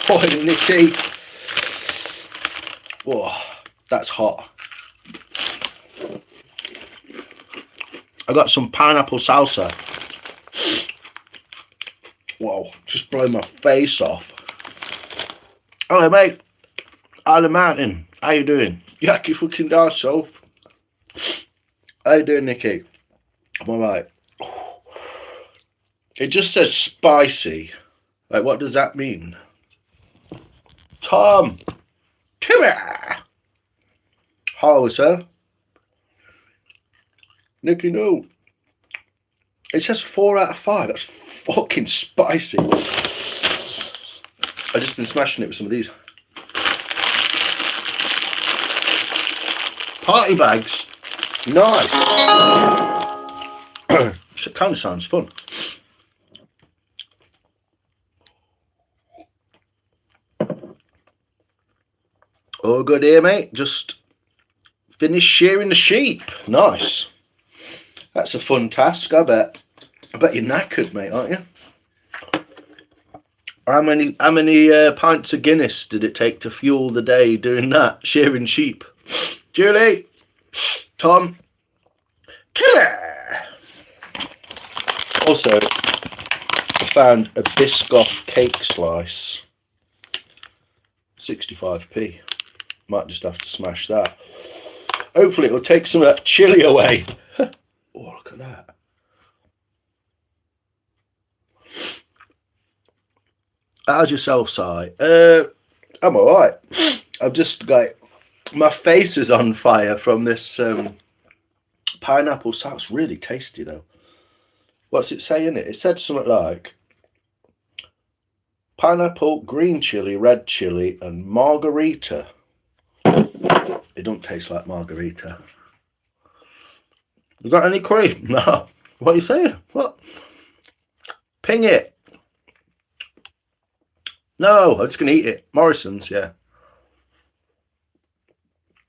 Oh, Nicky. Whoa, that's hot. I got some pineapple salsa. Whoa, just blowing my face off. Hello, mate. Isle of Mountain. How you doing? Yucky fucking dark self. How you doing, Nicky? I'm alright. It just says spicy. Like, what does that mean? Tom! Come here! Hello, sir. Nicky, no. It says 4 out of 5. That's fucking spicy. I've just been smashing it with some of these. Party bags. Nice. It kind of sounds fun. Oh, good here, mate. Just finished shearing the sheep. Nice. That's a fun task, I bet. I bet you're knackered, mate, aren't you? How many pints of Guinness did it take to fuel the day doing that, shearing sheep? Julie, Tom, come here. Also, I found a Biscoff cake slice, 65p. Might just have to smash that. Hopefully, it'll take some of that chili away. Oh, look at that. How's yourself, Si? I'm alright. I've just got my face is on fire from this pineapple sauce. Really tasty though. What's it say in it? It said something like pineapple, green chili, red chili, and margarita. It don't taste like margarita. You got any cream? No. What are you saying? What? Ping it. No, I'm just going to eat it. Morrison's, yeah.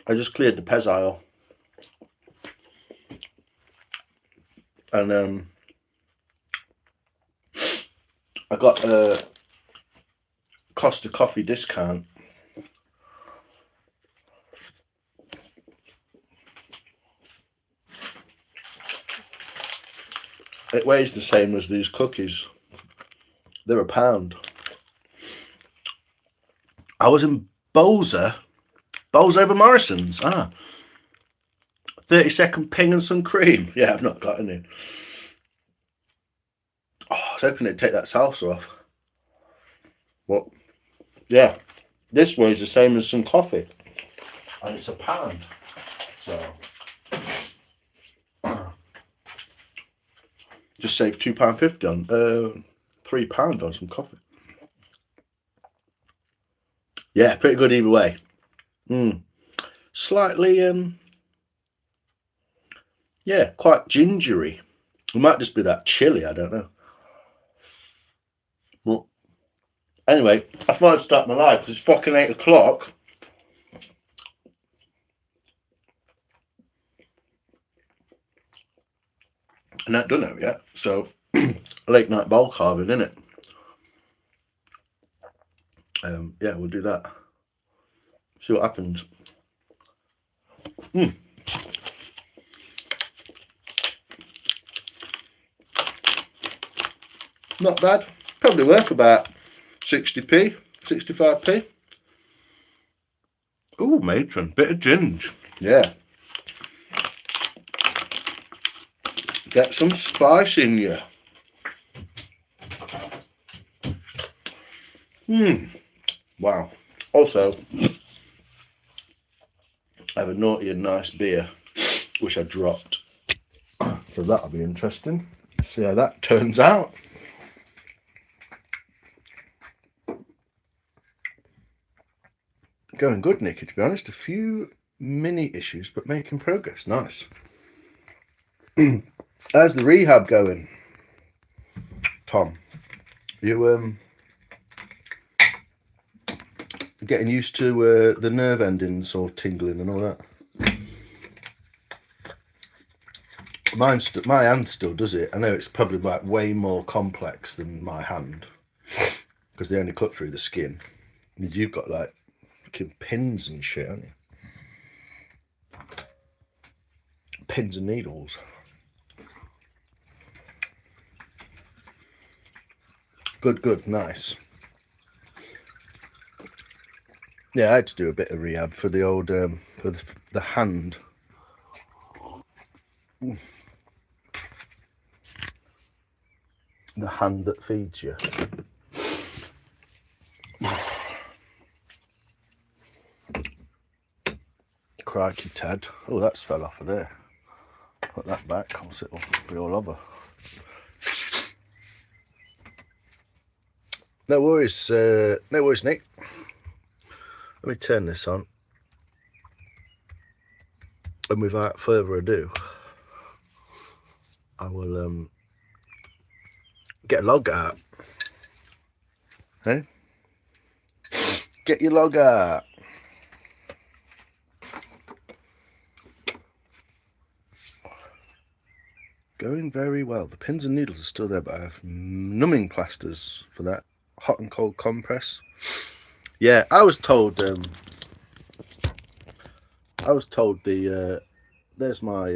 I just cleared the Pez aisle. And I got a Costa Coffee discount. It weighs the same as these cookies. They're £1. I was in Bowls over Morrison's. 30-second ping and some cream. Yeah, I've not got any. Oh, I was hoping it'd take that salsa off. Well, yeah, this weighs the same as some coffee, and it's £1. So just saved £2.50 on £3 on some coffee. Yeah, pretty good either way. Slightly, yeah, quite gingery. It might just be that chili, I don't know. Well, anyway, I thought I'd start my life because it's fucking 8 o'clock. And I don't know yet, so late night bowl carving, innit? Yeah, we'll do that. See what happens. Not bad. Probably worth about 60p, 65p. Ooh, matron, bit of ginger. Yeah. Get some spice in you. Wow. Also, I have a naughty and nice beer, which I dropped. So that'll be interesting. See how that turns out. Going good, Nicky, to be honest. A few mini issues, but making progress. Nice. How's the rehab going, Tom? You getting used to the nerve endings all tingling and all that? My hand still does it. I know it's probably like way more complex than my hand because they only cut through the skin. You've got like fucking pins and shit, haven't you? Pins and needles. Good, nice. Yeah, I had to do a bit of rehab for the old for the hand. The hand that feeds you. Crikey, Ted. Oh, that's fell off of there. Put that back, else it'll be all over. No worries, Nick. Let me turn this on. And without further ado, I will get a log out. Hey? Get your log out. Going very well. The pins and needles are still there, but I have numbing plasters for that. Hot and cold compress. Yeah, I was told there's my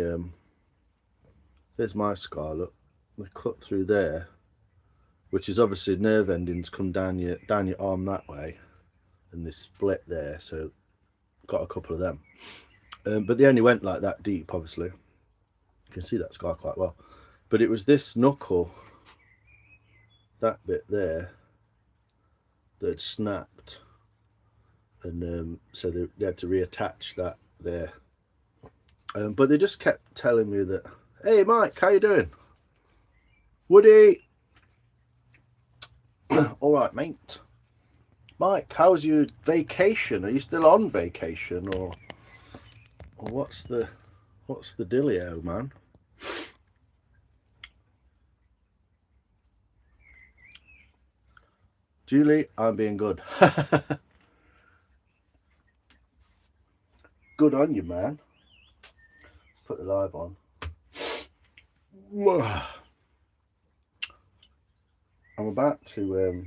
scar, look. They cut through there, which is obviously nerve endings come down your arm that way, and they split there, so got a couple of them. But they only went like that deep, obviously. You can see that scar quite well. But it was this knuckle, that bit there, that had snapped. And so they had to reattach that there. But they just kept telling me that, hey, Mike, how you doing? Woody. All right, mate. Mike, how's your vacation? Are you still on vacation, or what's the dealio, man? Julie, I'm being good. Good on you, man. Let's put the live on. I'm about to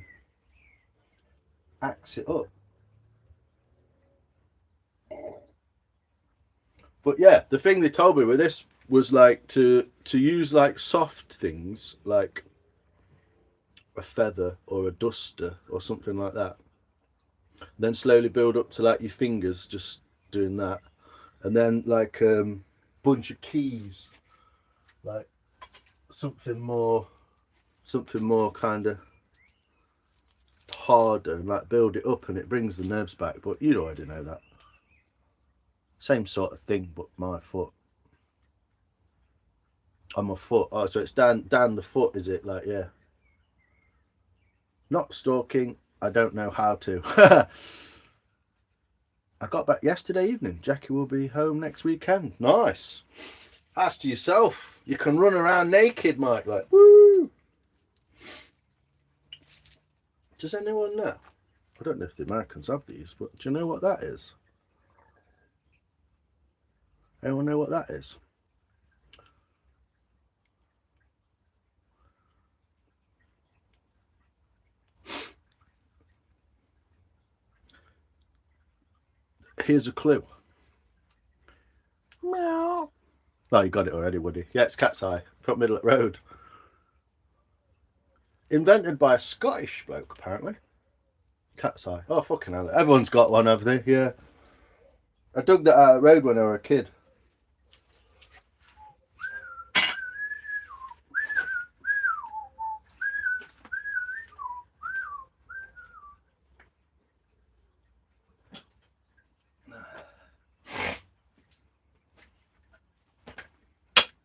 axe it up. But yeah, the thing they told me with this was like to use like soft things, like a feather or a duster or something like that. Then slowly build up to like your fingers, just doing that, and then like bunch of keys, like something more kind of harder, and like build it up, and it brings the nerves back. But you already know that. Same sort of thing, but my foot. On my foot. Oh, so it's down the foot, is it? Like, yeah. Not stalking. I don't know how to. I got back yesterday evening. Jackie will be home next weekend. Nice. Ask to yourself. You can run around naked, Mike. Like, woo. Does anyone know? I don't know if the Americans have these, but do you know what that is? Anyone know what that is? Here's a clue. Meow. Oh, you got it already, Woody. Yeah, it's Cat's Eye from Middle Road. Invented by a Scottish bloke, apparently. Cat's Eye. Oh, fucking hell. Everyone's got one over there, yeah. I dug that out of the road when I was a kid.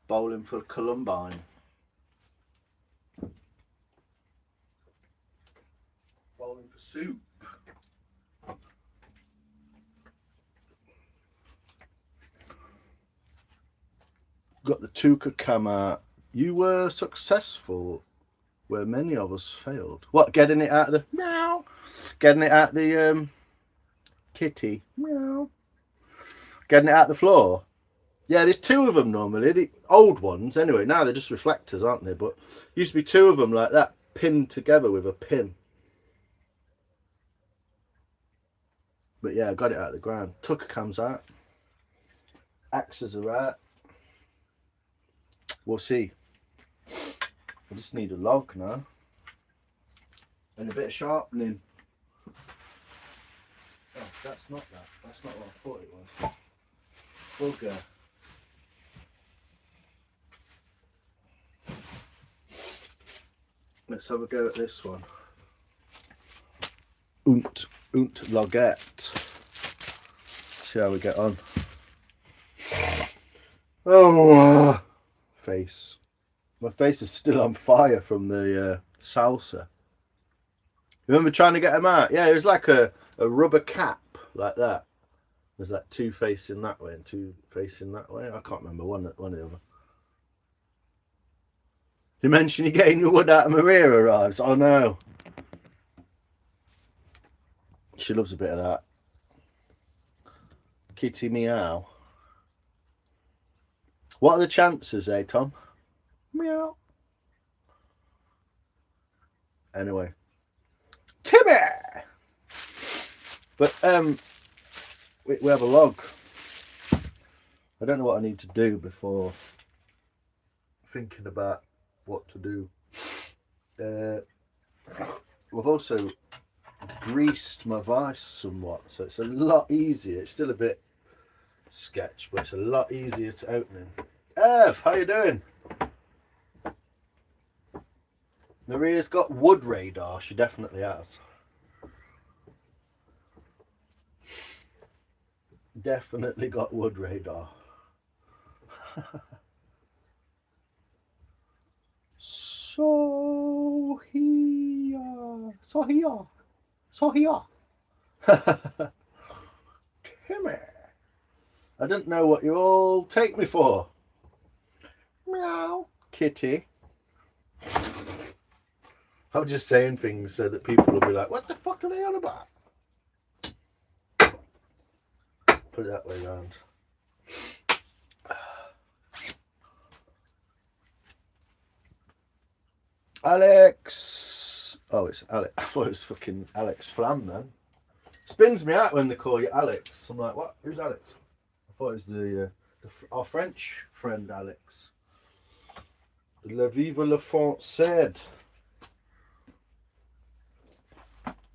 Bowling for Columbine. Bowling for soup. Got the Tuca Kama. You were successful where many of us failed. What, getting it out of the meow? Getting it out the kitty meow? Getting it out the floor? Yeah, there's two of them normally. The old ones, anyway. Now they're just reflectors, aren't they? But used to be two of them like that, pinned together with a pin. But yeah, I got it out of the ground. Tucker cam's out. Axes are out. We'll see. I just need a log now. And a bit of sharpening. Oh, that's not that. That's not what I thought it was. Bugger. Let's have a go at this one. Unt Logette. See how we get on. Oh, face. My face is still on fire from the salsa. Remember trying to get them out? Yeah, it was like a rubber cap like that. There's like two facing that way and two facing that way. I can't remember one or the other. You mentioned you're getting your wood out of Maria arrives. Oh no. She loves a bit of that. Kitty meow. What are the chances, eh, Tom? Meow. Anyway. Timmy! But we have a log. I don't know what I need to do before thinking about what to do. We've also greased my vice somewhat, so it's a lot easier. It's still a bit sketch, but it's a lot easier to open. Ev, how you doing? Maria's got wood radar. She definitely has. Definitely got wood radar. So here. Timmy. I didn't know what you all take me for. Meow. Kitty. I'm just saying things so that people will be like, what the fuck are they on about? Put it that way around. Alex. Oh, it's Alex. I thought it was fucking Alex Flam then. Spins me out when they call you Alex. I'm like, what? Who's Alex? I thought it was our French friend Alex. Le Vive le Français.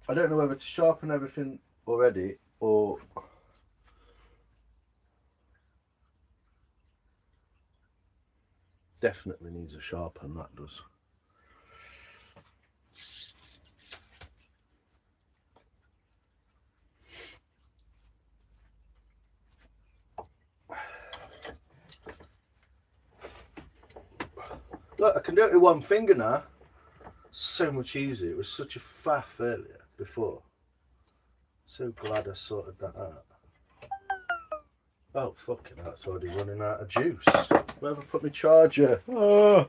I don't know whether to sharpen everything already or definitely needs a sharpen, that does. Look, I can do it with one finger now. So much easier. It was such a faff earlier before. So glad I sorted that out. Oh, fucking hell, it's already running out of juice. Whoever put my charger? Oh.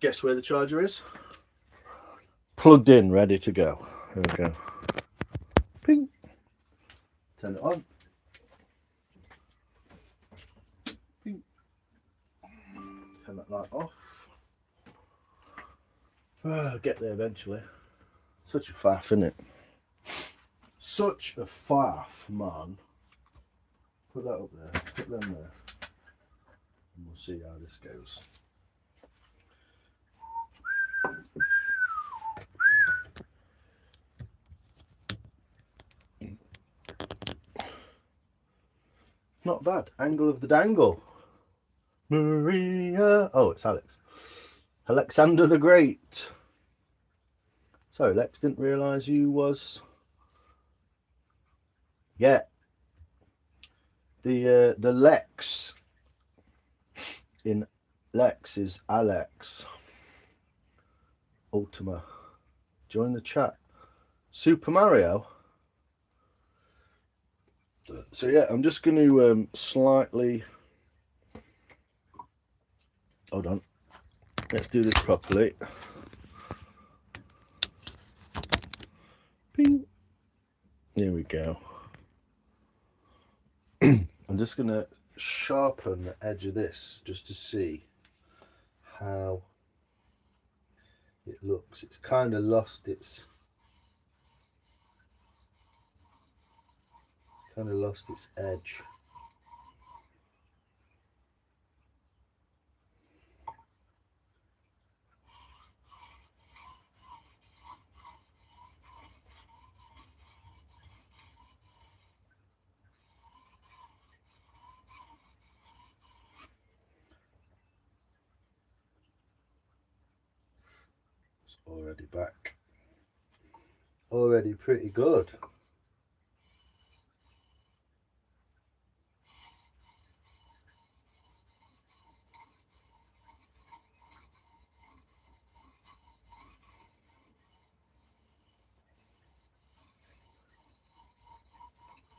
Guess where the charger is? Plugged in, ready to go. There we go. Ping. Turn it on. Ping. Turn that light off. I'll get there eventually. Such a faff, isn't it? Such a faff, man. Put that up there. Put them there. And we'll see how this goes. Not bad. Angle of the dangle. Maria. Oh, it's Alex. Alexander the Great. Sorry, Lex, didn't realise you was. Yeah. The Lex in Lex is Alex. Ultima. Join the chat. Super Mario. So yeah, I'm just going to slightly... Hold on. Let's do this properly. Ping. There we go. I'm just going to sharpen the edge of this just to see how it looks. It's kind of lost its edge. It's already back. Already pretty good.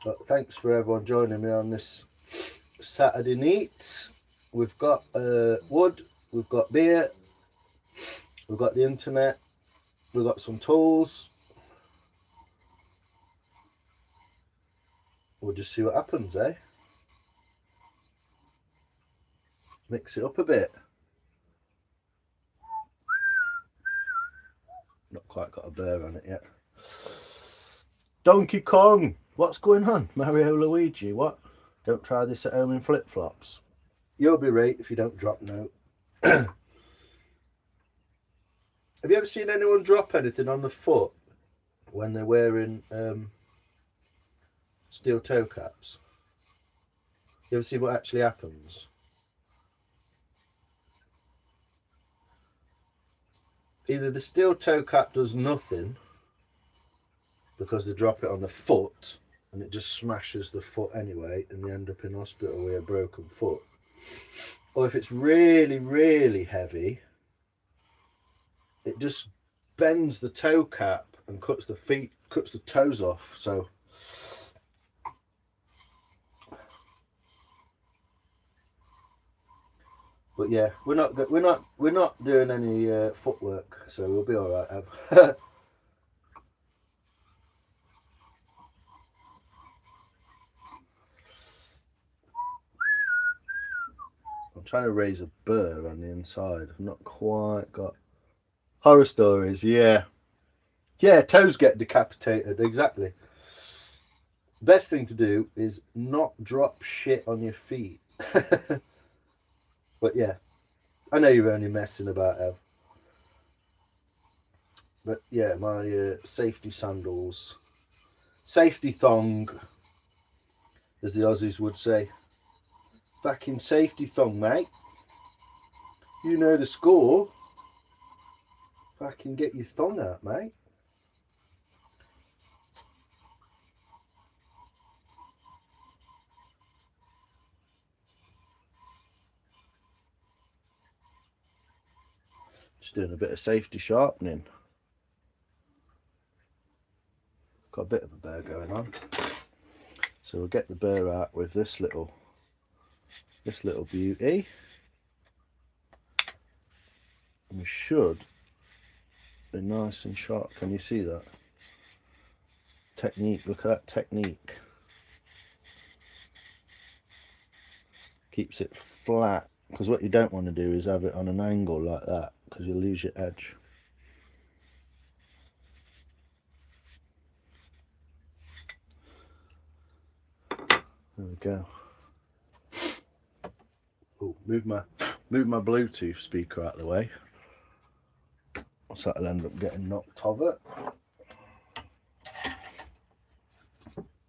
But thanks for everyone joining me on this Saturday night. We've got wood, we've got beer, we've got the internet, we've got some tools. We'll just see what happens, eh? Mix it up a bit. Not quite got a bear on it yet. Donkey Kong! What's going on? Mario Luigi, what? Don't try this at home in flip-flops. You'll be right if you don't drop note. Have you ever seen anyone drop anything on the foot when they're wearing steel toe caps? You ever see what actually happens? Either the steel toe cap does nothing because they drop it on the foot and it just smashes the foot anyway and they end up in hospital with a broken foot. Or if it's really, really heavy, it just bends the toe cap and cuts the toes off. So but yeah, we're not doing any footwork, so we'll be all right. I'm trying to raise a burr on the inside. I've not quite got horror stories. Yeah, toes get decapitated. Exactly. Best thing to do is not drop shit on your feet. But yeah, I know you're only messing about, Ev. But yeah, my safety sandals, safety thong, as the Aussies would say. Back in safety thong, mate. You know the score. Back and get your thong out, mate. Just doing a bit of safety sharpening. Got a bit of a burr going on. So we'll get the burr out with this little beauty. And we should be nice and sharp. Can you see that? Technique, look at that technique. Keeps it flat, because what you don't want to do is have it on an angle like that, because you'll lose your edge. There we go. Oh, move my Bluetooth speaker out of the way. So that'll end up getting knocked over. And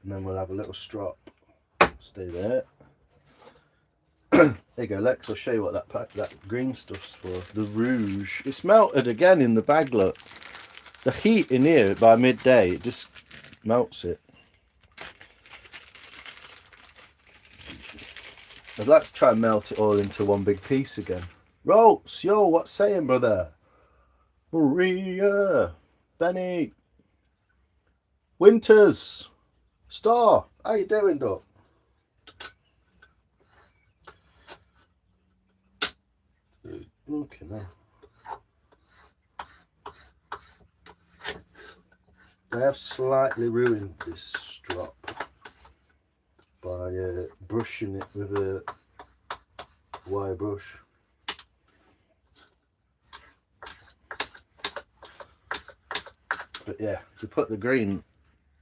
then we'll have a little strop. Stay there. There you go, Lex. I'll show you what that green stuff's for. The rouge. It's melted again in the bag, look. The heat in here by midday, it just melts it. I'd like to try and melt it all into one big piece again. Rolls, yo, what's saying, brother? Maria, Benny, Winters, Star, how you doing, Doc? Okay, now. I have slightly ruined this strop by brushing it with a wire brush. But yeah, you put the green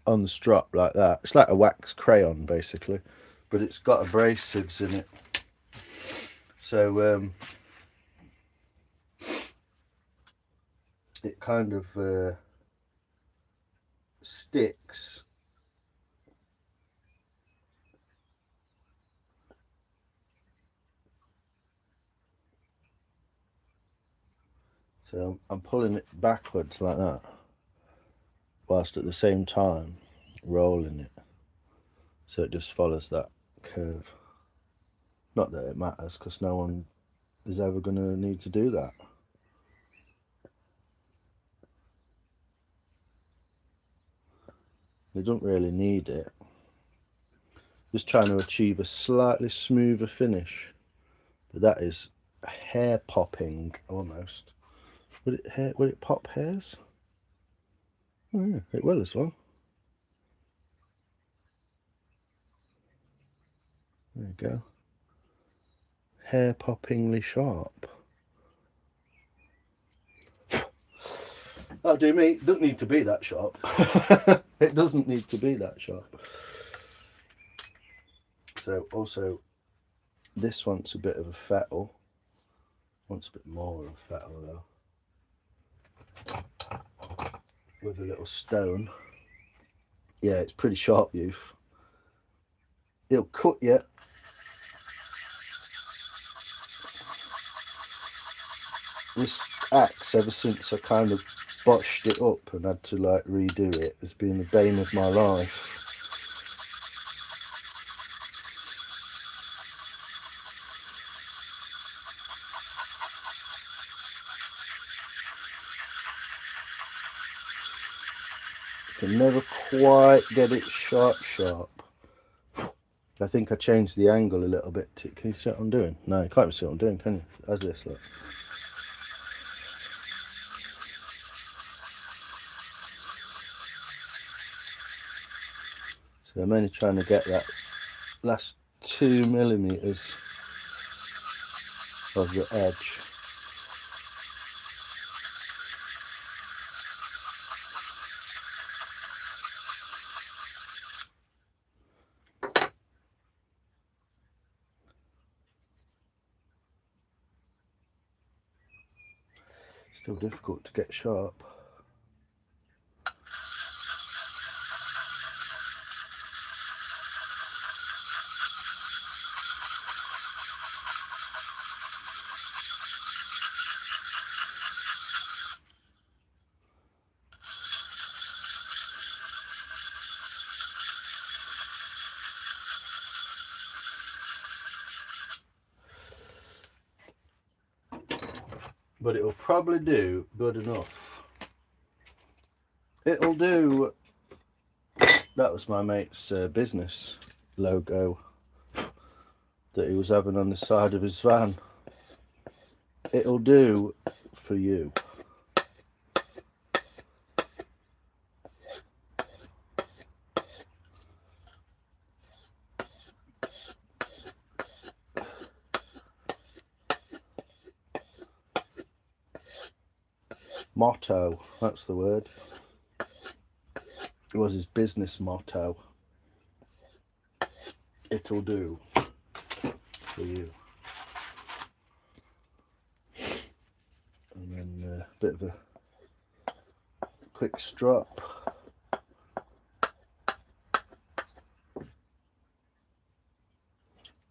on the strop like that. It's like a wax crayon basically, but it's got abrasives in it. So it kind of sticks. So I'm pulling it backwards like that, whilst at the same time rolling it. So it just follows that curve. Not that it matters, because no one is ever going to need to do that. They don't really need it. Just trying to achieve a slightly smoother finish. But that is hair popping almost. Would it pop hairs? Oh yeah, it will as well. There you go. Hair poppingly sharp. That'll do me. It doesn't need to be that sharp. It doesn't need to be that sharp. So also, this wants a bit of a fettle. Wants a bit more of a fettle though. With a little stone. Yeah, it's pretty sharp, youth. It'll cut you. This axe, ever since I kind of botched it up and had to like redo it, has been the bane of my life. I can never quite get it sharp. I think I changed the angle a little bit. Can you see what I'm doing? No, you can't see what I'm doing, can you? How's this look? So I'm only trying to get that last 2 millimeters of the edge. Still difficult to get sharp. But it'll probably do good enough. It'll do. That was my mate's business logo that he was having on the side of his van. It'll do for you. Motto, that's the word. It was his business motto. It'll do for you. And then a bit of a quick strap.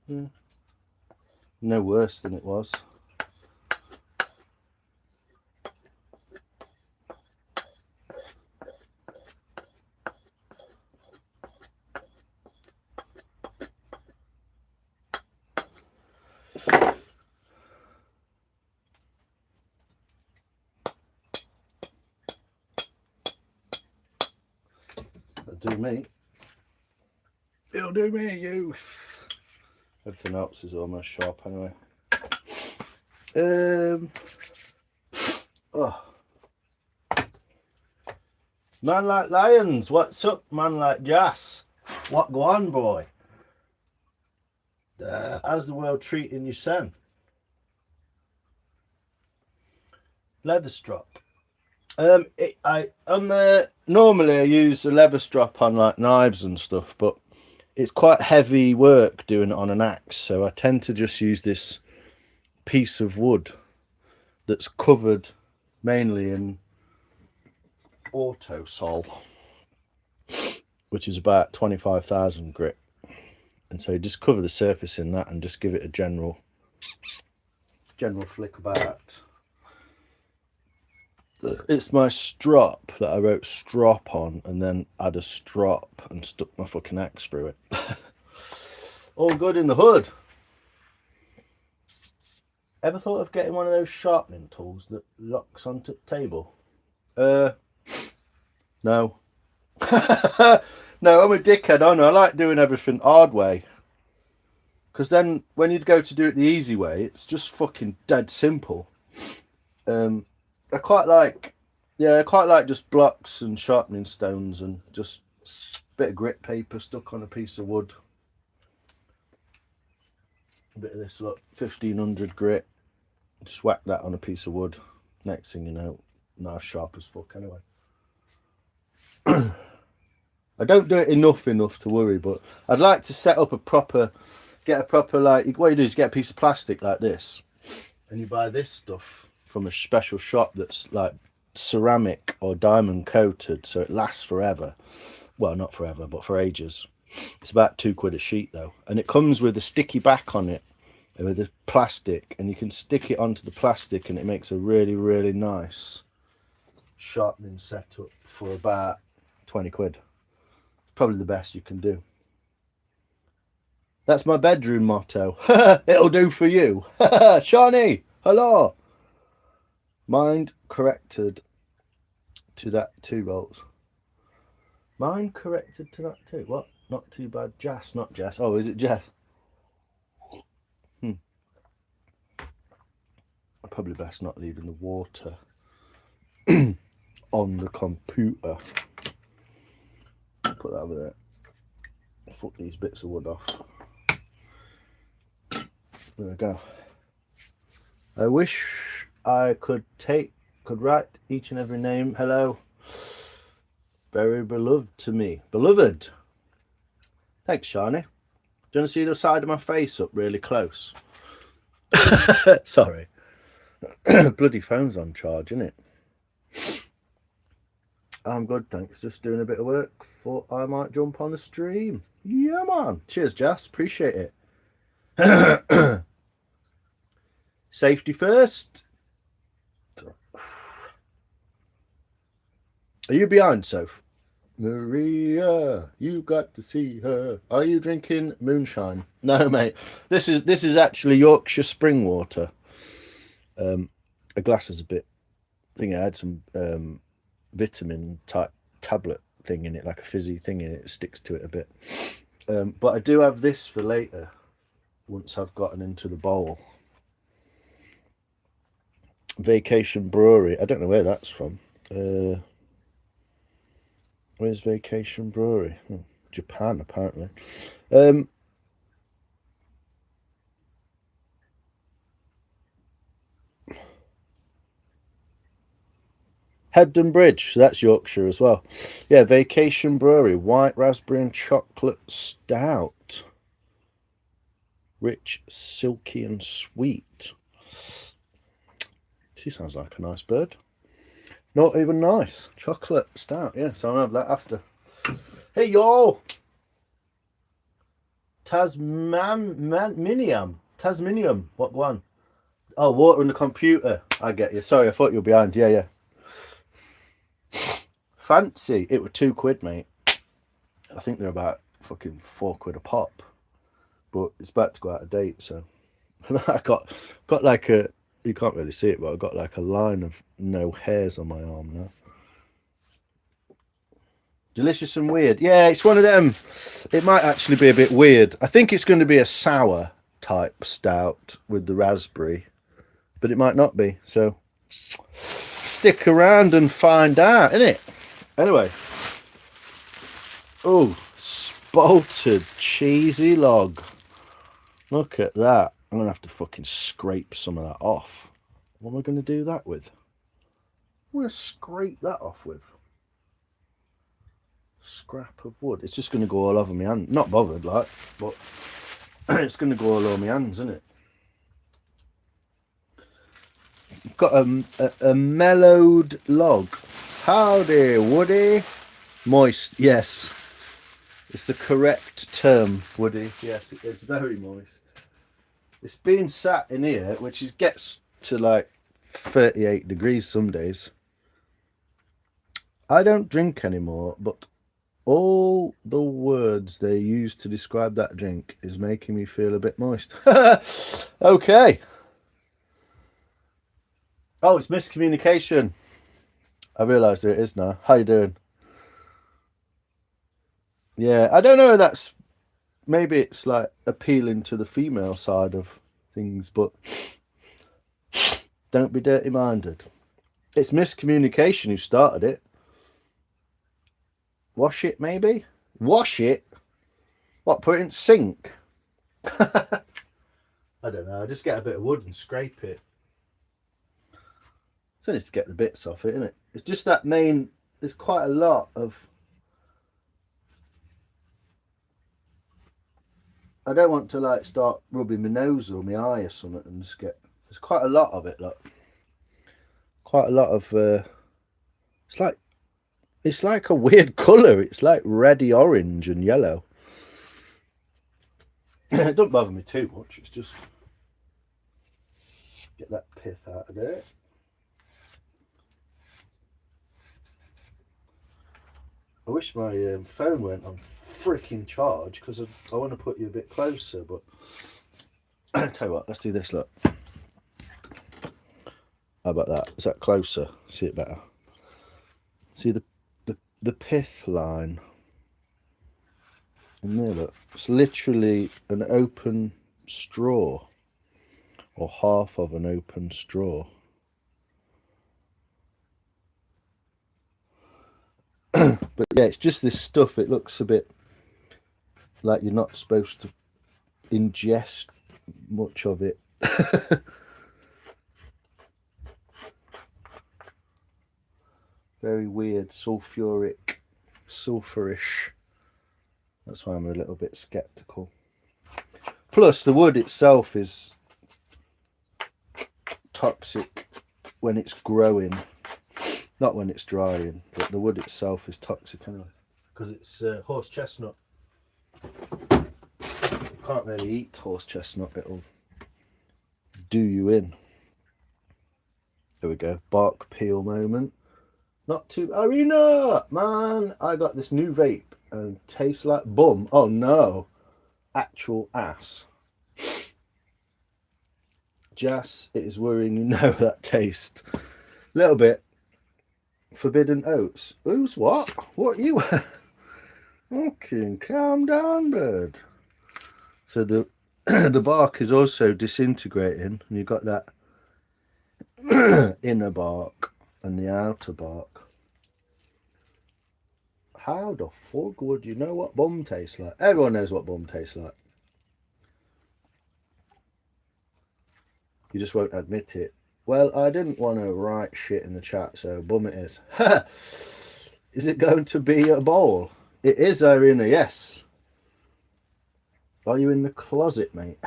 Yeah. No worse than it was. It'll do me. It'll do me, youth. Everything else is almost sharp anyway. Oh. Man like lions, what's up? Man like Jas, what go on, boy? How's the world treating you, son? Leather strap. Normally I use a leather strap on like knives and stuff, but it's quite heavy work doing it on an axe, so I tend to just use this piece of wood that's covered mainly in Autosol, which is about 25,000 grit, and so you just cover the surface in that and just give it a general flick about. It's my strop that I wrote strop on and then add a strop and stuck my fucking axe through it. All good in the hood. Ever thought of getting one of those sharpening tools that locks onto the table? No. No, I'm a dickhead, aren't I? I like doing everything hard way. Because then when you'd go to do it the easy way, it's just fucking dead simple. I quite like just blocks and sharpening stones and just a bit of grit paper stuck on a piece of wood. A bit of this, look, 1500 grit. Just whack that on a piece of wood. Next thing you know, knife sharp as fuck anyway. I don't do it enough to worry, but I'd like to set up get a proper, like, what you do is get a piece of plastic like this, and you buy this stuff from a special shop that's like ceramic or diamond coated, so it lasts forever. Well, not forever, but for ages. It's about £2 a sheet though, and it comes with a sticky back on it with the plastic, and you can stick it onto the plastic and it makes a really, really nice sharpening setup for about £20. Probably the best you can do. That's my bedroom motto. It'll do for you. Shawnee, hello. Mind corrected to that 2 volts. Mind corrected to that too. What? Not too bad. Jas, not Jess. Oh, is it Jeff? Probably best not leaving the water on the computer. Put that over there. Fuck these bits of wood off. There we go. I wish I could write each and every name. Hello. Very beloved to me. Beloved. Thanks, Shani. Do you want to see the side of my face up really close? Sorry. Bloody phone's on charge, isn't it? I'm good, thanks. Just doing a bit of work. Thought I might jump on the stream. Yeah, man. Cheers, Jas. Appreciate it. Safety first. Are you behind, Soph? Maria, you got to see her. Are you drinking moonshine? No, mate. This is actually Yorkshire spring water. A glass is a bit. I think I had some vitamin type tablet thing in it, like a fizzy thing in it. It sticks to it a bit. But I do have this for later once I've gotten into the bowl. Vacation Brewery. I don't know where that's from. Where's Vacation Brewery? Japan, apparently. Hebden Bridge, so that's Yorkshire as well. Yeah, Vacation Brewery, white raspberry and chocolate stout. Rich, silky and sweet. She sounds like a nice bird. Not even nice. Chocolate stout, yeah, so I'll have that after. Hey, yo! Tasmanium, what one? Oh, water in the computer. I get you. Sorry, I thought you were behind. Yeah. Fancy. It were £2, mate. I think they're about fucking £4 a pop. But it's about to go out of date, so I got like a, you can't really see it, but I've got like a line of no hairs on my arm now. Delicious and weird. Yeah, it's one of them. It might actually be a bit weird. I think it's going to be a sour type stout with the raspberry, but it might not be. So stick around and find out, innit? Anyway. Oh, spaltered cheesy log. Look at that. I'm going to have to fucking scrape some of that off. What am I going to do that with? I'm going to scrape that off with scrap of wood. It's just going to go all over my hand. Not bothered, like, but it's going to go all over my hands, isn't it? I've got a mellowed log. Howdy, Woody. Moist, yes. It's the correct term, Woody. Yes, it is very moist. It's been sat in here, which is gets to like 38 degrees some days. I don't drink anymore, but all the words they use to describe that drink is making me feel a bit moist. Okay. Oh, it's miscommunication. I realise there it is now. How you doing? Yeah, I don't know if that's... Maybe it's like appealing to the female side of things, but don't be dirty-minded. It's miscommunication who started it. Wash it, maybe? Wash it? What, put it in sink? I don't know. I just get a bit of wood and scrape it. So I need to get the bits off it, isn't it? It's just that main... There's quite a lot of... I don't want to like start rubbing my nose or my eye or something and just get... There's quite a lot of it, look. Quite a lot of... It's like a weird colour. It's like reddy orange and yellow. It don't bother me too much. It's just... Get that pith out of there. I wish my phone went on freaking charge because I want to put you a bit closer, but I'll tell you what, let's do this, look. How about that? Is that closer? See it better? See the pith line in there, look. It's literally an open straw, or half of an open straw. But yeah, it's just this stuff. It looks a bit like you're not supposed to ingest much of it. Very weird, sulfurish. That's why I'm a little bit skeptical. Plus, the wood itself is toxic when it's growing. Not when it's drying, but the wood itself is toxic anyway. Because it's horse chestnut. You can't really eat horse chestnut, it'll do you in. There we go, bark peel moment. Not too... Arena! Man, I got this new vape and tastes like bum. Oh no. Actual ass. Jas, it is worrying you know that taste. Little bit. Forbidden oats. Who's what? What you... Okay, calm down, bird. So the the bark is also disintegrating, and you've got that inner bark and the outer bark. How the fuck would you know what bum tastes like? Everyone knows what bum tastes like. You just won't admit it. Well, I didn't want to write shit in the chat, so bum it is. Is it going to be a bowl? It is, Irina, yes. Are you in the closet, mate?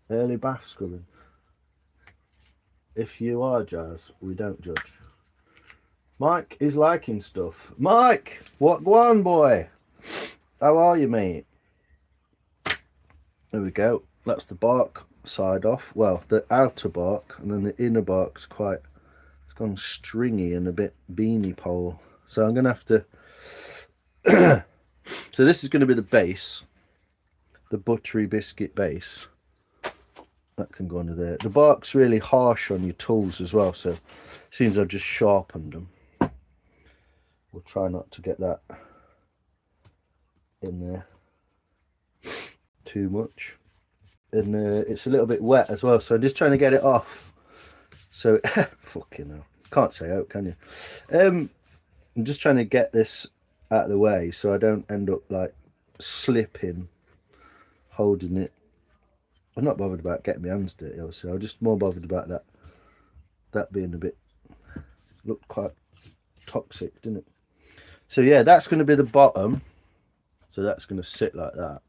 Early bath scrubbing. If you are, Jas, we don't judge. Mike is liking stuff. Mike, what go on, boy? How are you, mate? There we go. That's the bark side off. Well, the outer bark, and then the inner bark's quite... It's gone stringy and a bit beanie pole. So I'm going to have to... So this is going to be the base. The buttery biscuit base. That can go under there. The bark's really harsh on your tools as well, so it seems I've just sharpened them. We'll try not to get that in there too much. And it's a little bit wet as well, so I'm just trying to get it off. So, fucking hell. Can't say out, can you? I'm just trying to get this out of the way so I don't end up like slipping, holding it. I'm not bothered about getting my hands dirty, obviously. I'm just more bothered about that being a bit, looked quite toxic, didn't it? So yeah, that's going to be the bottom. So that's going to sit like that.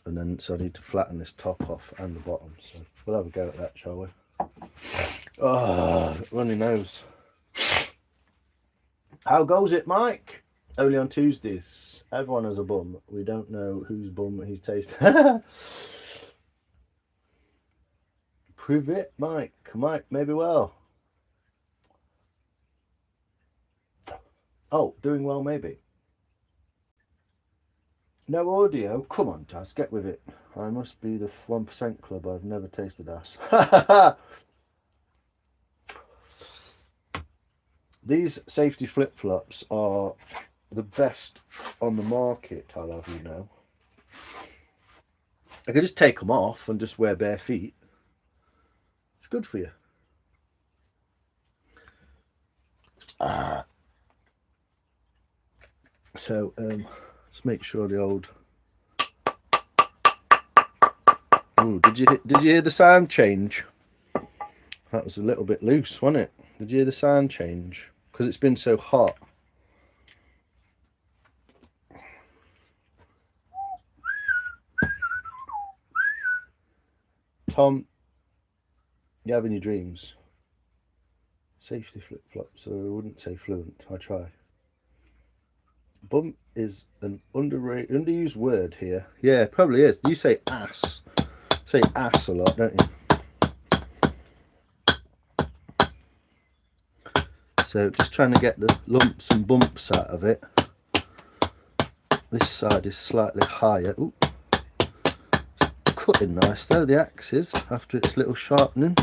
And then, so I need to flatten this top off and the bottom. So we'll have a go at that, shall we? Oh, runny nose. How goes it, Mike? Only on Tuesdays. Everyone has a bum. We don't know whose bum he's tasting. Prove it, Mike. Mike, maybe well. Oh, doing well, maybe. No audio? Come on, Daz, get with it. I must be the 1% club. I've never tasted ass. These safety flip-flops are the best on the market, I'll have you know. I could just take them off and just wear bare feet. It's good for you. So, let's make sure the old... Ooh, did you hear the sound change? That was a little bit loose, wasn't it? Did you hear the sound change? Because it's been so hot. Tom, you having your dreams? Safety flip-flops, so I wouldn't say fluent. I try. Bum is an underused word here. Yeah, it probably is. You say ass. Say ass a lot, don't you? So just trying to get the lumps and bumps out of it. This side is slightly higher. Ooh. It's cutting nice though, the axe is, after its little sharpening.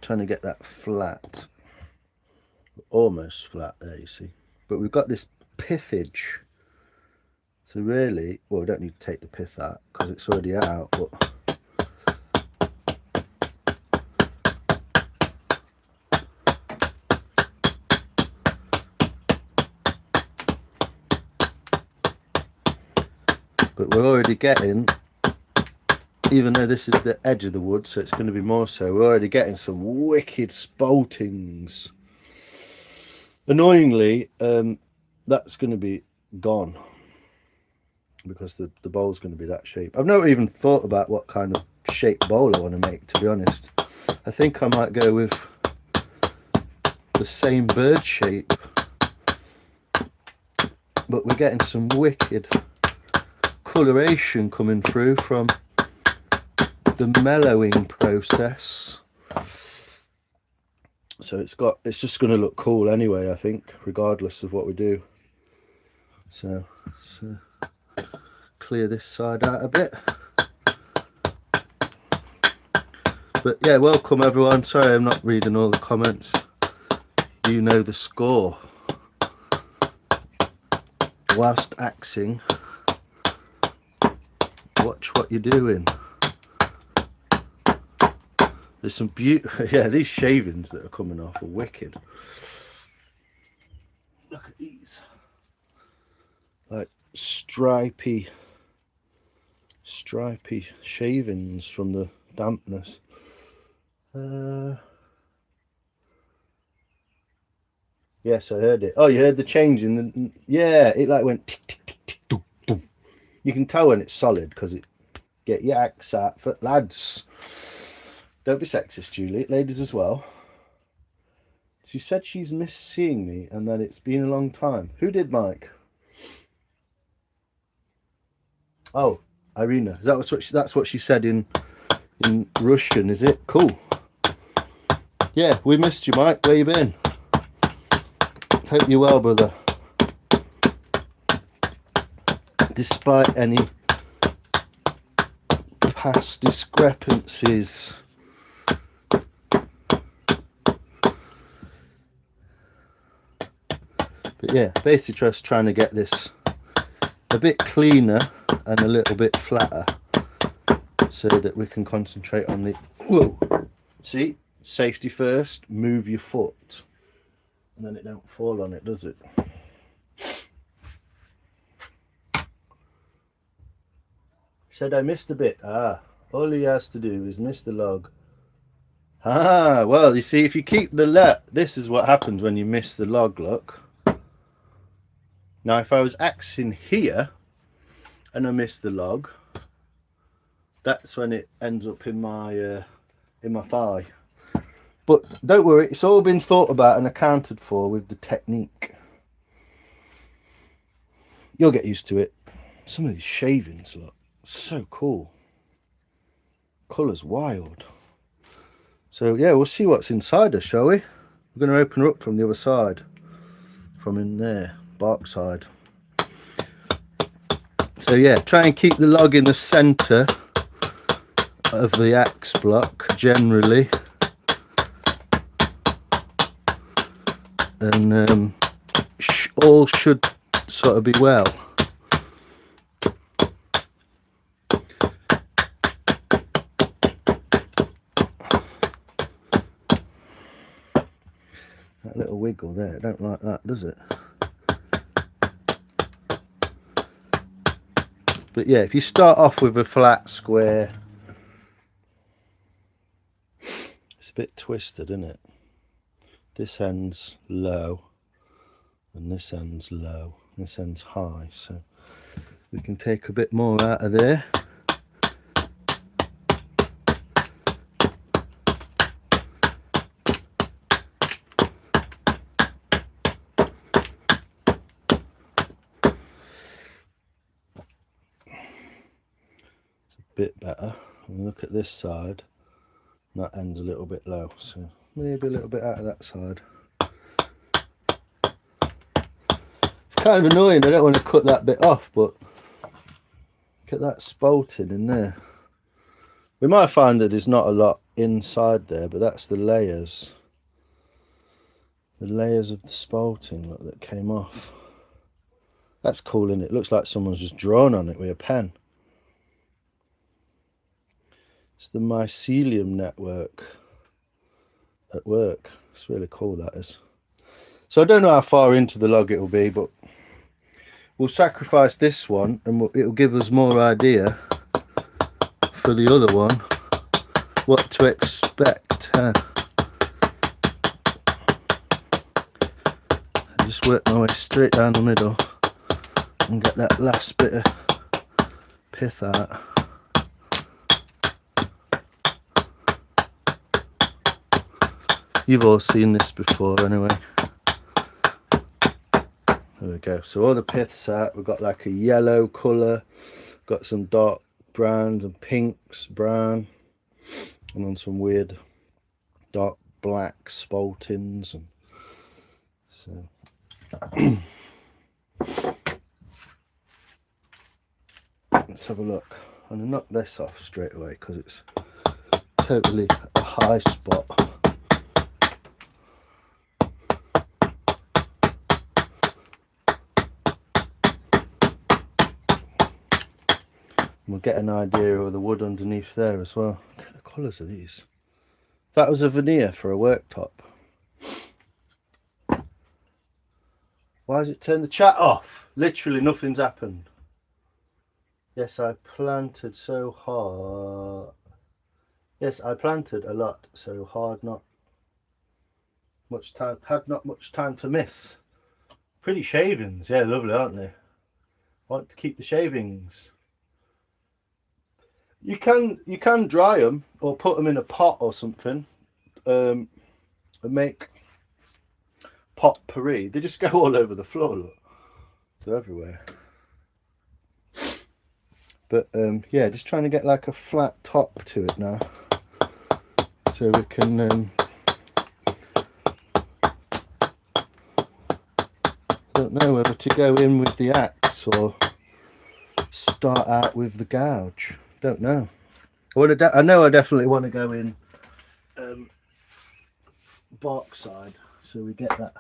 Trying to get that flat, almost flat there, you see, but we've got this pithage, so really, well, we don't need to take the pith out because it's already out, but we're already getting, even though this is the edge of the wood, so it's going to be more so, we're already getting some wicked spaltings. Annoyingly, that's going to be gone because the bowl's going to be that shape. I've never even thought about what kind of shape bowl I want to make, to be honest. I think I might go with the same bird shape, but we're getting some wicked coloration coming through from the mellowing process, so it's just going to look cool anyway, I think, regardless of what we do. So clear this side out a bit. But yeah, welcome everyone. Sorry I'm not reading all the comments. You know the score. Whilst axing, watch what you're doing. There's some beautiful, yeah, these shavings that are coming off are wicked. Look at these. Like stripy shavings from the dampness. Yes, I heard it. Oh, you heard the change in the, yeah, it like went tick, tick, tick, tick, doom, doom. You can tell when it's solid because it get your axe out for lads. Don't be sexist, Julie. Ladies as well. She said she's missed seeing me and that it's been a long time. Who did, Mike? Oh, Irina. Is that that's what she said in Russian, is it? Cool. Yeah, we missed you, Mike. Where you been? Hope you're well, brother. Despite any past discrepancies. But yeah, basically just trying to get this a bit cleaner and a little bit flatter so that we can concentrate on the... Whoa! See? Safety first, move your foot. And then it don't fall on it, does it? Said I missed a bit. All he has to do is miss the log. Well, you see, if you keep the this is what happens when you miss the log, look. Now, if I was axing here and I miss the log, that's when it ends up in my thigh. But don't worry, it's all been thought about and accounted for with the technique. You'll get used to it. Some of these shavings look so cool. Colour's wild. So yeah, we'll see what's inside her, shall we? We're going to open her up from the other side, from in there, bark side. So yeah, try and keep the log in the centre of the axe block generally, and all should sort of be well. That little wiggle there, I don't like that, does it? But yeah, if you start off with a flat square, it's a bit twisted, isn't it? This end's low and this end's low, this end's high, so we can take a bit more out of there. Bit better. And look at this side, that end's a little bit low, so maybe a little bit out of that side. It's kind of annoying, I don't want to cut that bit off, but look at that spalting in there. We might find that there's not a lot inside there, but that's the layers of the spalting, look, that came off. That's cool, isn't it? It looks like someone's just drawn on it with a pen. It's the mycelium network at work. It's really cool, that is. So I don't know how far into the log it will be, but we'll sacrifice this one and it'll give us more idea for the other one what to expect. I just work my way straight down the middle and get that last bit of pith out. You've all seen this before anyway. There we go. So all the pith's out. We've got like a yellow colour, got some dark browns and pinks, brown, and then some weird dark black spaltings. And so let's have a look. I'm gonna knock this off straight away because it's totally a high spot. We'll get an idea of the wood underneath there as well. Look at the colours of these. That was a veneer for a worktop. Why has it turned the chat off? Literally nothing's happened. Yes, I planted so hard. Yes, I planted a lot so hard, not much time, had not much time to miss. Pretty shavings, yeah, lovely, aren't they? Want to keep the shavings. You can dry them or put them in a pot or something, and make potpourri. They just go all over the floor. Look, they're everywhere. But yeah, just trying to get like a flat top to it now, so we can. Don't know whether to go in with the axe or start out with the gouge. Don't know. I know I definitely want to go in bark side, so we get that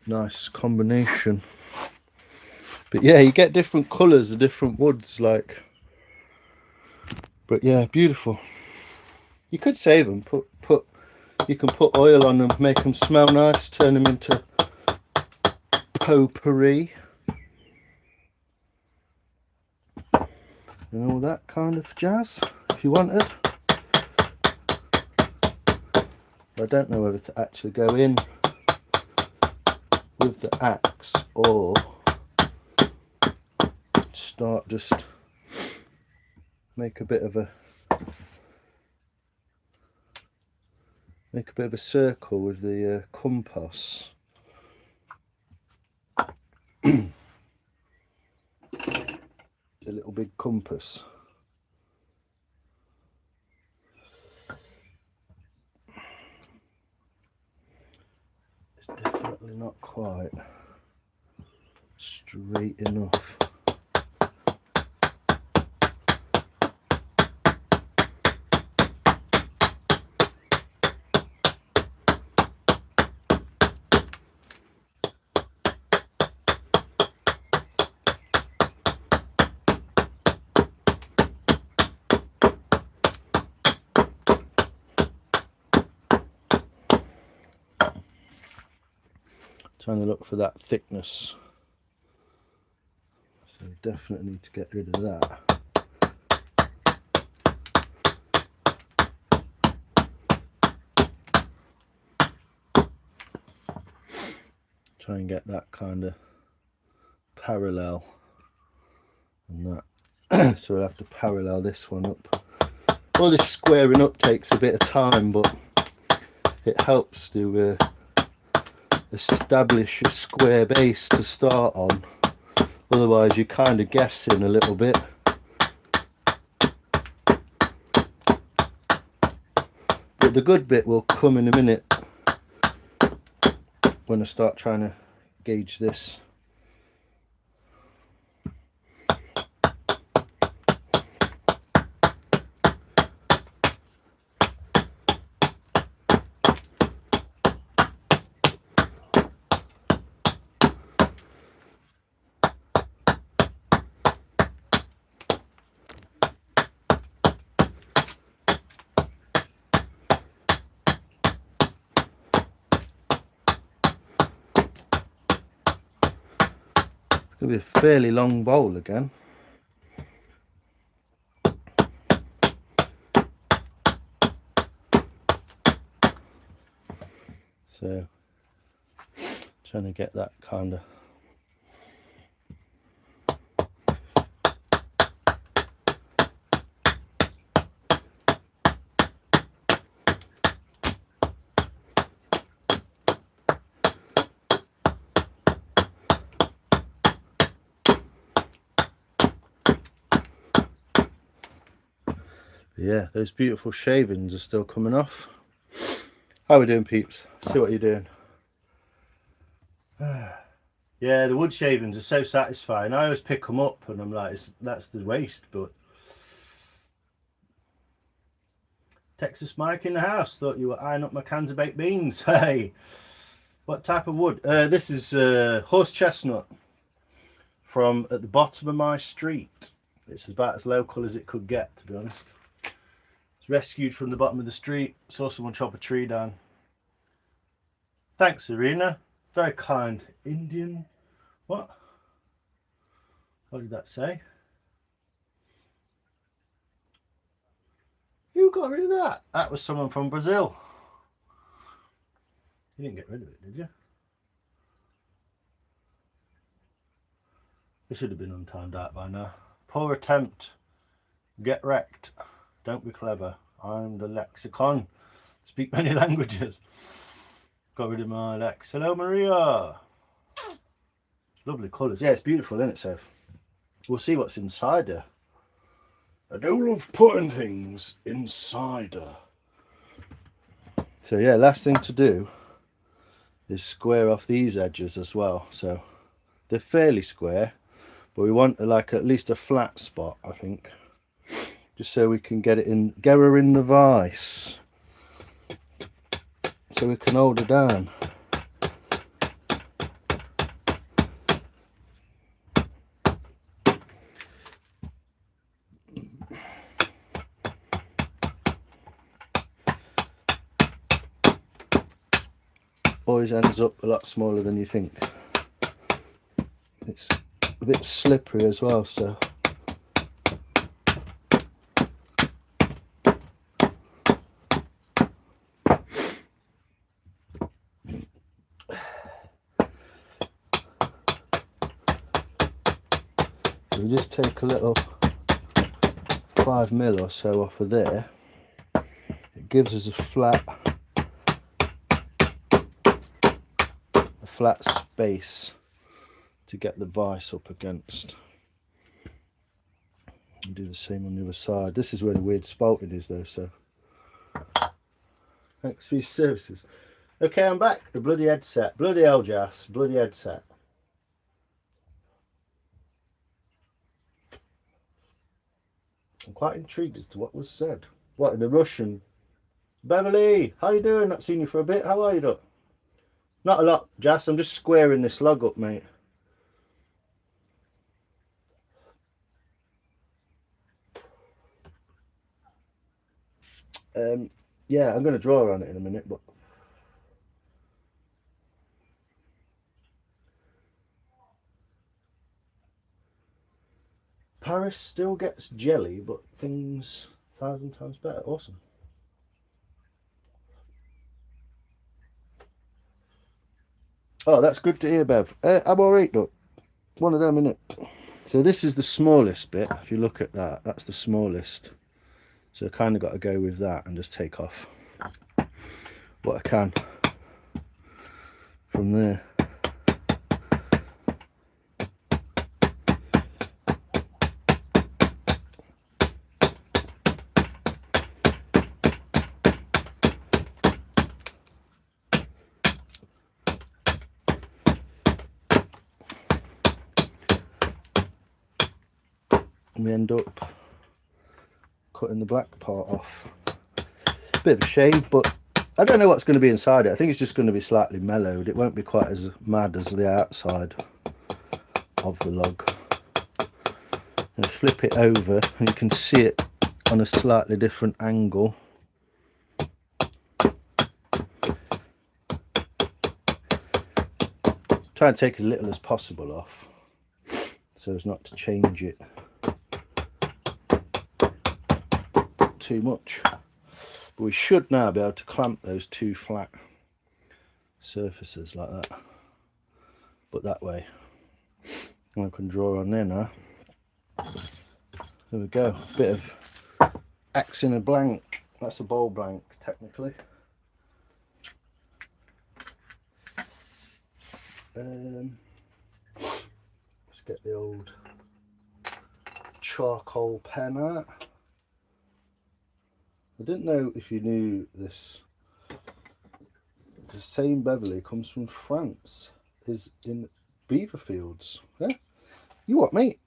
nice combination. But yeah, you get different colours, the different woods, like. But yeah, beautiful. You could save them. You can put oil on them, make them smell nice, turn them into potpourri, and all that kind of jazz, if you wanted. I don't know whether to actually go in with the axe or start just make a bit of a circle with the compass. The little big compass. It's definitely not quite straight enough. Trying to look for that thickness, so definitely need to get rid of that. Try and get that kind of parallel and that. So we'll have to parallel this one up. All this squaring up takes a bit of time, but it helps to establish a square base to start on. Otherwise you're kind of guessing a little bit. But the good bit will come in a minute when I start trying to gauge this. It's going to be a fairly long bowl again. So, trying to get that kind of yeah, those beautiful shavings are still coming off. How are we doing, peeps? See what you're doing. Yeah, the wood shavings are so satisfying. I always pick them up and I'm like, that's the waste, but Texas Mike in the house. Thought you were eyeing up my cans of baked beans. Hey, what type of wood? This is horse chestnut from at the bottom of my street. It's about as local as it could get, to be honest. It's rescued from the bottom of the street. Saw someone chop a tree down. Thanks, Irina. Very kind. Indian. What? What did that say? You got rid of that? That was someone from Brazil. You didn't get rid of it, did you? It should have been untimed out by now. Poor attempt. Get wrecked. Don't be clever. I'm the lexicon. Speak many languages. Got rid of my Lex. Hello, Maria. Lovely colours. Yeah, it's beautiful, isn't it, Seth? We'll see what's inside her. I do love putting things inside her. So yeah, last thing to do is square off these edges as well. So they're fairly square, but we want like at least a flat spot, I think. just so we can get her in the vice, so we can hold her down. Always ends up a lot smaller than you think. It's a bit slippery as well, so we just take a little 5mm or so off of there. It gives us a flat space to get the vice up against. And do the same on the other side. This is where the weird spalting is though, so thanks for your services. Okay, I'm back. The bloody headset. Bloody hell, Jas. Bloody headset. I'm quite intrigued as to what was said. What, in the Russian? Beverly, how you doing? Not seen you for a bit. How are you, Doc? Not a lot, Jas. I'm just squaring this log up, mate. Yeah, I'm going to draw on it in a minute, but Paris still gets jelly, but things 1,000 times better. Awesome. Oh, that's good to hear, Bev. I'm alright, look. One of them, innit? So this is the smallest bit. If you look at that, that's the smallest. So I kind of got to go with that and just take off what I can from there. And we end up cutting the black part off. Bit of a shame, but I don't know what's going to be inside it. I think it's just going to be slightly mellowed. It won't be quite as mad as the outside of the log. And flip it over and you can see it on a slightly different angle. Try and take as little as possible off so as not to change it too much. But we should now be able to clamp those two flat surfaces like that, but that way. And I can draw on there now. There we go, bit of X in a blank. That's a bowl blank technically. Let's get the old charcoal pen out. I didn't know if you knew this. The same Beverly comes from France, is in Beaverfields. Yeah? You what, mate?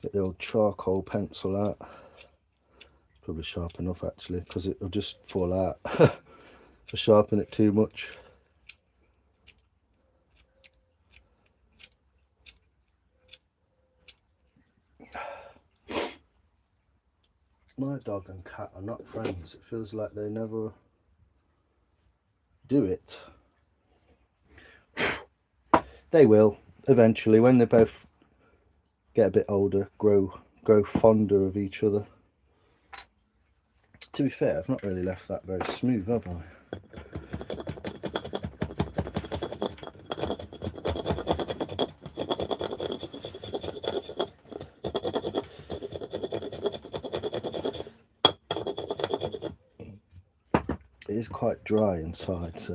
Get the old charcoal pencil out. Probably sharp enough actually, because it'll just fall out if I sharpen it too much. My dog and cat are not friends. It feels like they never do it. They will eventually, when they both get a bit older, grow fonder of each other. To be fair, I've not really left that very smooth, have I? It is quite dry inside, so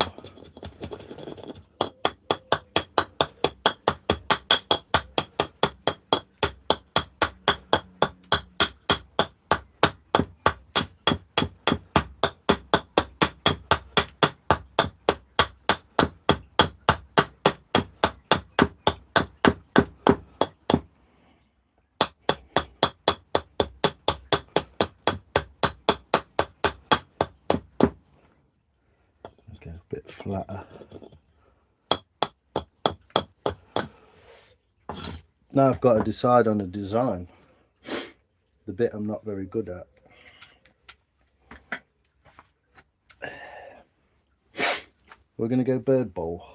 flatter. Now I've got to decide on a design. The bit I'm not very good at. We're going to go bird bowl.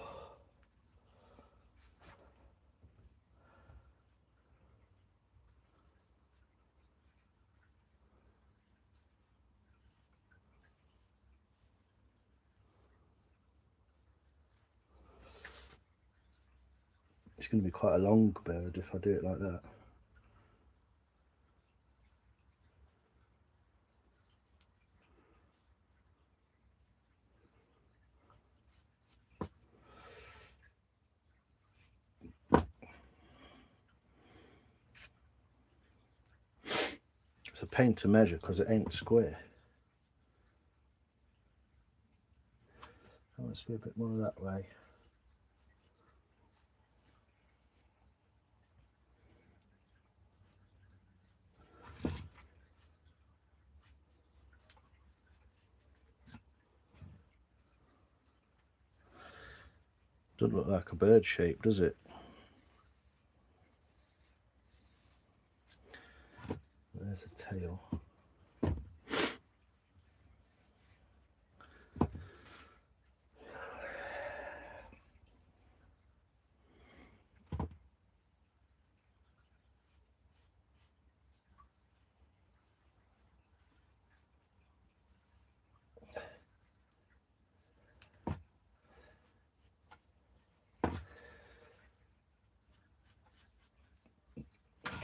It's going to be quite a long bird if I do it like that. It's a pain to measure because it ain't square. I want it to be a bit more that way. Doesn't look like a bird shape, does it? There's a tail.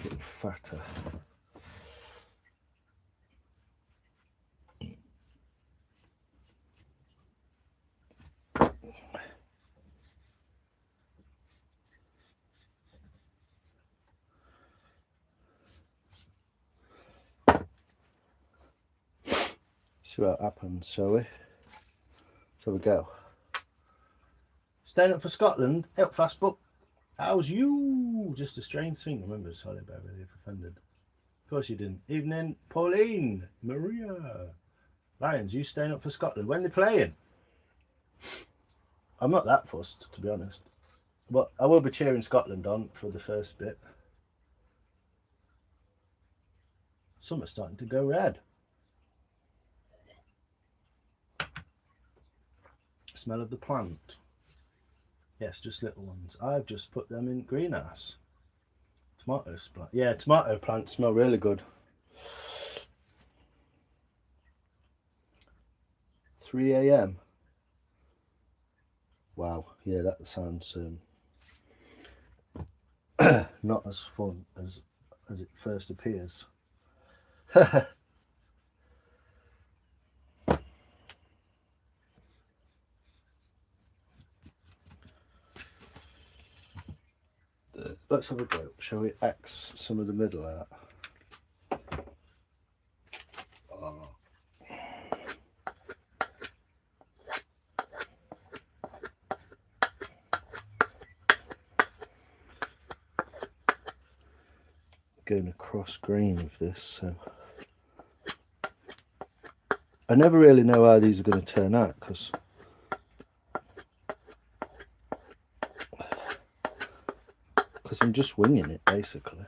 Getting fatter. See what happens, shall we? So we go. Staying up for Scotland, help fast book. How's you? Just a strange thing. Remember, sorry about it if offended. Of course you didn't. Evening, Pauline, Maria. Lions, you staying up for Scotland? When they playing? I'm not that fussed, to be honest. But I will be cheering Scotland on for the first bit. Some are starting to go red. Smell of the plant. Yes, just little ones. I've just put them in greenhouse. Tomato plant. Yeah, tomato plants smell really good. 3 a.m. Wow. Yeah, that sounds not as fun as it first appears. Let's have a go. Shall we X some of the middle out? Oh. Going across green with this, so I never really know how these are going to turn out because I'm just winging it basically.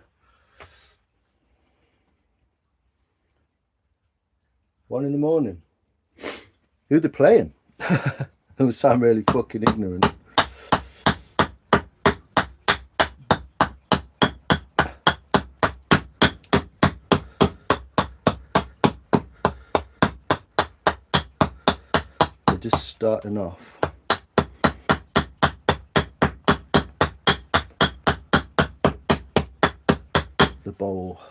One in the morning. Who they playing? They sound really fucking ignorant. They're just starting off. The bowl.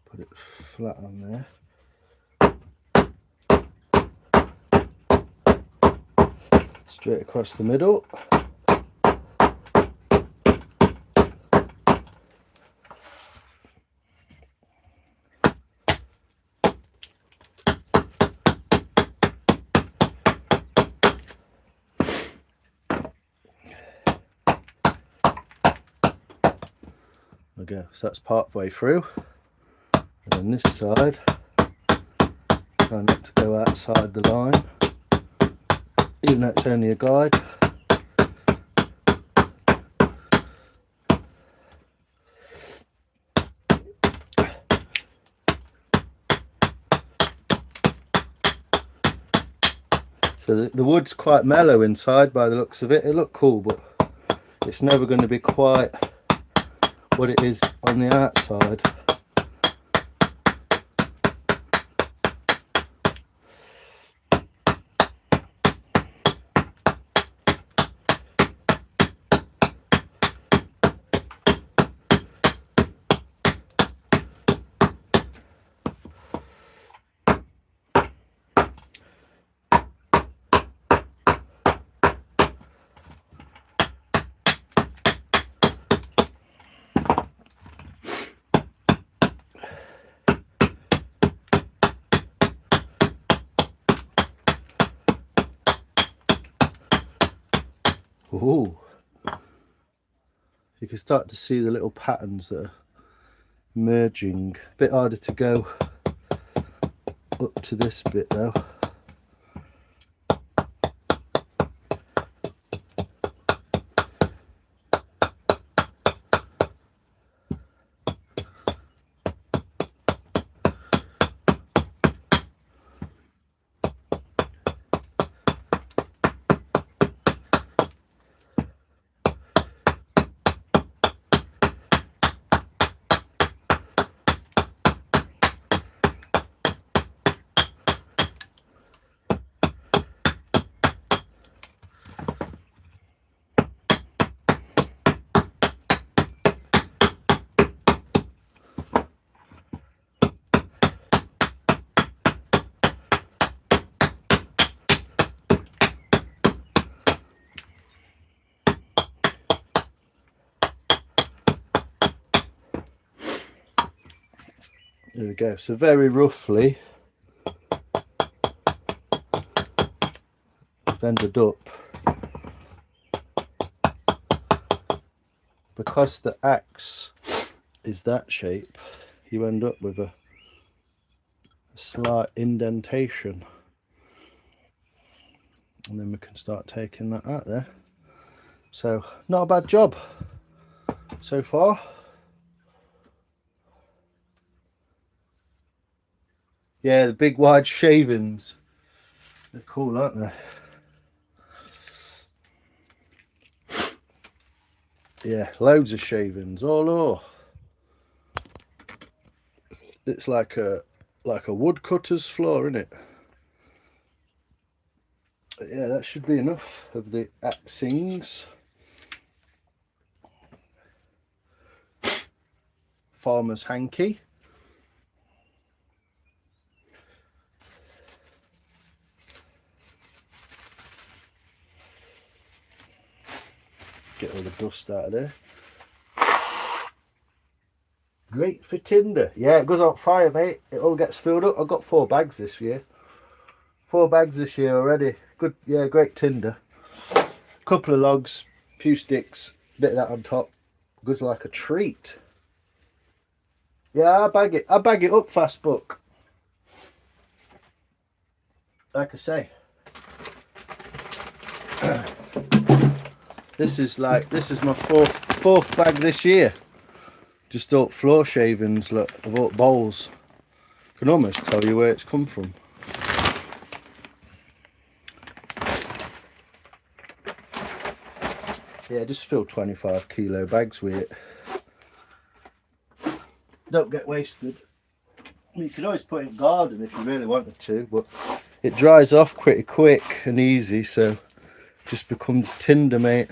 Put it flat on there. Straight across the middle. we go. So that's part way through. And then this side, try not to go outside the line, even though it's only a guide. So the wood's quite mellow inside by the looks of it. It looked cool, but it's never going to be quite what it is on the outside. Ooh. You can start to see the little patterns that are merging. A bit harder to go up to this bit though. There we go. So very roughly, I've ended up, because the axe is that shape, you end up with a slight indentation, and then we can start taking that out there. So not a bad job so far. Yeah, the big wide shavings, they're cool, aren't they? Yeah, loads of shavings all over. It's like a woodcutter's floor, isn't it? But yeah, that should be enough of the axings. Farmer's hanky. Get all the dust out of there. Great for tinder. Yeah, it goes on fire, mate. It all gets filled up. I've got 4 bags this year. 4 bags this year already. Good, yeah, great tinder. Couple of logs, few sticks, bit of that on top. Goes like a treat. Yeah, I bag it up fast, book. Like I say. This is my fourth bag this year. Just up floor shavings, look, of up bowls. Can almost tell you where it's come from. Yeah, just fill 25 kilo bags with it. Don't get wasted. You can always put it in garden if you really wanted to, but it dries off pretty quick and easy, so just becomes tinder, mate.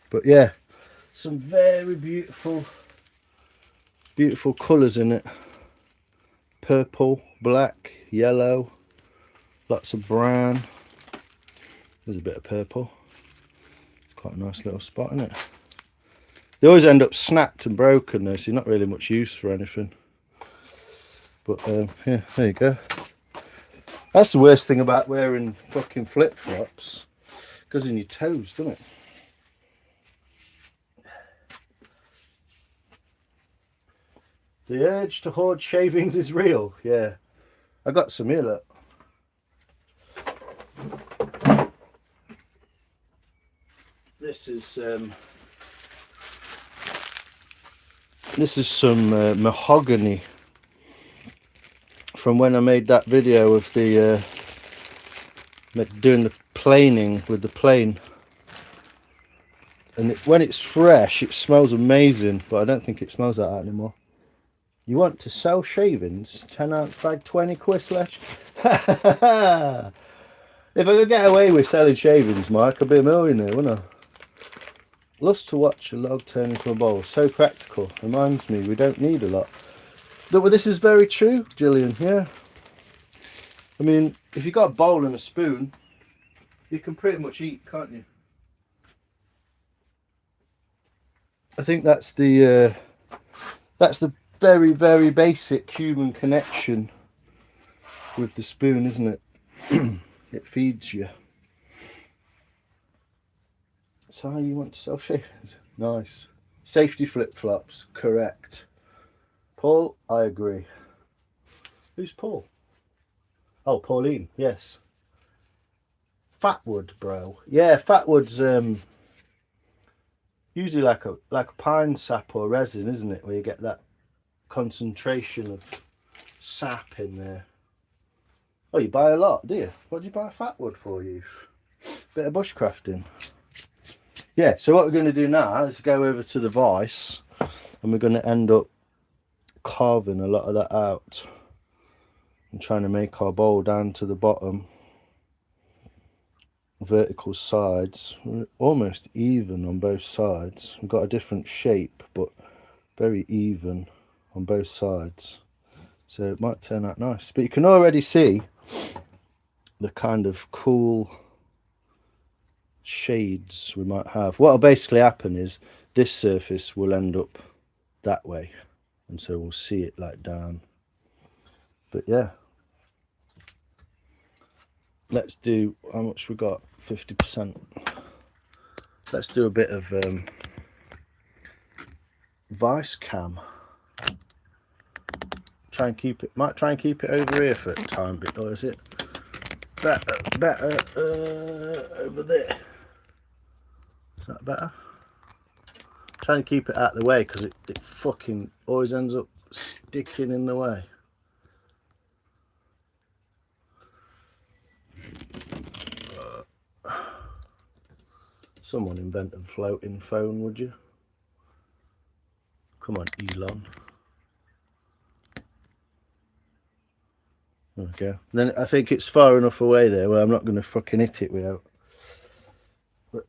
But yeah, some very beautiful colours in it. Purple, black, yellow, lots of brown. There's a bit of purple. It's quite a nice little spot, isn't it? They always end up snapped and broken though, so you're not really much use for anything. But yeah, there you go. That's the worst thing about wearing fucking flip-flops. It goes in your toes, doesn't it? The urge to hoard shavings is real. Yeah. I got some here, look. This is some mahogany from when I made that video of the doing the planing with the plane. And when it's fresh, it smells amazing, but I don't think it smells like that anymore. You want to sell shavings? 10-ounce bag, 20 quid slash. If I could get away with selling shavings, Mike, I'd be a millionaire, wouldn't I? Lust to watch a log turn into a bowl. So practical. Reminds me, we don't need a lot. But this is very true, Gillian, yeah. I mean, if you've got a bowl and a spoon, you can pretty much eat, can't you? I think that's the very, very basic human connection with the spoon, isn't it? It feeds you. So how you want to sell shavings? Nice. Safety flip-flops, correct. Paul, I agree. Who's Paul? Oh, Pauline, yes. Fatwood, bro. Yeah, fatwood's usually like a pine sap or resin, isn't it? Where you get that concentration of sap in there. Oh, you buy a lot, do you? What do you buy fatwood for, you? Bit of bushcrafting. Yeah, so what we're going to do now is go over to the vise, and we're going to end up carving a lot of that out and trying to make our bowl down to the bottom. Vertical sides, we're almost even on both sides. We've got a different shape, but very even on both sides. So it might turn out nice. But you can already see the kind of cool shades we might have. What will basically happen is this surface will end up that way, and so we'll see it like down. But yeah, let's do, how much we got? 50%. Let's do a bit of vice cam. Try and keep it, might try and keep it over here for a time bit, or is it better over there? Is that better? Trying to keep it out of the way because it fucking always ends up sticking in the way. Someone invent a floating phone, would you? Come on, Elon. There we go. Then I think it's far enough away there where I'm not going to fucking hit it without. But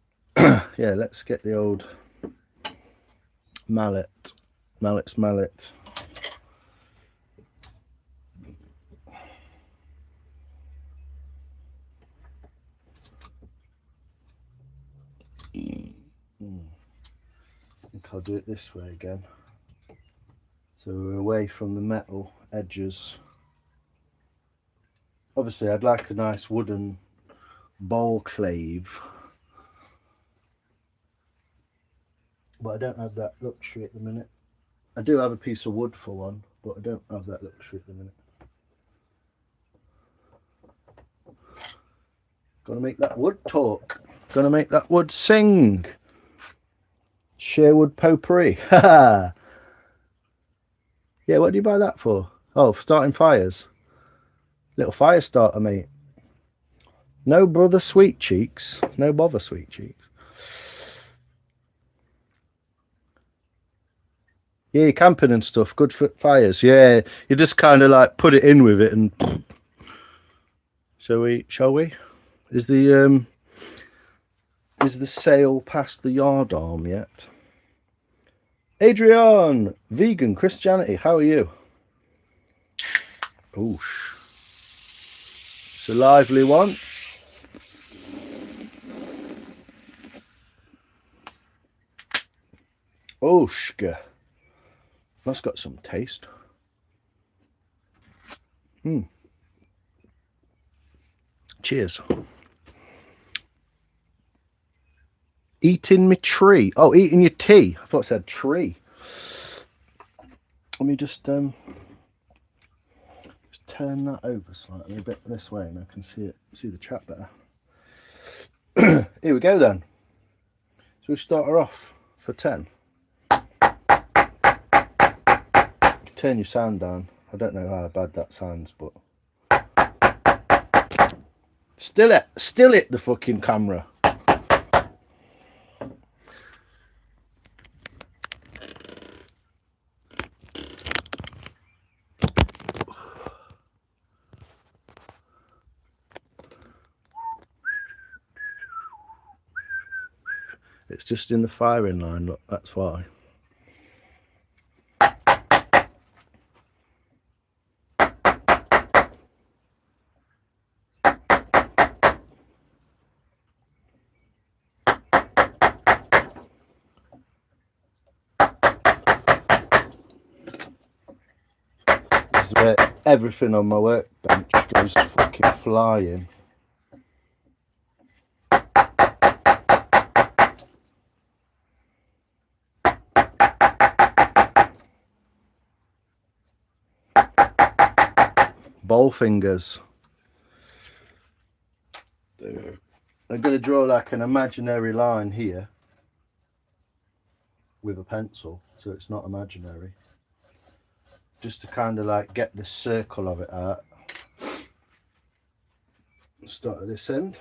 yeah, let's get the old mallet's mallet. I think I'll do it this way again. So we're away from the metal edges. Obviously, I'd like a nice wooden bowl clave, but I don't have that luxury at the minute. I do have a piece of wood for one, but I don't have that luxury at the minute. Gonna make that wood talk. Gonna make that wood sing. Sherwood potpourri. Yeah, what do you buy that for? Oh, for starting fires. Little fire starter, mate. No brother, sweet cheeks. No bother, sweet cheeks. Yeah, camping and stuff. Good for fires. Yeah, you just kind of like put it in with it and. Shall we? Is the sail past the yardarm yet? Adrian, vegan Christianity. How are you? Oosh. It's a lively one. Ooshka. That's got some taste. Cheers. Eating my tree. Oh, eating your tea. I thought it said tree. Let me just turn that over slightly a bit this way, and I can see the chat better. Here we go then. So we start her off for 10. Turn your sound down. I don't know how bad that sounds, but still hit the fucking camera. It's just in the firing line, look, that's why. This is where everything on my workbench goes fucking flying. Ball fingers. I'm going to draw like an imaginary line here with a pencil, so it's not imaginary, just to kind of like get the circle of it out. Start at this end.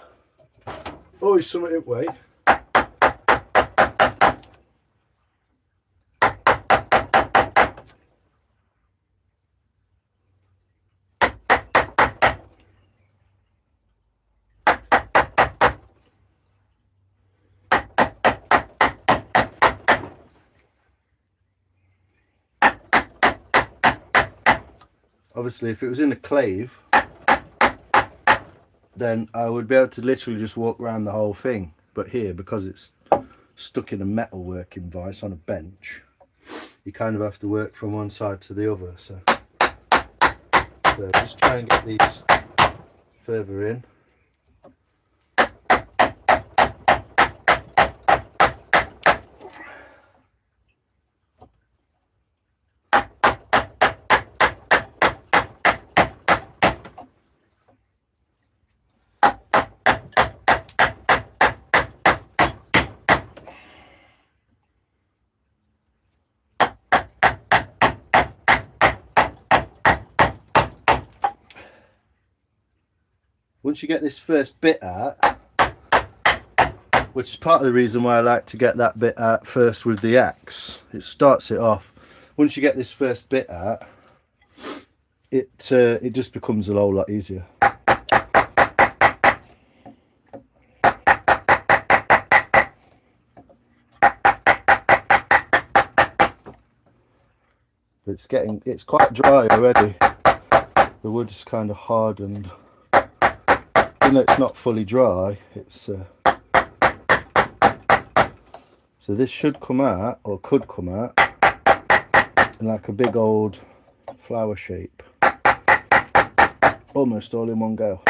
Always something in way. Obviously, if it was in a clave, then I would be able to literally just walk around the whole thing. But here, because it's stuck in a metal working vise on a bench, you kind of have to work from one side to the other. So just try and get these further in. Once you get this first bit out, which is part of the reason why I like to get that bit out first with the axe, it starts it off. Once you get this first bit out, it just becomes a whole lot easier. It's quite dry already. The wood's kind of hardened. Even though it's not fully dry, it's so this should come out, or could come out, in like a big old flower shape, almost all in one go.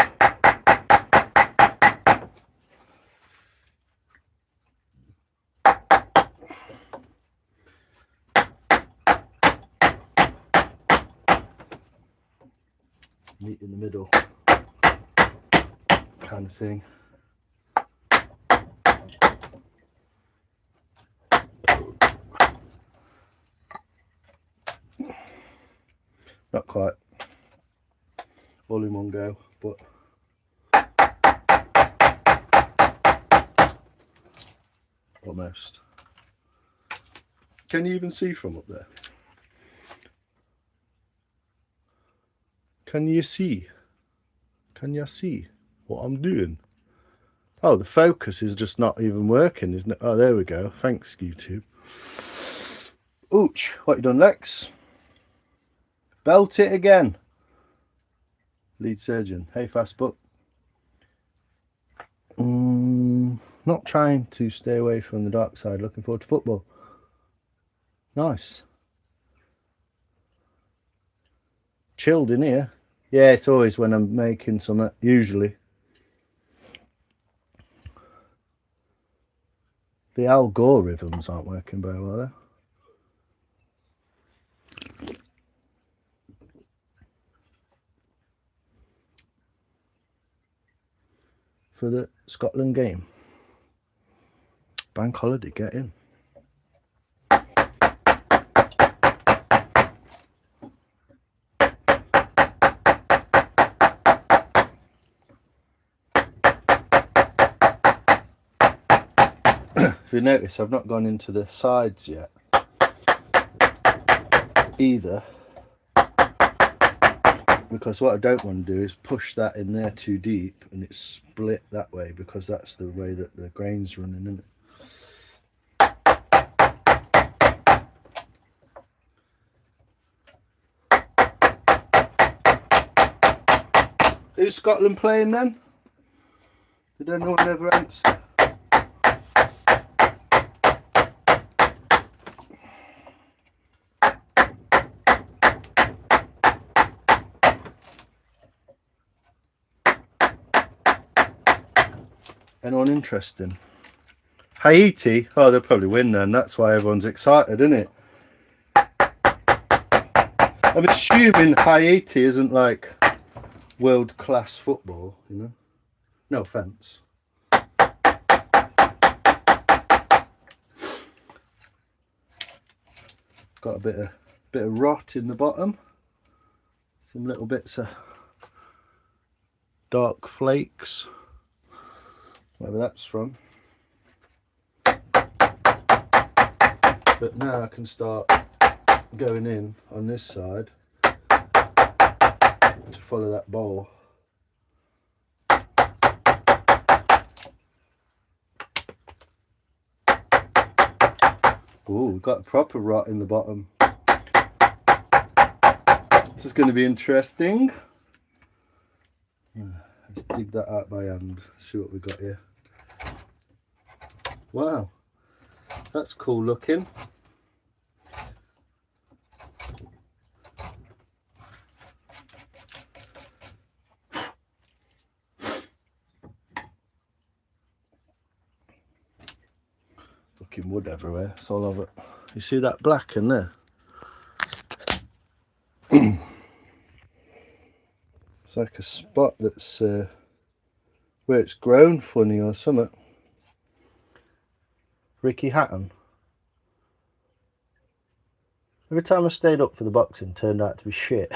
Meet in the middle kind of thing. Not quite all in one go, but almost. Can you even see from up there? Can you see? Can you see what I'm doing? Oh, the focus is just not even working, isn't it? Oh, there we go. Thanks, YouTube. Ooch, what you done, Lex? Belt it again. Lead surgeon. Hey, fast book. Not trying to stay away from the dark side. Looking forward to football. Nice. Chilled in here. Yeah, it's always when I'm making something, usually. The algorithms aren't working very well there. For the Scotland game. Bank holiday, get in. If you notice, I've not gone into the sides yet either, because what I don't want to do is push that in there too deep and it's split that way, because that's the way that the grain's running, isn't it? Who's Scotland playing then? Did anyone ever answer? Anyone interesting? Haiti? Oh, they'll probably win then. That's why everyone's excited, isn't it? I'm assuming Haiti isn't like world-class football, you know? No offence. Got a bit of rot in the bottom. Some little bits of dark flakes. Whatever that's from. But now I can start going in on this side to follow that bowl. Ooh, we've got a proper rot in the bottom. This is going to be interesting. Let's dig that out by hand, see what we've got here. Wow, that's cool looking. Fucking wood everywhere, it's all over. You see that black in there? It's like a spot that's where it's grown funny or something. Ricky Hatton. Every time I stayed up for the boxing, turned out to be shit.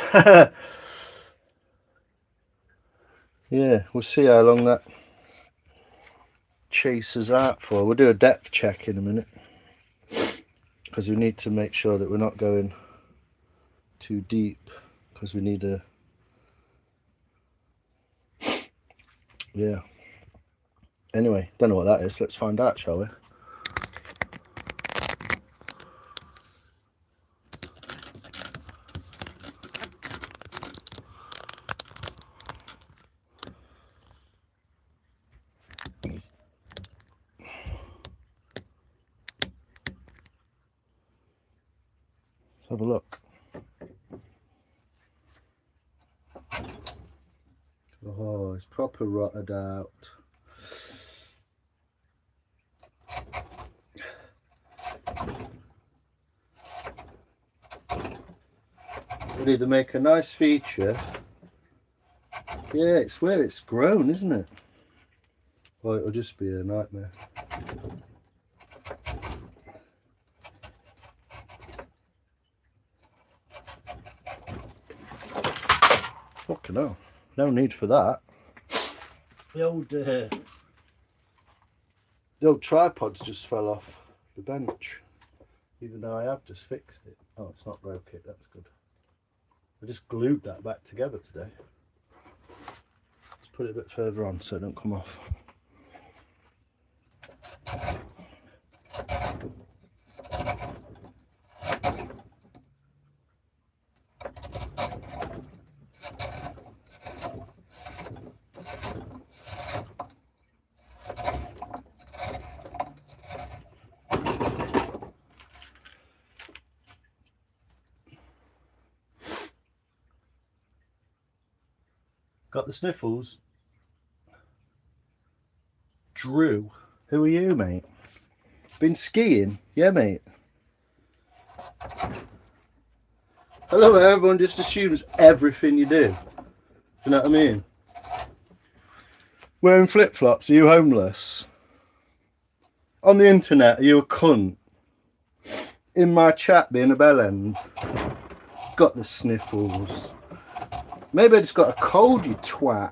Yeah, we'll see how long that chases out for. We'll do a depth check in a minute, because we need to make sure that we're not going too deep, because we need a... Yeah. Anyway, don't know what that is. Let's find out, shall we? Let's have a look. Oh, it's proper rotted out. It'll either make a nice feature. Yeah, it's where it's grown, isn't it? Or it'll just be a nightmare. Fucking hell. No need for that. The old tripods just fell off the bench. Even though I have just fixed it. Oh, it's not broke it, that's good. I just glued that back together today. Let's put it a bit further on so it don't come off. Got the sniffles? Drew. Who are you, mate? Been skiing? Yeah, mate. I love how everyone just assumes everything you do. You know what I mean? Wearing flip-flops, are you homeless? On the internet, are you a cunt? In my chat, being a bellend. Got the sniffles. Maybe I just got a cold, you twat.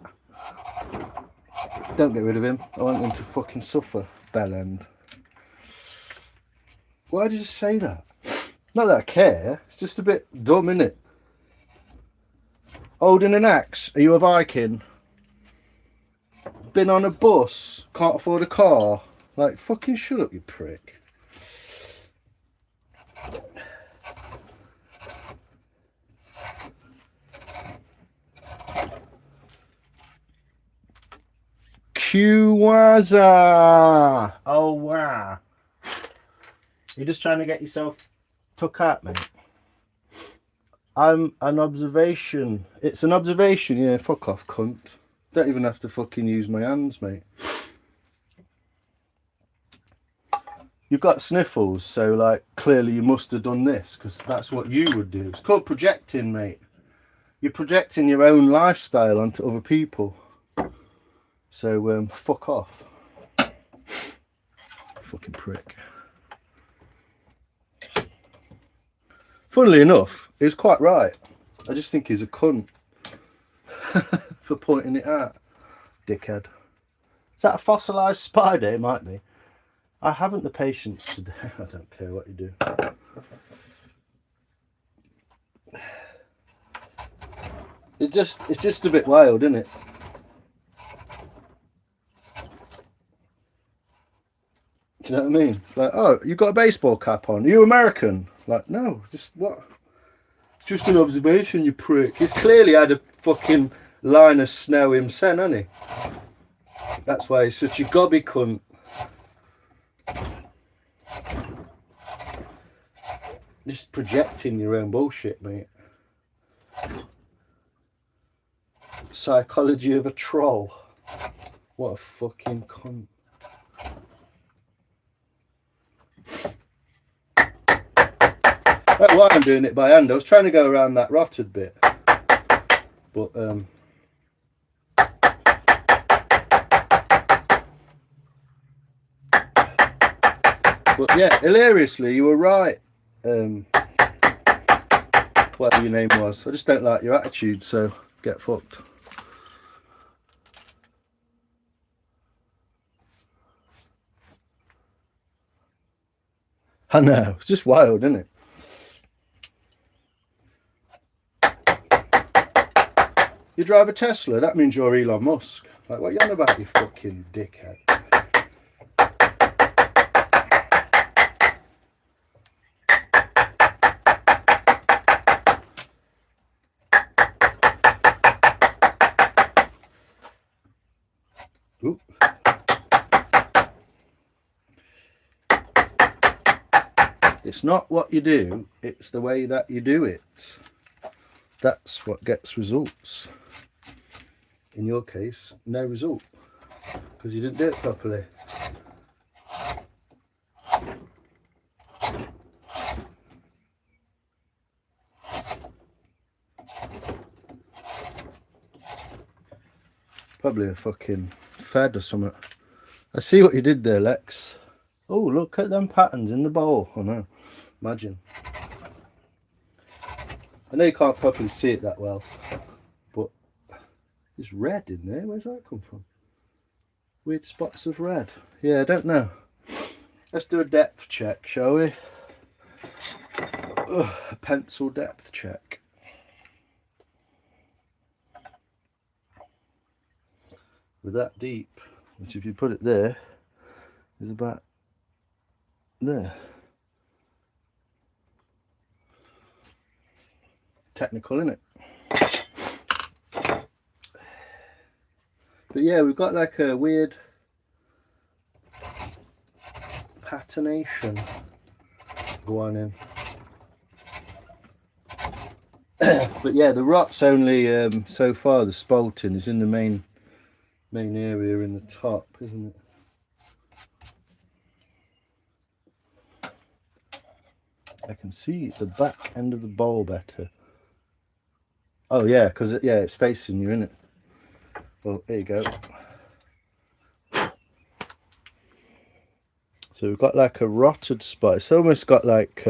Don't get rid of him. I want him to fucking suffer, bellend. Why did you say that? Not that I care. It's just a bit dumb, innit? Holding an axe. Are you a Viking? Been on a bus? Can't afford a car? Like, fucking shut up, you prick. Qwaza! Oh, wow. You're just trying to get yourself took out, mate. I'm an observation. It's an observation, yeah. Fuck off, cunt. Don't even have to fucking use my hands, mate. You've got sniffles, so, like, clearly you must have done this, because that's what you would do. It's called projecting, mate. You're projecting your own lifestyle onto other people. So, fuck off. Fucking prick. Funnily enough, he's quite right. I just think he's a cunt for pointing it out. Dickhead. Is that a fossilised spider? It might be. I haven't the patience today. I don't care what you do. It's just a bit wild, isn't it? Do you know what I mean? It's like, oh, you got a baseball cap on. Are you American? Like, no, just what? It's just an observation, you prick. He's clearly had a fucking line of snow himself, hasn't he? That's why he's such a gobby cunt. Just projecting your own bullshit, mate. Psychology of a troll. What a fucking cunt. That's why I'm doing it by hand. I was trying to go around that rotted bit. But, yeah, hilariously, you were right. Whatever your name was. I just don't like your attitude, so get fucked. I know, it's just wild, isn't it? You drive a Tesla, that means you're Elon Musk. Like, what are you on about, you fucking dickhead? Oop. It's not what you do, it's the way that you do it. That's what gets results. In your case, no result, because you didn't do it properly. Probably a fucking fed or something. I see what you did there, Lex. Oh, look at them patterns in the bowl. I know. Imagine. I know you can't properly see it that well, but there's red in there. Where's that come from? Weird spots of red. Yeah, I don't know. Let's do a depth check, shall we? Ugh, a pencil depth check. With that deep, which if you put it there, is about there. Technical, isn't it? But yeah, we've got like a weird patternation going in. But yeah, the rot's only so far, the spalting is in the main area in the top, isn't it? I can see the back end of the bowl better. Oh yeah, because yeah, it's facing you, isn't it? Well, there you go. So we've got like a rotted spot. It's almost got like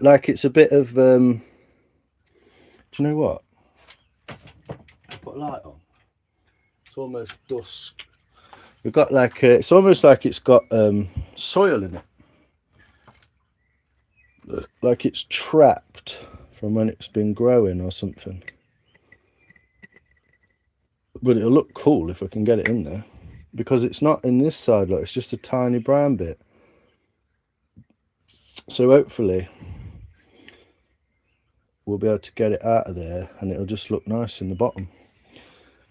like it's a bit of do you know what? Put a light on. It's almost dusk. We've got like it's almost like it's got soil in it. Like it's trapped from when it's been growing or something. But it'll look cool if I can get it in there. Because it's not in this side, look, it's just a tiny brown bit. So hopefully we'll be able to get it out of there and it'll just look nice in the bottom.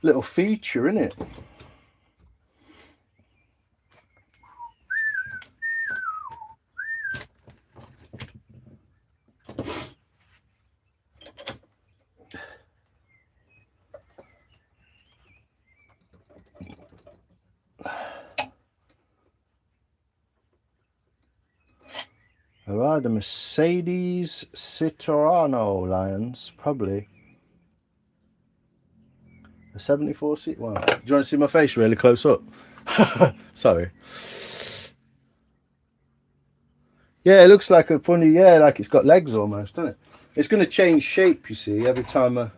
Little feature, isn't it? I ride a Mercedes Citroën Lions, probably a 74 seat one. Do you want to see my face really close up? Sorry. Yeah, it looks like a funny, yeah, like it's got legs almost, doesn't it? It's going to change shape, you see, every time I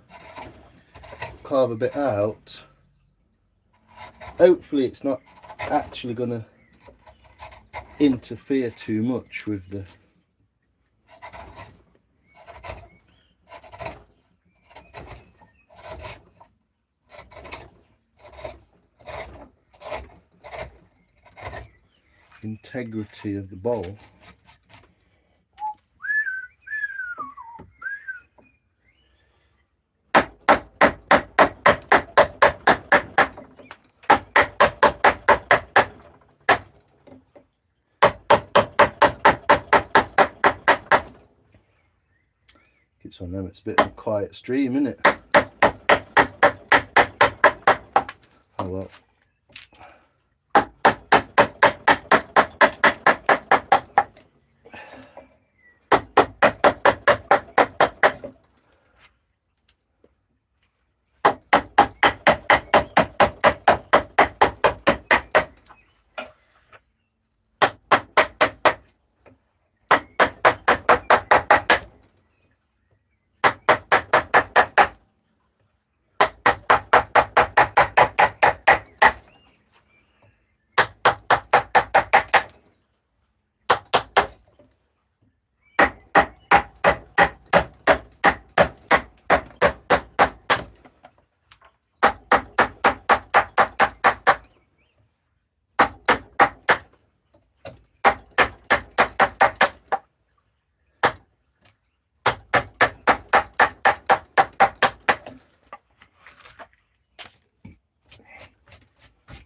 carve a bit out. Hopefully it's not actually going to interfere too much with the integrity of the bowl. It's on them, it's a bit of a quiet stream, isn't it? Oh well.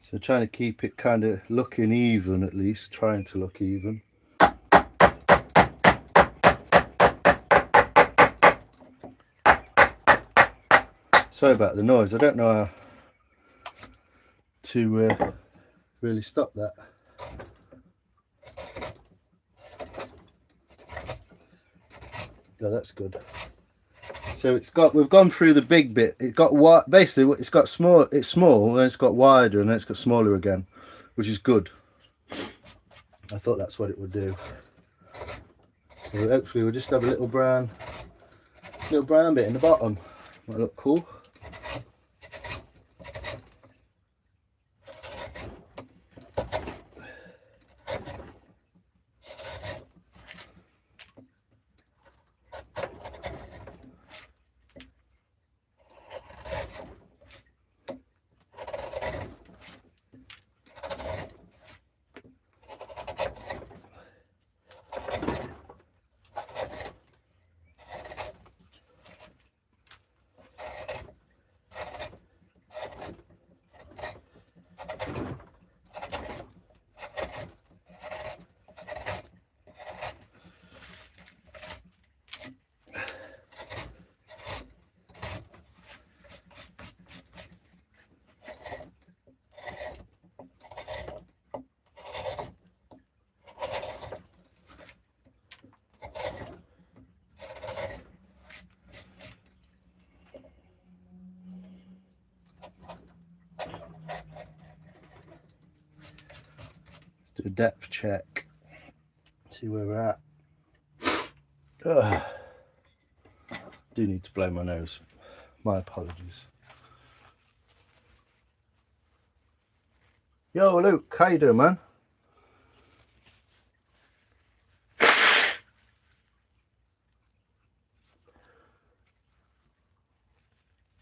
So trying to keep it kind of looking even, at least trying to look even. Sorry about the noise, I don't know how to really stop that. No, that's good. So we've gone through the big bit. It got wide, basically it's got small, it's small, and then it's got wider, and then it's got smaller again, which is good. I thought that's what it would do. So hopefully we'll just have a little brown bit in the bottom. Might look cool. a depth check. See where we're at. Ugh. Do need to blow my nose. My apologies. Yo, Luke, how you doing, man?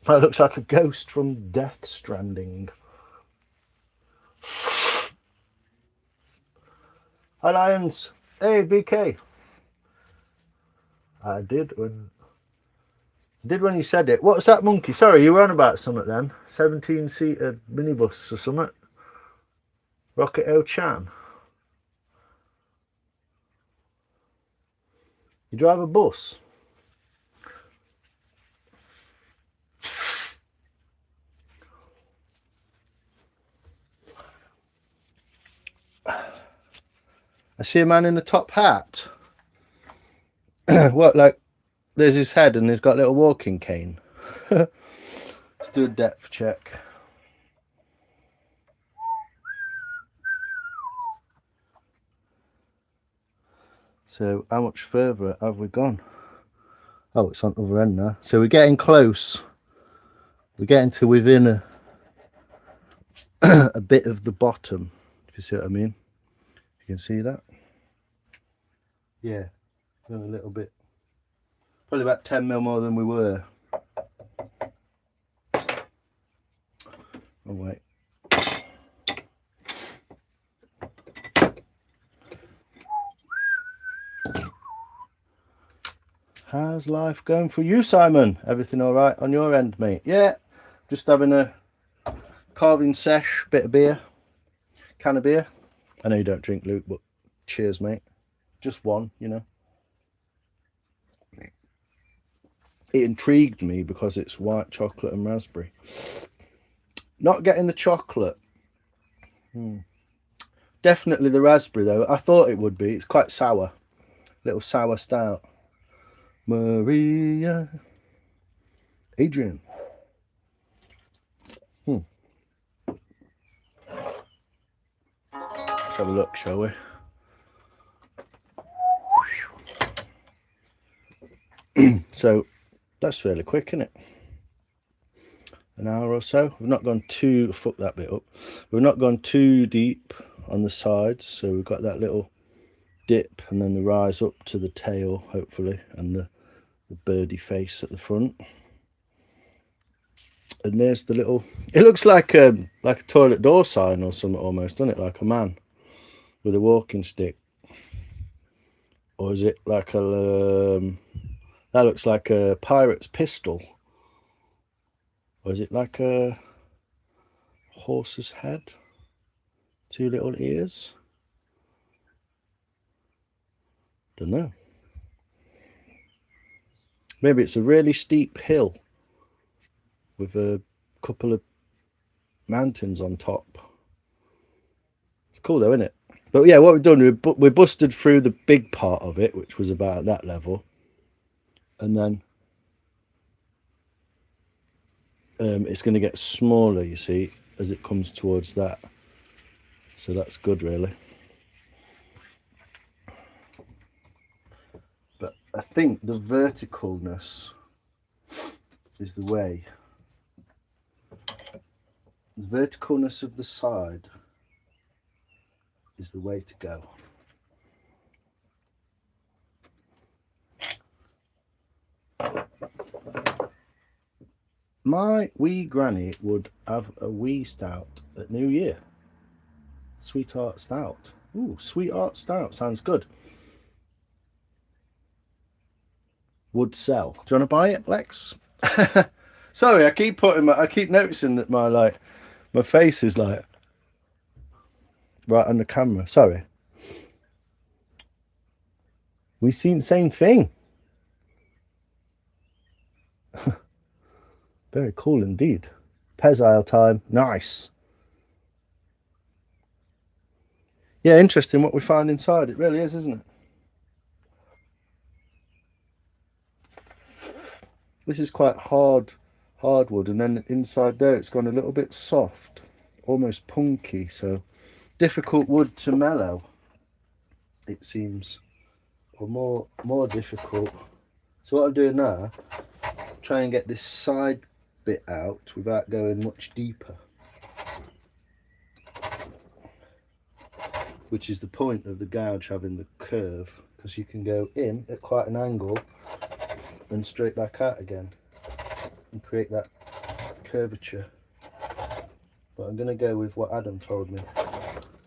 That looks like a ghost from Death Stranding. Hi, Lions. Hey, VK. I did when you said it. What's that monkey? Sorry, you were on about something then. 17-seater minibus or something. Rocket Chan. You drive a bus? I see a man in a top hat. What, like, there's his head and he's got a little walking cane. Let's do a depth check. So how much further have we gone? Oh, it's on the other end now. So we're getting close. We're getting to within a bit of the bottom, if you see what I mean. You can see that? Yeah, a little bit. Probably about 10 mil more than we were. Oh, wait. How's life going for you, Simon? Everything all right on your end, mate? Yeah, just having a carving sesh, bit of beer, can of beer. I know you don't drink, Luke, but cheers, mate. Just one, you know. It intrigued me because it's white chocolate and raspberry. Not getting the chocolate. Definitely the raspberry, though. I thought it would be. It's quite sour. Little sour stout. Maria. Adrian. Let's have a look, shall we? So that's fairly quick, isn't it? An hour or so. We've not gone too, fuck that bit up. We've not gone too deep on the sides, so we've got that little dip and then the rise up to the tail, hopefully, and the birdie face at the front. And there's the little, it looks like a toilet door sign or something almost, doesn't it? Like a man with a walking stick. Or is it like a that looks like a pirate's pistol? Or is it like a horse's head? Two little ears? Don't know. Maybe it's a really steep hill with a couple of mountains on top. It's cool though, isn't it? But yeah, what we've done, we busted through the big part of it, which was about at that level. And then it's going to get smaller, you see, as it comes towards that. So that's good, really. But I think the verticalness is the way. The verticalness of the side is the way to go. My wee granny would have a wee stout at New Year. Sweetheart stout. Ooh, sweetheart stout sounds good. Would sell. Do you want to buy it, Lex? Sorry, I keep noticing that my face is like right on the camera. Sorry. We seen the same thing. Very cool indeed. Pezile time. Nice. Yeah, interesting what we find inside. It really is, isn't it? This is quite hardwood, and then inside there it's gone a little bit soft, almost punky. So difficult wood to mellow, it seems, or more difficult. So what I'm doing now, try and get this side bit out without going much deeper, which is the point of the gouge having the curve, because you can go in at quite an angle and straight back out again and create that curvature. But I'm going to go with what Adam told me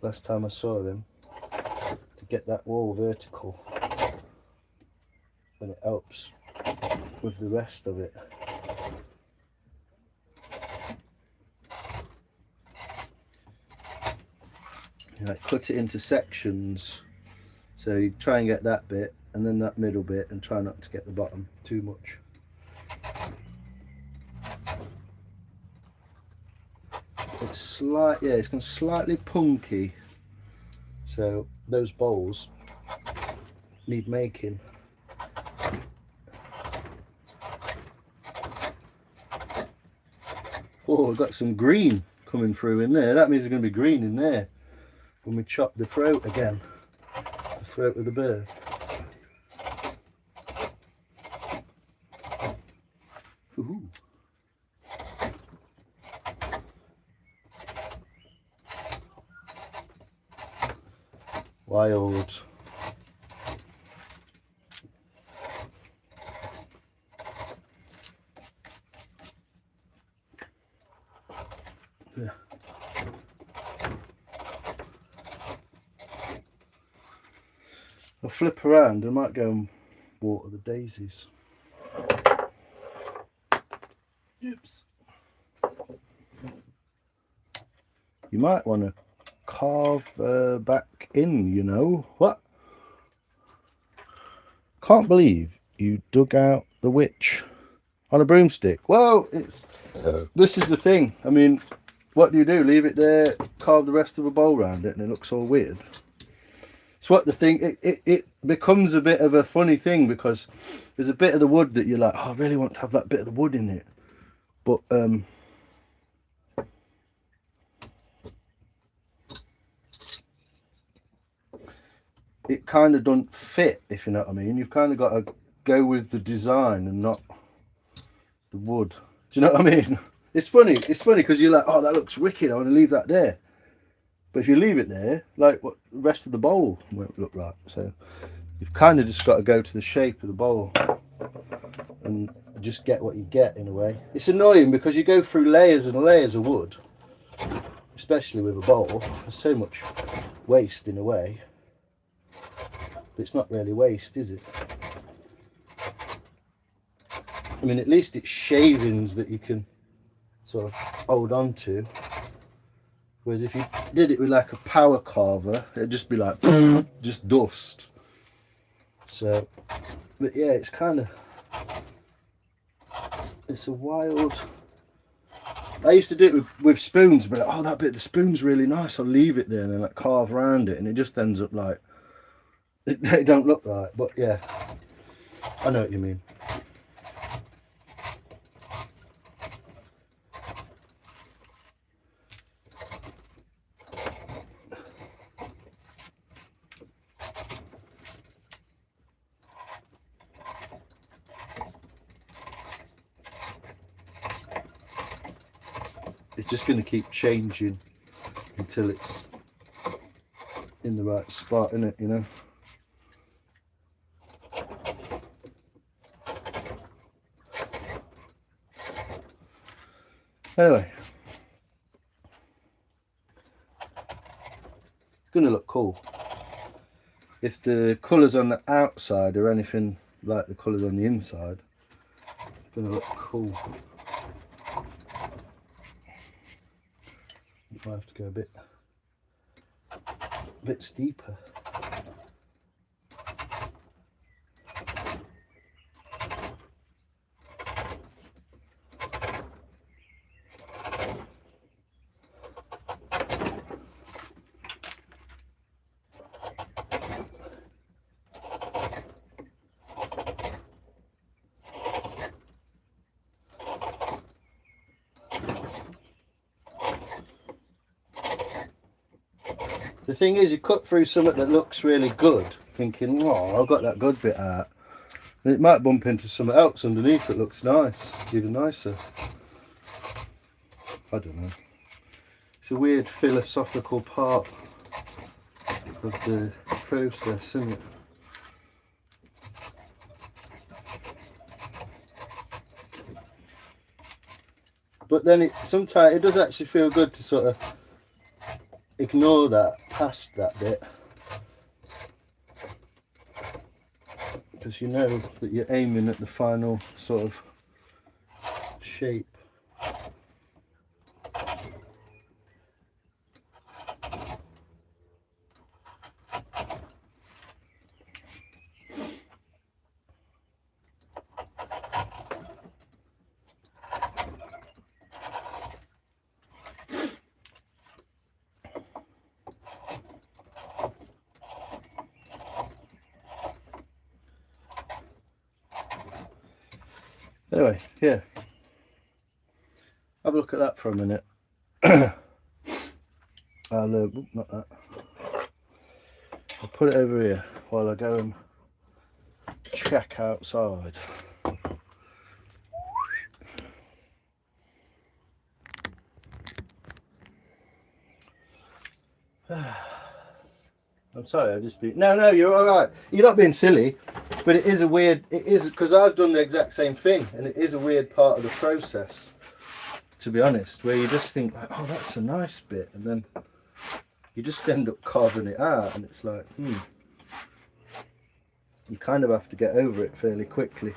last time I saw him, to get that wall vertical, and it helps with the rest of it. Like cut it into sections, so you try and get that bit and then that middle bit, and try not to get the bottom too much. It's it's gone slightly punky, so those bowls need making. Oh, we've got some green coming through in there. That means there's going to be green in there when we chop the throat again, the throat of the bird. Ooh. Wild. Yeah. I'll flip around. I might go and water the daisies. Oops. You might want to carve back in, you know. What? Can't believe you dug out the witch on a broomstick. Well, this is the thing. I mean, what do? Leave it there, carve the rest of a bowl around it, and it looks all weird. It's what the thing, it becomes a bit of a funny thing, because there's a bit of the wood that you're like, oh, I really want to have that bit of the wood in it. But it kind of don't fit, if you know what I mean. You've kind of got to go with the design and not the wood. Do you know what I mean? It's funny because you're like, oh, that looks wicked, I want to leave that there. But if you leave it there, like, what, the rest of the bowl won't look right. So you've kind of just got to go to the shape of the bowl and just get what you get, in a way. It's annoying because you go through layers and layers of wood, especially with a bowl. There's so much waste, in a way. But it's not really waste, is it? I mean, at least it's shavings that you can sort of hold on to. Whereas if you did it with like a power carver, it'd just be like just dust. So, but yeah, it's kind of, it's a wild. I used to do it with spoons, but oh, that bit of the spoon's really nice, I'll leave it there and then like carve around it, and it just ends up like it don't look right. But yeah, I know what you mean. It's just going to keep changing until it's in the right spot, isn't it, you know? Anyway, it's going to look cool. If the colours on the outside are anything like the colours on the inside, it's going to look cool. I have to go a bit steeper. The thing is, you cut through something that looks really good, thinking, oh, I've got that good bit out. And it might bump into something else underneath that looks nice, even nicer. I don't know. It's a weird philosophical part of the process, isn't it? But then sometimes it does actually feel good to sort of ignore that, past that bit. Because you know that you're aiming at the final sort of shape. Anyway, yeah. Have a look at that for a minute. I'll, not that. I'll put it over here while I go and check outside. I'm sorry, I just be no, you're all right. You're not being silly, but it is a weird. It is because I've done the exact same thing, and it is a weird part of the process. To be honest, where you just think, like, oh, that's a nice bit, and then you just end up carving it out, and it's like, You kind of have to get over it fairly quickly.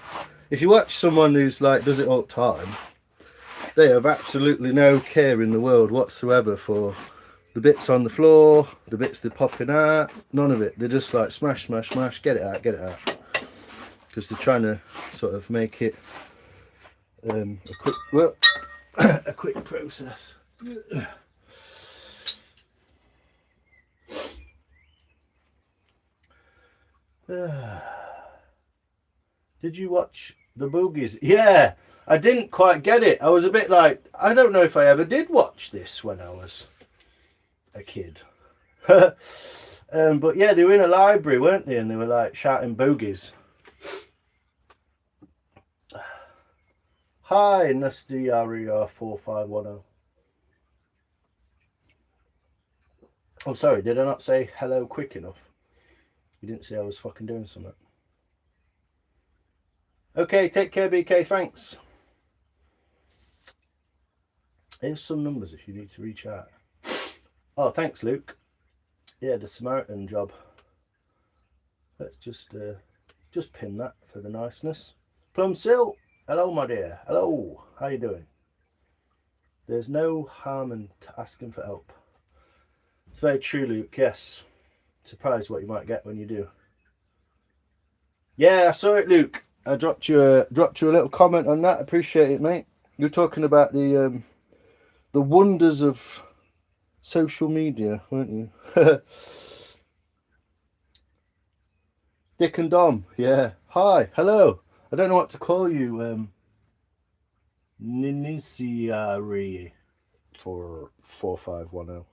If you watch someone who's like does it all the time, they have absolutely no care in the world whatsoever for the bits on the floor, the bits they're popping out, none of it. They're just like smash, smash, smash, get it out, because they're trying to sort of make it a quick process. Did you watch the Boogies? Yeah, I didn't quite get it. I was a bit like, I don't know if I ever did watch this when I was a kid. But yeah, they were in a library, weren't they? And they were like shouting boogies. Hi, Nasty Aria 4510. Oh, sorry, did I not say hello quick enough? You didn't see I was fucking doing something. Okay, take care, BK, thanks. Here's some numbers if you need to reach out. Oh, thanks, Luke. Yeah, the Samaritan job. Let's just pin that for the niceness. Plumsill, hello, my dear. Hello, how you doing? There's no harm in asking for help. It's very true, Luke. Yes. Surprised what you might get when you do. Yeah, I saw it, Luke. I dropped you a little comment on that. Appreciate it, mate. You're talking about the wonders of social media, weren't you? Dick and Dom, yeah. Hi, hello. I don't know what to call you. Ninisiari for 4510.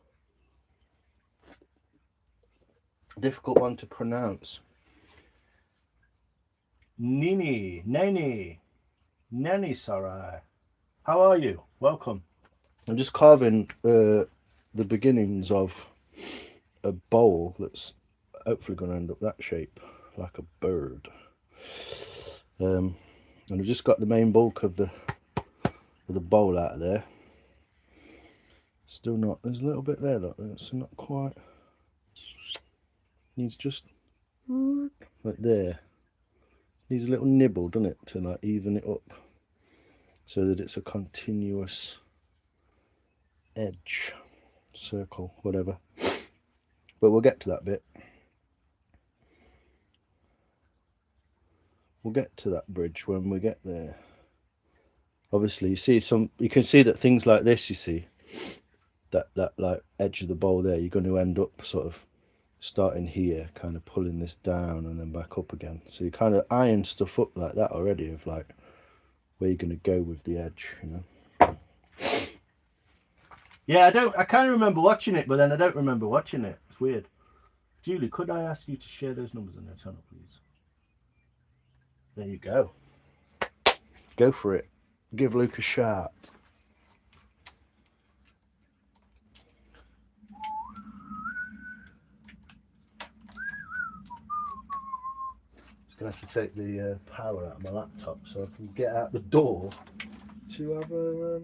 Difficult one to pronounce. Nani Sarai. How are you? Welcome. I'm just carving the beginnings of a bowl that's hopefully going to end up that shape, like a bird. And I've just got the main bulk of the bowl out of there. Still not. There's a little bit there, look. It's not quite. Needs just like there. Needs a little nibble, doesn't it, to like even it up, so that it's a continuous edge, circle, whatever. But we'll get to that bit. We'll get to that bridge when we get there. Obviously, you can see that things like this, you see, that like edge of the bowl there, you're going to end up sort of starting here, kind of pulling this down and then back up again. So you kind of iron stuff up like that already, of like where you're going to go with the edge, you know. Yeah, I kind of remember watching it, but then I don't remember watching it. It's weird. Julie, could I ask you to share those numbers on your channel, please? There you go. Go for it. Give Luke a shot. Just going to have to take the power out of my laptop so I can get out the door to have a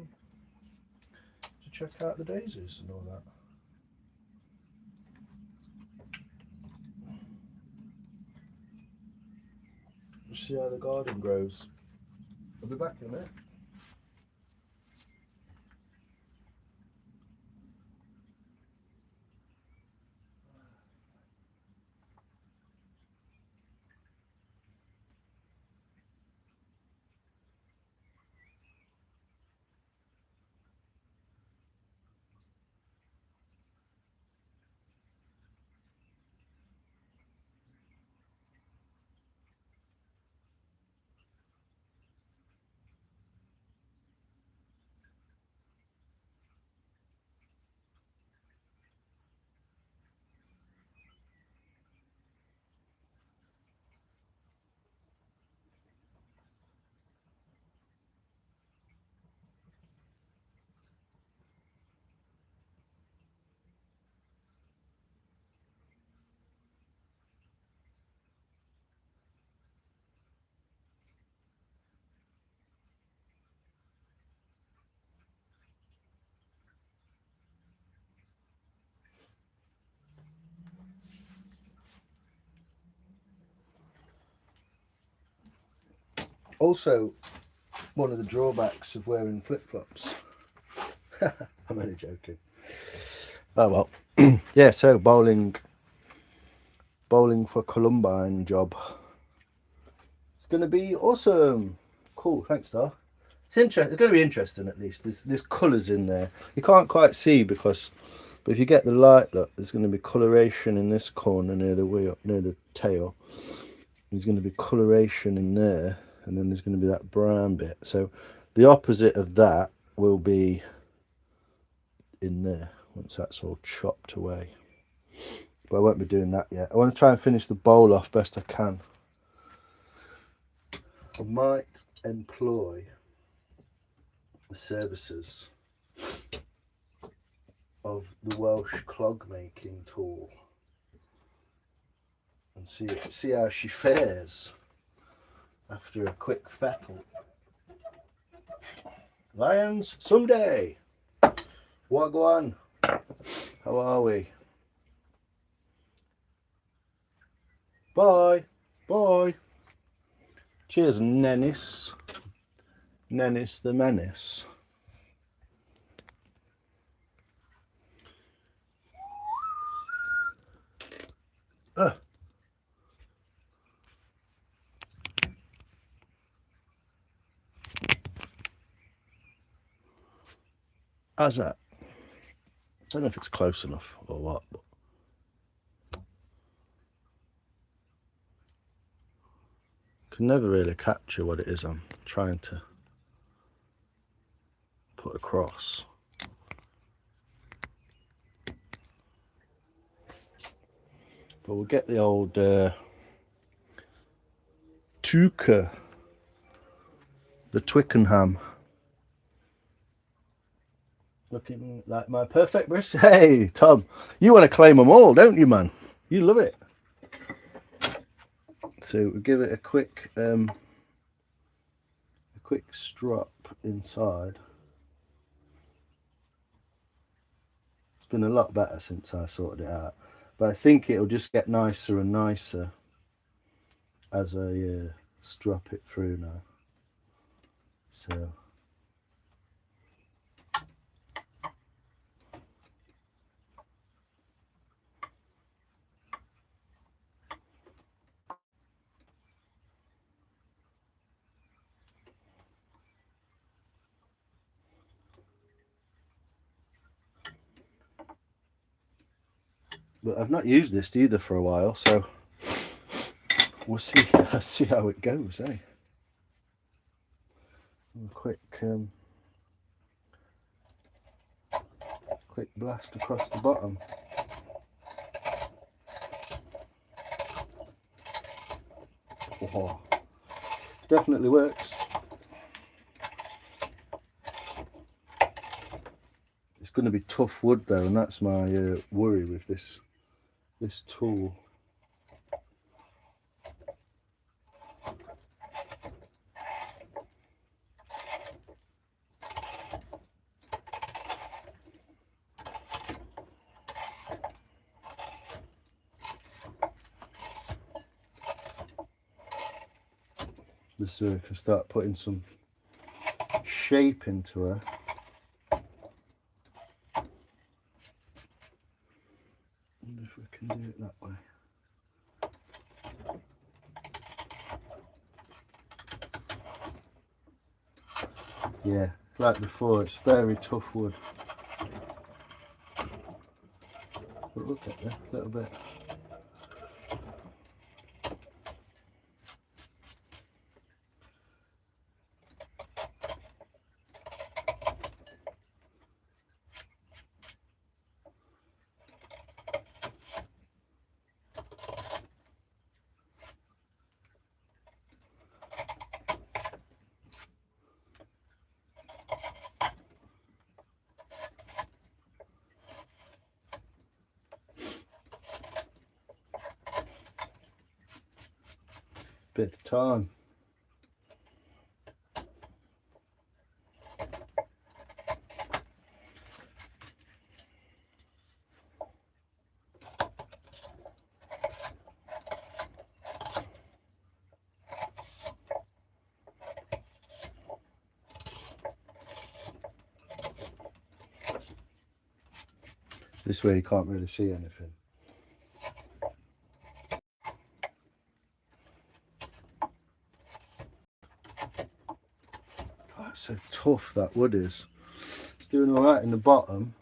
to check out the daisies and all that. Just see how the garden grows. I'll be back in a minute. Also, one of the drawbacks of wearing flip-flops. I'm only joking. Oh well. Yeah, so bowling for Columbine job. It's going to be awesome. Cool, thanks, Star. It's interesting. It's going to be interesting at least. There's colours in there. You can't quite see because, but if you get the light, look, there's going to be coloration in this corner near the wheel, near the tail. There's going to be coloration in there, and then there's going to be that brown bit. So the opposite of that will be in there once that's all chopped away. But I won't be doing that yet. I want to try and finish the bowl off best I can. I might employ the services of the Welsh clog making tool and see how she fares after a quick fettle. Lions, someday. Wagwan. How are we? Bye. Bye. Cheers, Nennis. Nennis the Menace. How's that? I don't know if it's close enough or what. But can never really capture what it is I'm trying to put across. But we'll get the old Tuca, the Twickenham. Looking like my perfect bris. Hey, Tom, you want to claim them all, don't you, man? You love it. So we'll give it a quick strop inside. It's been a lot better since I sorted it out, but I think it'll just get nicer and nicer as I strap it through now. So. But I've not used this either for a while, so we'll see how it goes, eh? A quick quick blast across the bottom. Oh, definitely works. It's going to be tough wood though, and that's my worry with this tool. This can start putting some shape into her. Wonder if we can do it that way. Yeah, like before, it's very tough wood. But look at that, a little bit. Bit of time. This way you can't really see anything. Oh, it's so tough, that wood is. It's doing all right in the bottom.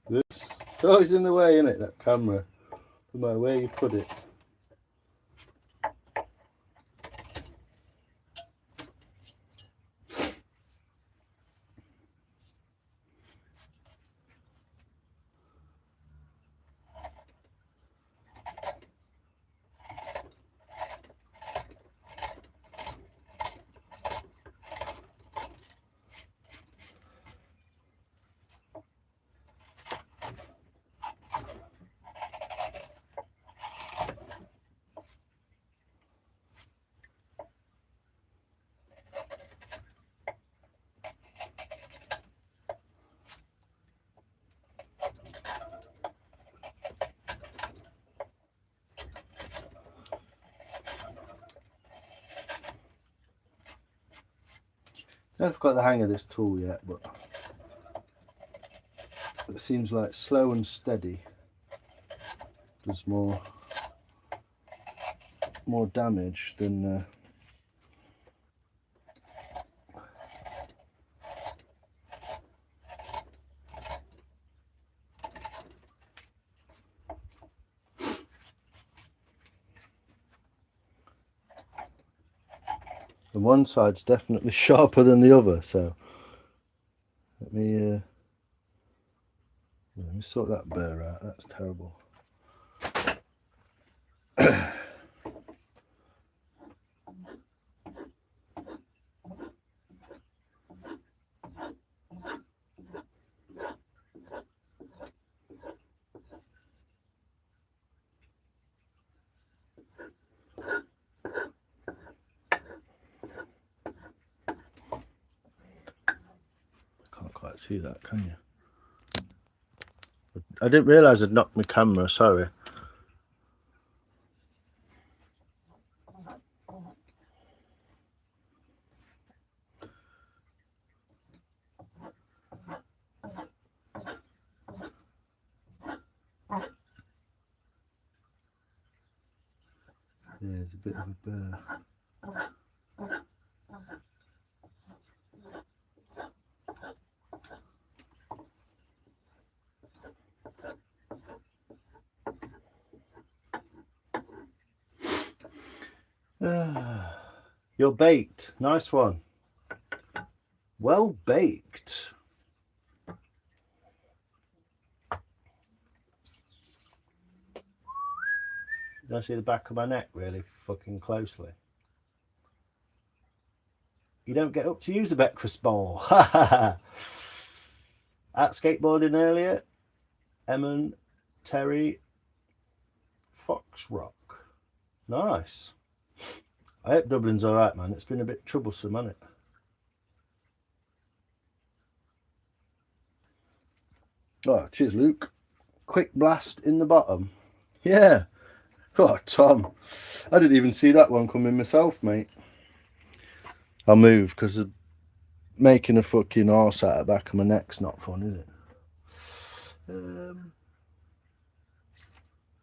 It's always in the way, isn't it, that camera? No matter where you put it. I haven't got the hang of this tool yet, but it seems like slow and steady does more damage than and one side's definitely sharper than the other, so let me sort that burr out. That's terrible. Can't quite see that, can you? I didn't realise I'd knocked my camera, sorry. Yeah, there's a bit of a burr. You're baked. Nice one. Well baked. You don't see the back of my neck really fucking closely. You don't get up to use a breakfast bowl. At skateboarding earlier, Emmon, Terry, Fox Rock. Nice. I hope Dublin's alright, man. It's been a bit troublesome, hasn't it? Oh, cheers, Luke. Quick blast in the bottom. Yeah. Oh, Tom. I didn't even see that one coming myself, mate. I'll move because making a fucking arse out of the back of my neck's not fun, is it?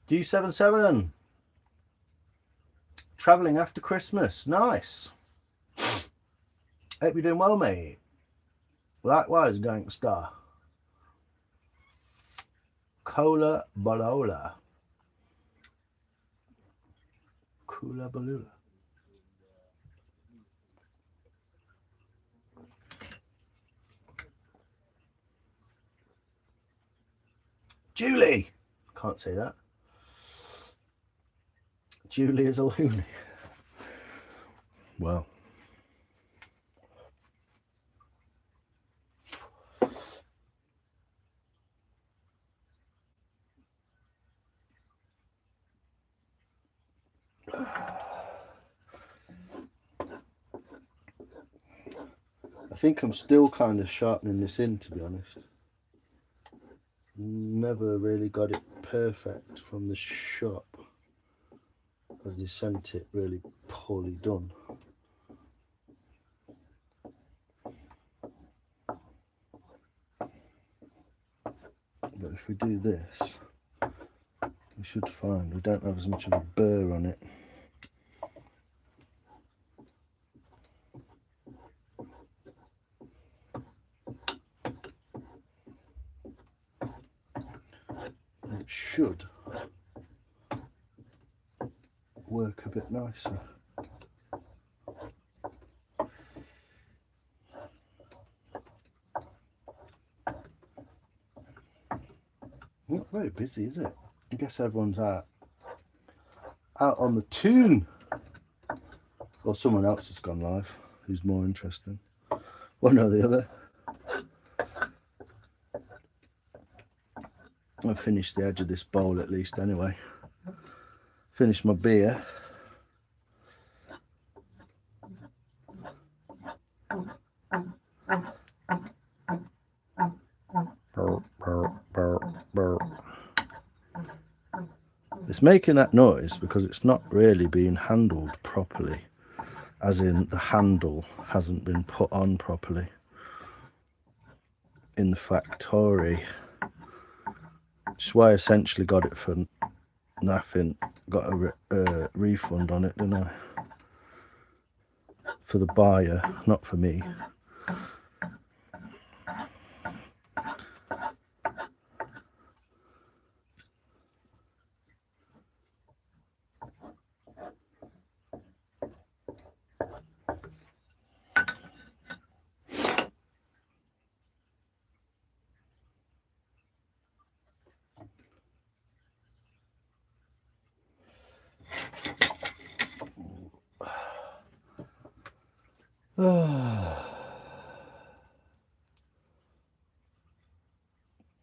G77. Travelling after Christmas. Nice. Hope you're doing well, mate. Likewise, gangster. Cola Balola. Kula Balula. Julie. Can't say that. Julie is a loony. Well. I think I'm still kind of sharpening this in, to be honest. Never really got it perfect from the shop, as they sent it really poorly done. But if we do this, we should find we don't have as much of a burr on it. It should work a bit nicer. Not very busy, is it? I guess everyone's out on the tune. Or someone else has gone live who's more interesting. One or the other. I've finished the edge of this bowl at least anyway. Finished my beer. It's making that noise because it's not really being handled properly, as in the handle hasn't been put on properly in the factory, which is why I essentially got it for nothing. Got a refund on it, didn't I? For the buyer, not for me.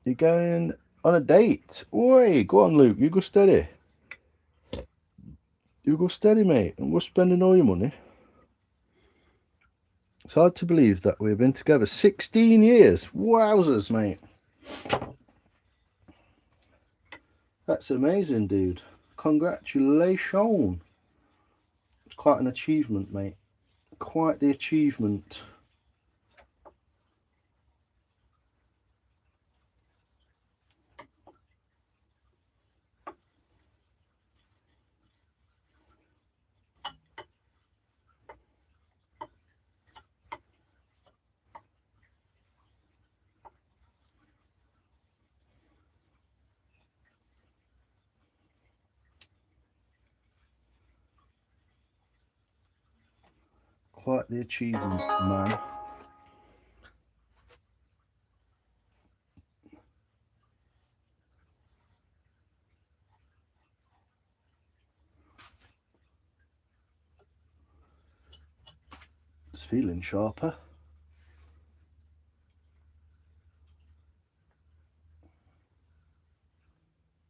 You're going on a date? Oi, go on, Luke. You go steady. You go steady, mate. And we're spending all your money. It's hard to believe that we've been together 16 years. Wowzers, mate. That's amazing, dude. Congratulations. It's quite an achievement, mate. Quite the achievement. Quite the achievement, man. It's feeling sharper.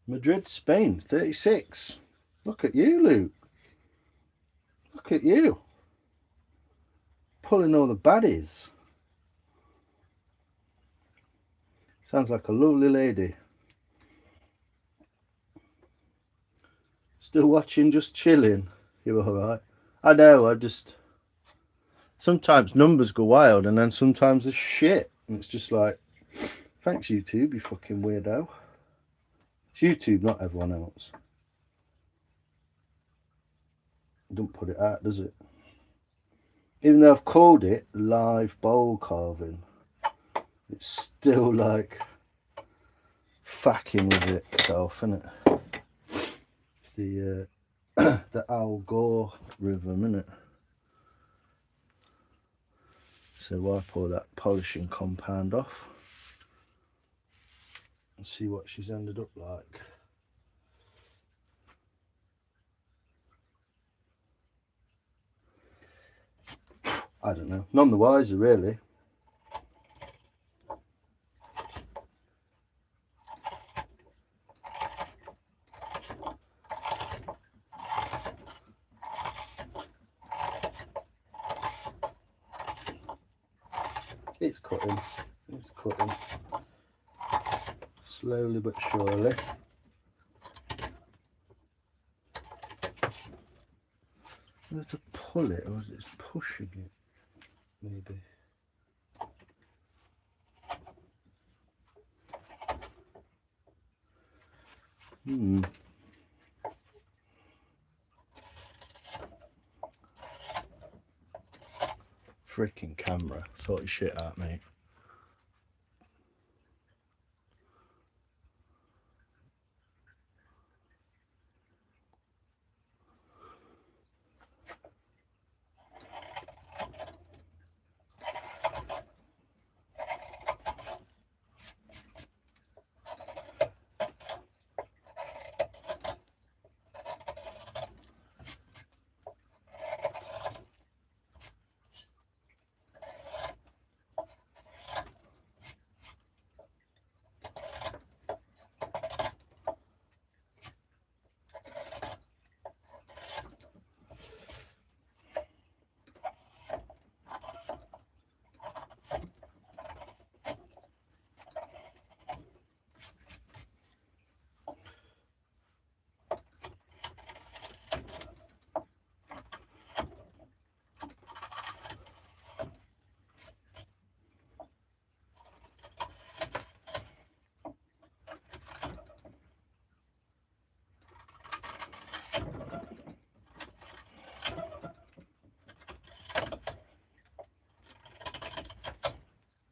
Madrid, Spain, 36. Look at you, Luke. Look at you. Pulling all the baddies. Sounds like a lovely lady. Still watching, just chilling. You alright? I know, I just... Sometimes numbers go wild and then sometimes it's shit. And it's just like, thanks YouTube, you fucking weirdo. It's YouTube, not everyone else. Don't put it out, does it? Even though I've called it live bowl carving, it's still like fucking with itself, isn't it? It's the the Al Gore rhythm, isn't it? So wipe all that polishing compound off and see what she's ended up like. I don't know, none the wiser really. It's cutting, it's cutting. Slowly but surely. Do I have to pull it or is it pushing it? Maybe. Freaking camera. Sort your shit out, mate.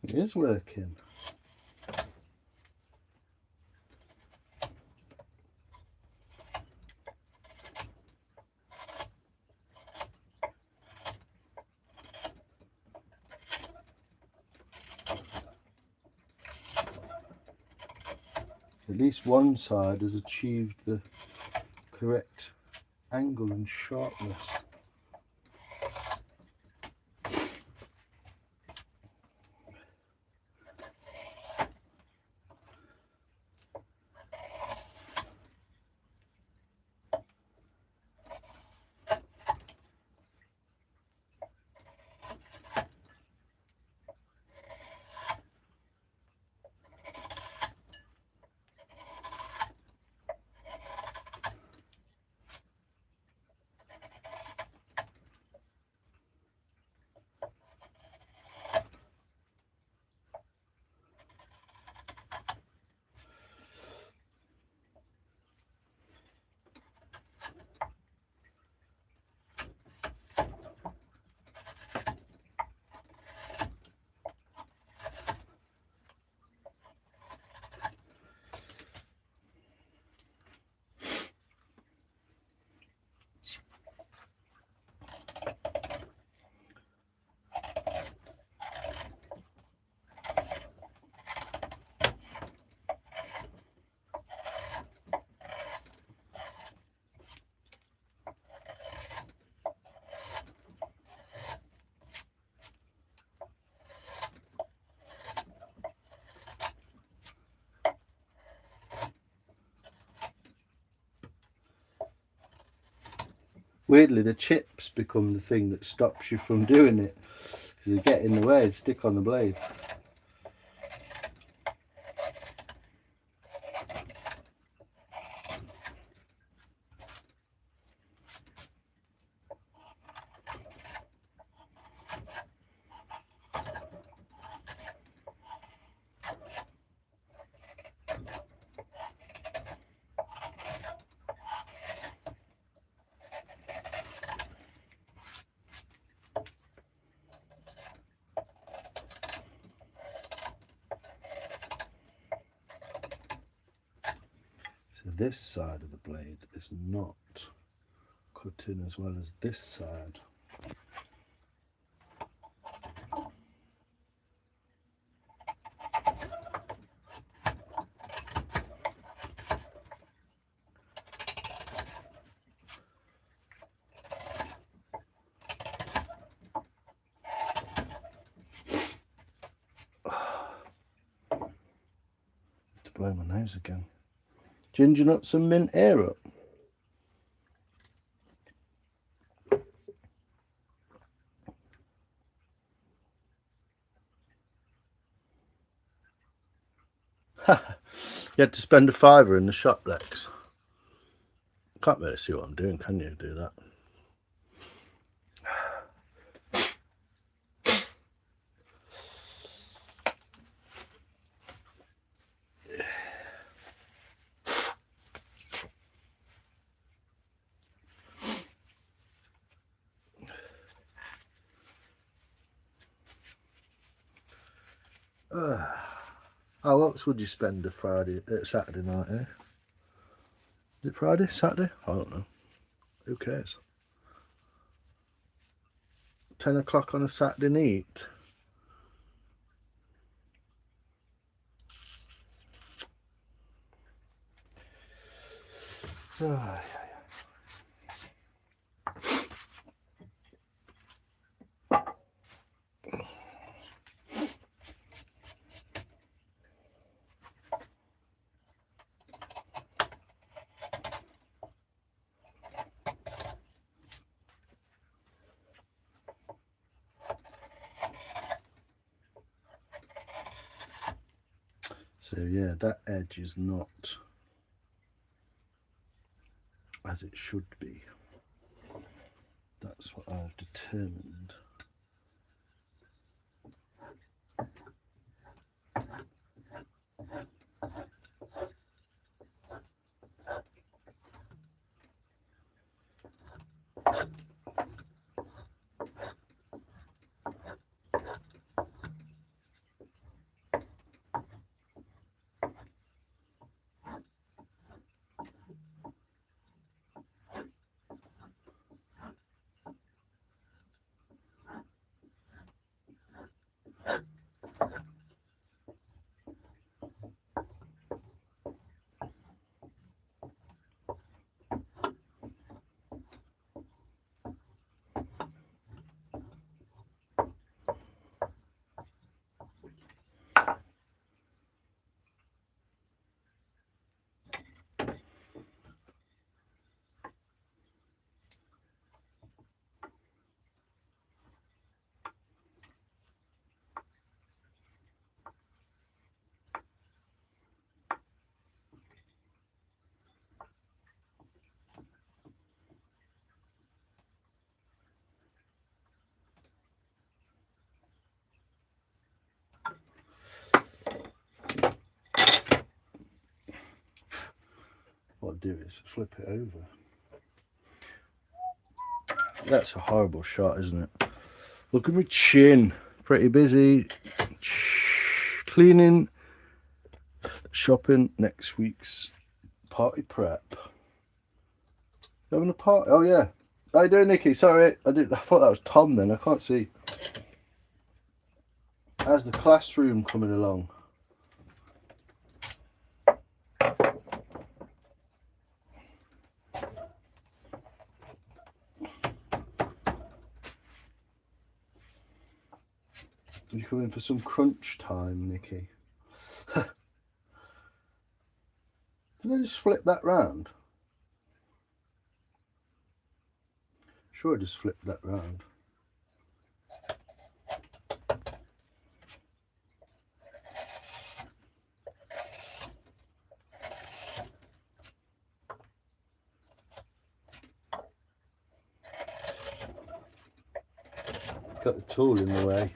It is working. At least one side has achieved the correct angle and sharpness. Weirdly, the chips become the thing that stops you from doing it. They get in the way and stick on the blade. So this side of the blade is not cut in as well as this side. To blow my nose again. Ginger nuts and mint air up. You had to spend a £5 in the shop, Lex. Can't really see what I'm doing, can you? Do that. How else would you spend a Saturday night, eh? Is it Friday? Saturday? I don't know. Who cares? 10 o'clock on a Saturday night. So yeah, that edge is not as it should be. That's what I've determined. What I'll do is flip it over. That's a horrible shot, isn't it? Look at my chin. Pretty busy. Cleaning. Shopping. Next week's party prep. You having a party? Oh yeah. How you doing, Nikki? Sorry, I thought that was Tom then. I can't see. How's the classroom coming along? You coming for some crunch time, Nikki? Did I just flip that round? sure I just flipped that round. Got the tool in the way.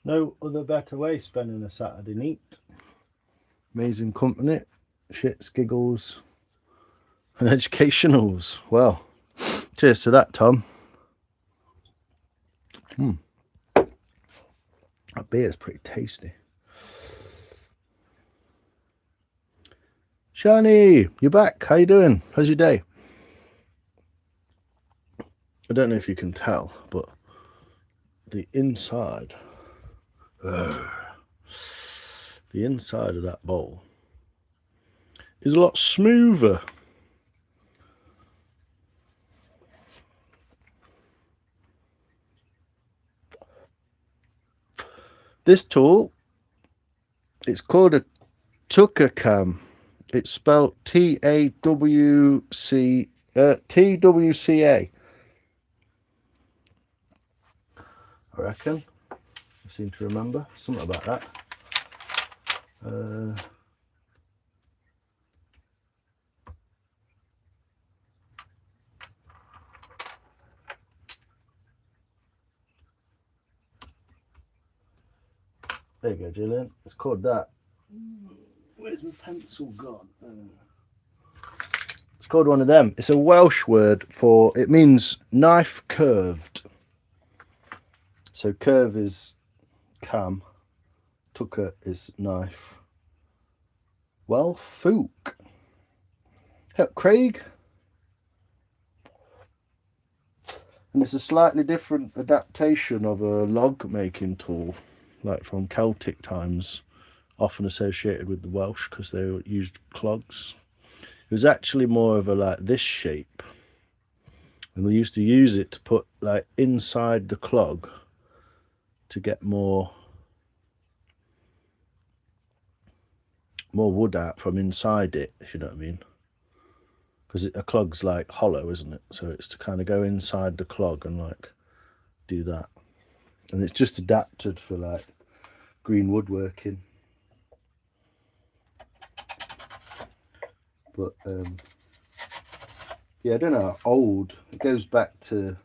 No other better way spending a Saturday neat. Amazing company, shits, giggles, and educationals. Well, cheers to that, Tom. That beer's pretty tasty. Shani, you're back. How you doing? How's your day? I don't know if you can tell, but the inside of that bowl is a lot smoother. This tool, it's called a TWCA. It's spelled TWCA. I reckon. I seem to remember something about that. There you go, Gillian. It's called that. Where's my pencil gone? It's called one of them. It's a Welsh word for, it means knife curved. So curve is cam, TWCA is knife. Well, Fook. Help, Craig. And it's a slightly different adaptation of a log making tool, like from Celtic times, often associated with the Welsh because they used clogs. It was actually more of a like this shape, and we used to use it to put like inside the clog to get more wood out from inside it, if you know what I mean. Because a clog's like hollow, isn't it? So it's to kind of go inside the clog and like do that. And it's just adapted for like green woodworking. But yeah, I don't know how old. It goes back to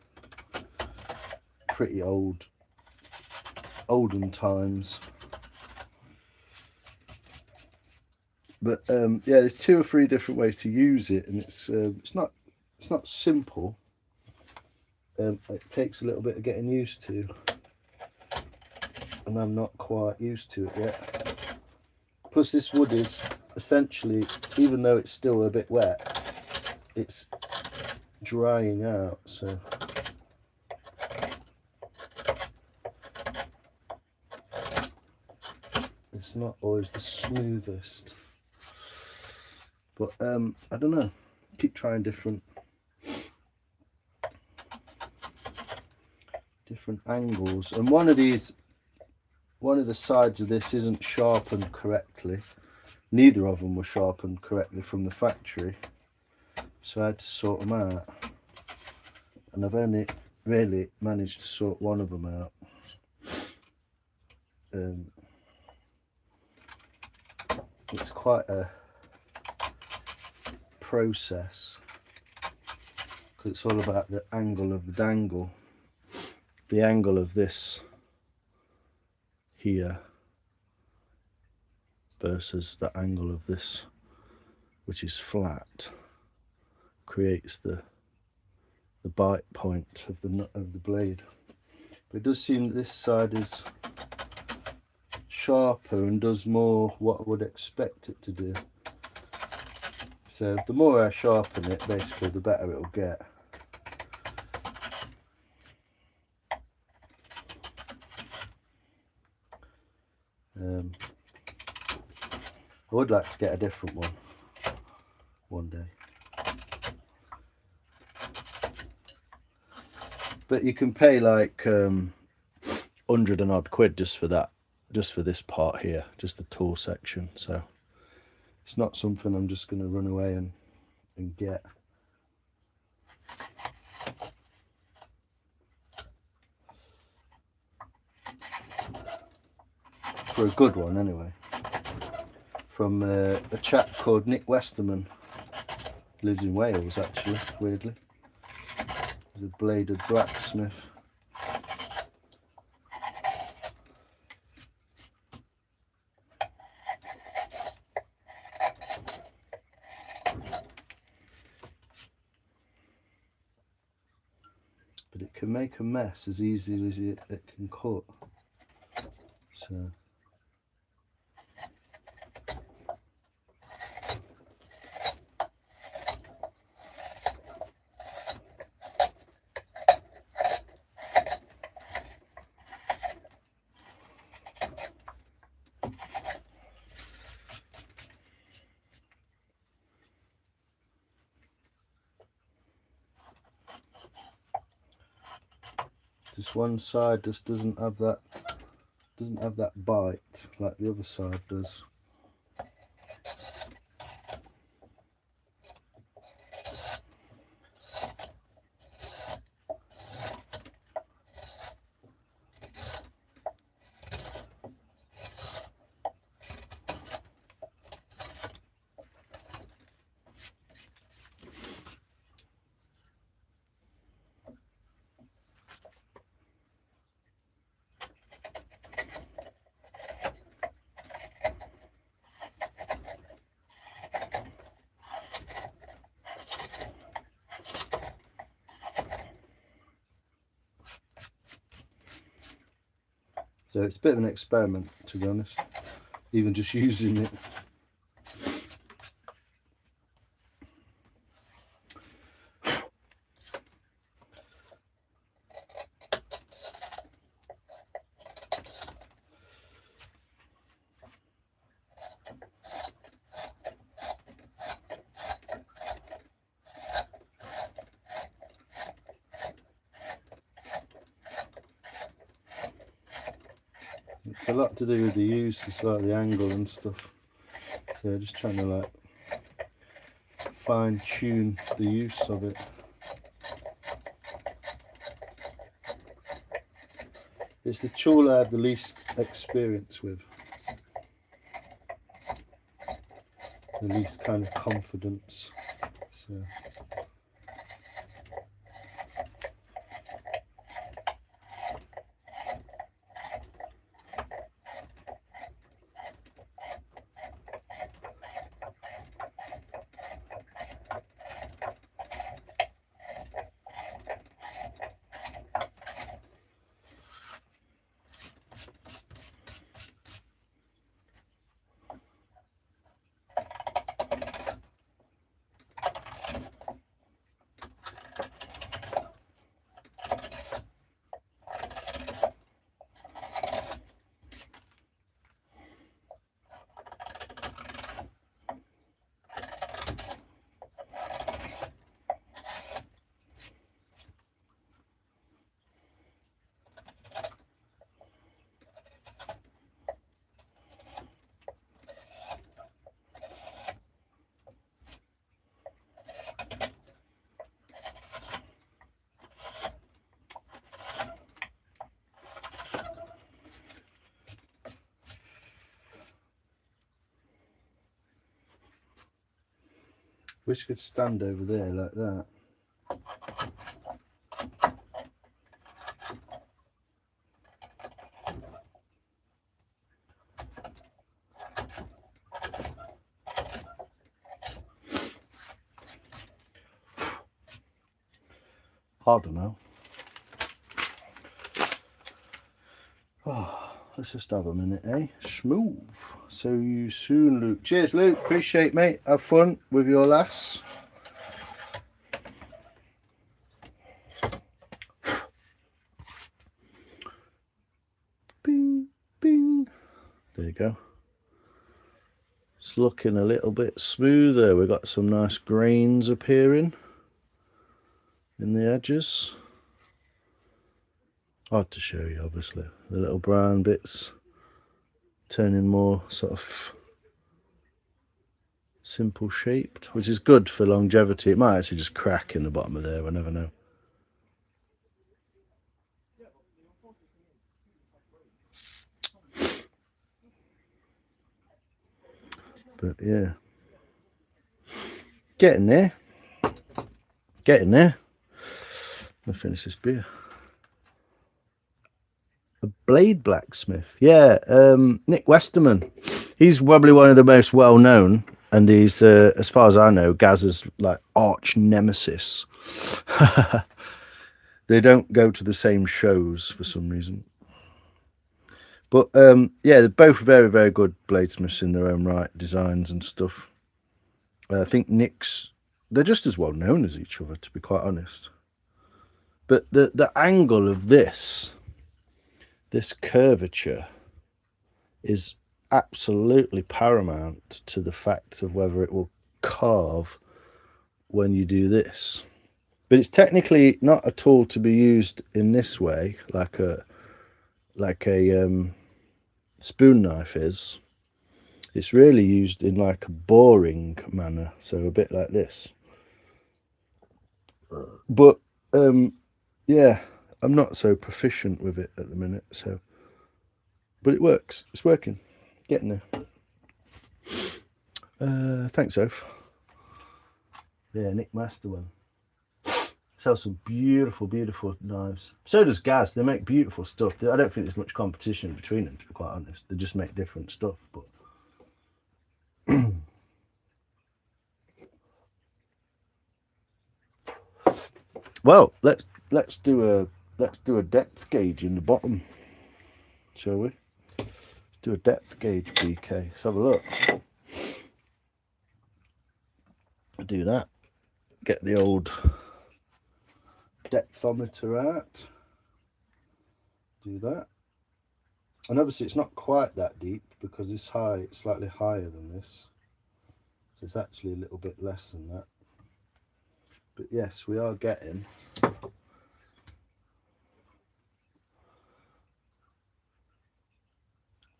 pretty olden times. But yeah, there's 2 or 3 different ways to use it, and it's not simple. It takes a little bit of getting used to, and I'm not quite used to it yet. Plus, this wood is essentially, even though it's still a bit wet, it's drying out, so it's not always the smoothest. But I don't know, keep trying different angles. And one of the sides of this isn't sharpened correctly. Neither of them were sharpened correctly from the factory, so I had to sort them out, and I've only really managed to sort one of them out. It's quite a process, because it's all about the angle of the dangle, the angle of this here versus the angle of this, which is flat, creates the bite point of the nut of the blade. But it does seem that this side is sharper and does more what I would expect it to do. So the more I sharpen it, basically, the better it'll get. I would like to get a different one day. But you can pay like 100 and odd quid just for that, just for this part here, just the tool section. So it's not something I'm just going to run away and get. For a good one anyway. From a chap called Nick Westerman. Lives in Wales actually, weirdly. He's a bladed blacksmith. But it can make a mess as easily as it can cut. So just one side just doesn't have that bite like the other side does. So it's a bit of an experiment, to be honest, even just using it. a lot to do with the use as well, the angle and stuff. So just trying to like fine tune the use of it. It's the tool I have the least experience with, the least kind of confidence. So wish I could stand over there like that. I don't know. Oh, let's just have a minute, eh? Smooth. So you soon, Luke. Cheers, Luke. Appreciate, mate. Have fun with your lass. Bing, bing. There you go. It's looking a little bit smoother. We've got some nice grains appearing in the edges. Hard to show you, obviously. The little brown bits turning more sort of simple shaped, which is good for longevity. It might actually just crack in the bottom of there, I never know. But yeah, getting there. Getting there. I'll finish this beer. A blade blacksmith. Yeah, Nick Westerman. He's probably one of the most well known, and he's, as far as I know, Gaz's like arch nemesis. They don't go to the same shows for some reason. But yeah, they're both very, very good bladesmiths in their own right, designs and stuff. I think Nick's, they're just as well known as each other, to be quite honest. But the angle of this curvature is absolutely paramount to the fact of whether it will carve when you do this. But it's technically not a tool to be used in this way, like a spoon knife is. It's really used in like a boring manner, so a bit like this. But yeah, I'm not so proficient with it at the minute, so, but it works. It's working. Getting there. Thanks, Oph. Yeah, Nick Master one. Sells some beautiful, beautiful knives. So does Gaz. They make beautiful stuff. I don't think there's much competition between them, to be quite honest. They just make different stuff. But well, let's do a depth gauge in the bottom, shall we? Let's do a depth gauge, BK. Let's have a look. Do that. Get the old depthometer out. Do that. And obviously it's not quite that deep because it's high, it's slightly higher than this. So it's actually a little bit less than that. But yes, we are getting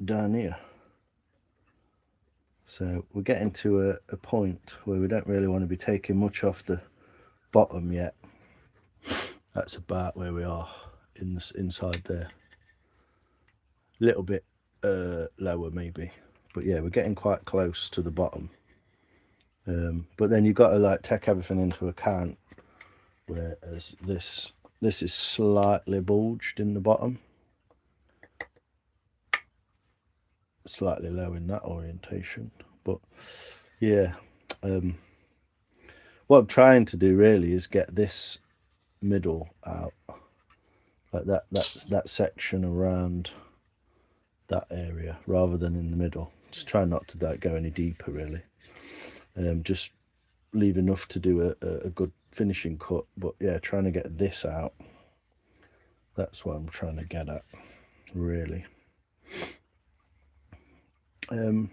down here. So we're getting to a point where we don't really want to be taking much off the bottom yet. That's about where we are in this inside there. A little bit lower maybe, but yeah, we're getting quite close to the bottom. But then you've got to like take everything into account, whereas this is slightly bulged in the bottom, slightly low in that orientation. But yeah, what I'm trying to do really is get this middle out, like that section around that area, rather than in the middle. Just try not to go any deeper really. Just leave enough to do a good finishing cut. But yeah, trying to get this out, that's what I'm trying to get at really. Don't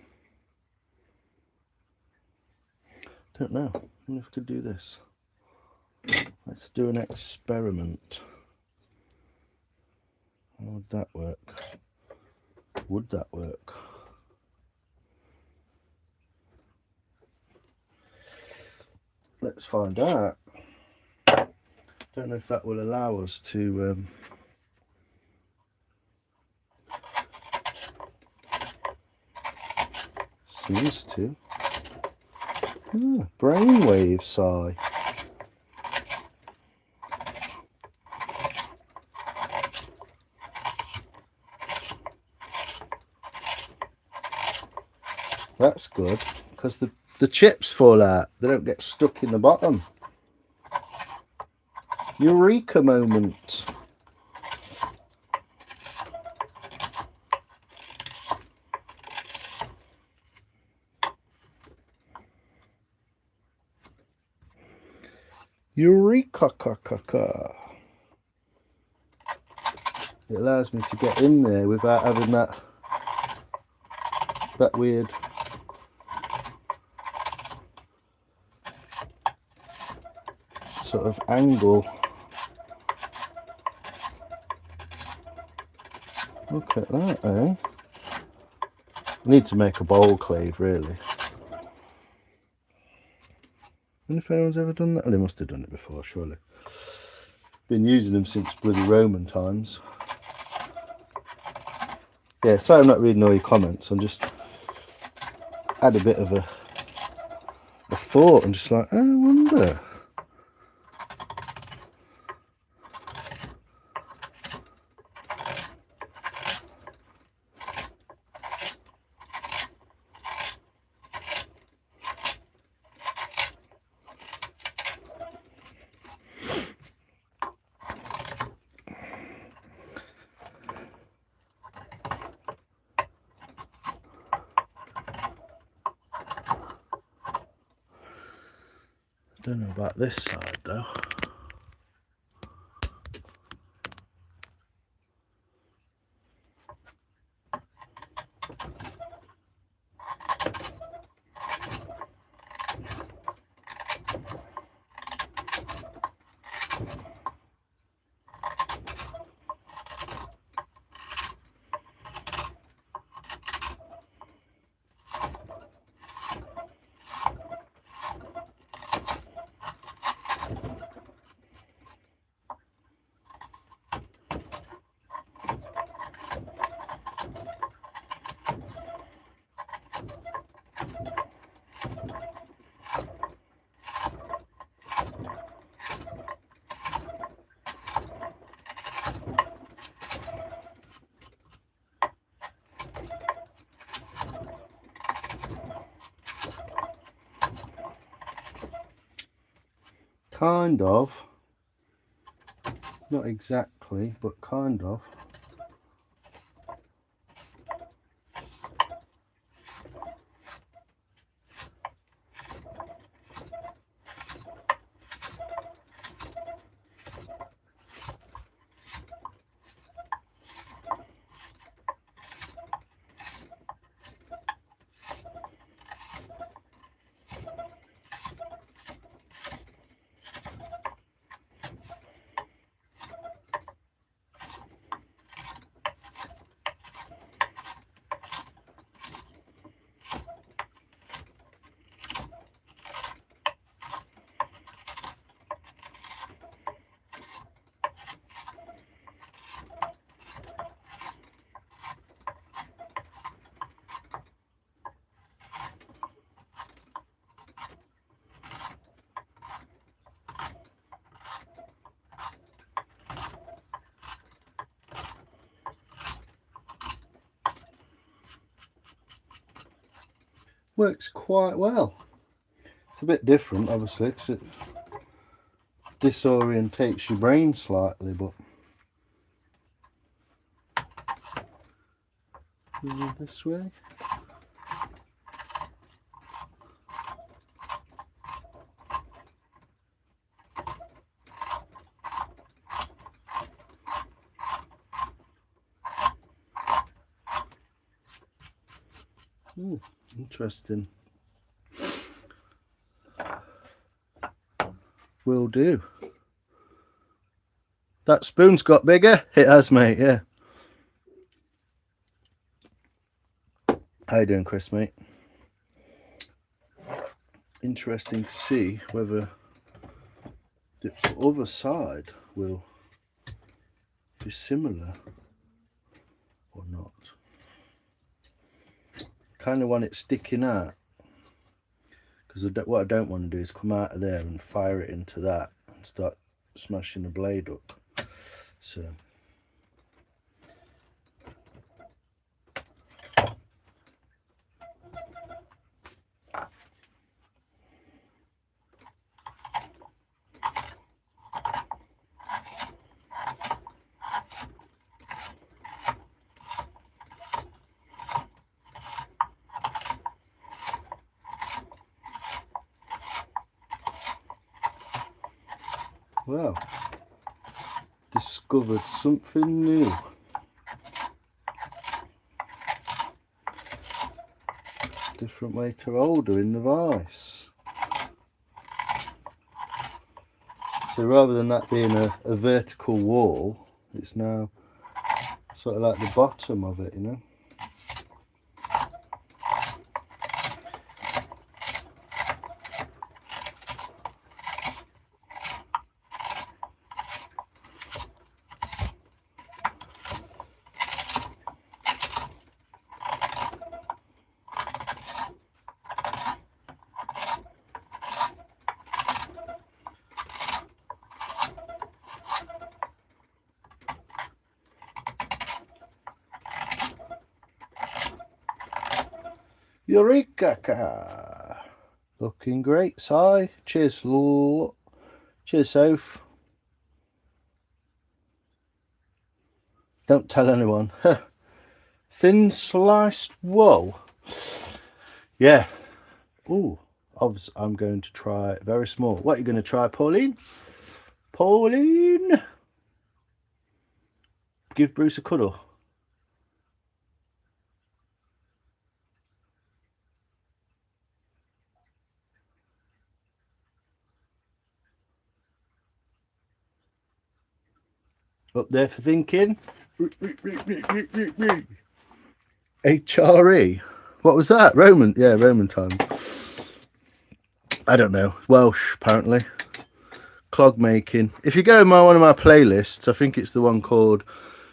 know. I wonder if I could do this. Let's do an experiment. How would that work? Would that work? Let's find out. Don't know if that will allow us to seems to. Brainwave sigh. That's good, because the chips fall out. They don't get stuck in the bottom. Eureka moment. Eureka! It allows me to get in there without having that weird sort of angle. Look at that, eh? I need to make a bowl clave, really. I wonder if anyone's ever done that. Oh, they must have done it before, surely. Been using them since bloody Roman times. Yeah, sorry I'm not reading all your comments. I'm just had a bit of a thought and just like, oh, I wonder. Don't know about this side though. Kind of. Not exactly, but kind of. works quite well. It's a bit different, obviously, because it disorientates your brain slightly, but this way. Interesting. Will do. That spoon's got bigger. It has, mate. Yeah. How you doing, Chris, mate? Interesting to see whether the other side will be similar or not. Kind of want it sticking out, because what I don't want to do is come out of there and fire it into that and start smashing the blade up. So well, discovered something new. Different way to hold her in the vise. So rather than that being a vertical wall, it's now sort of like the bottom of it, you know. Eureka! Looking great, Si. Cheers, cheers, Soph. Don't tell anyone. Thin sliced wool. Yeah. Ooh. Obviously, I'm going to try very small. What are you going to try, Pauline? Pauline! Give Bruce a cuddle. Up there for thinking. HRE. What was that? Roman. Yeah, Roman times. I don't know. Welsh, apparently. Clog making. If you go in one of my playlists, I think it's the one called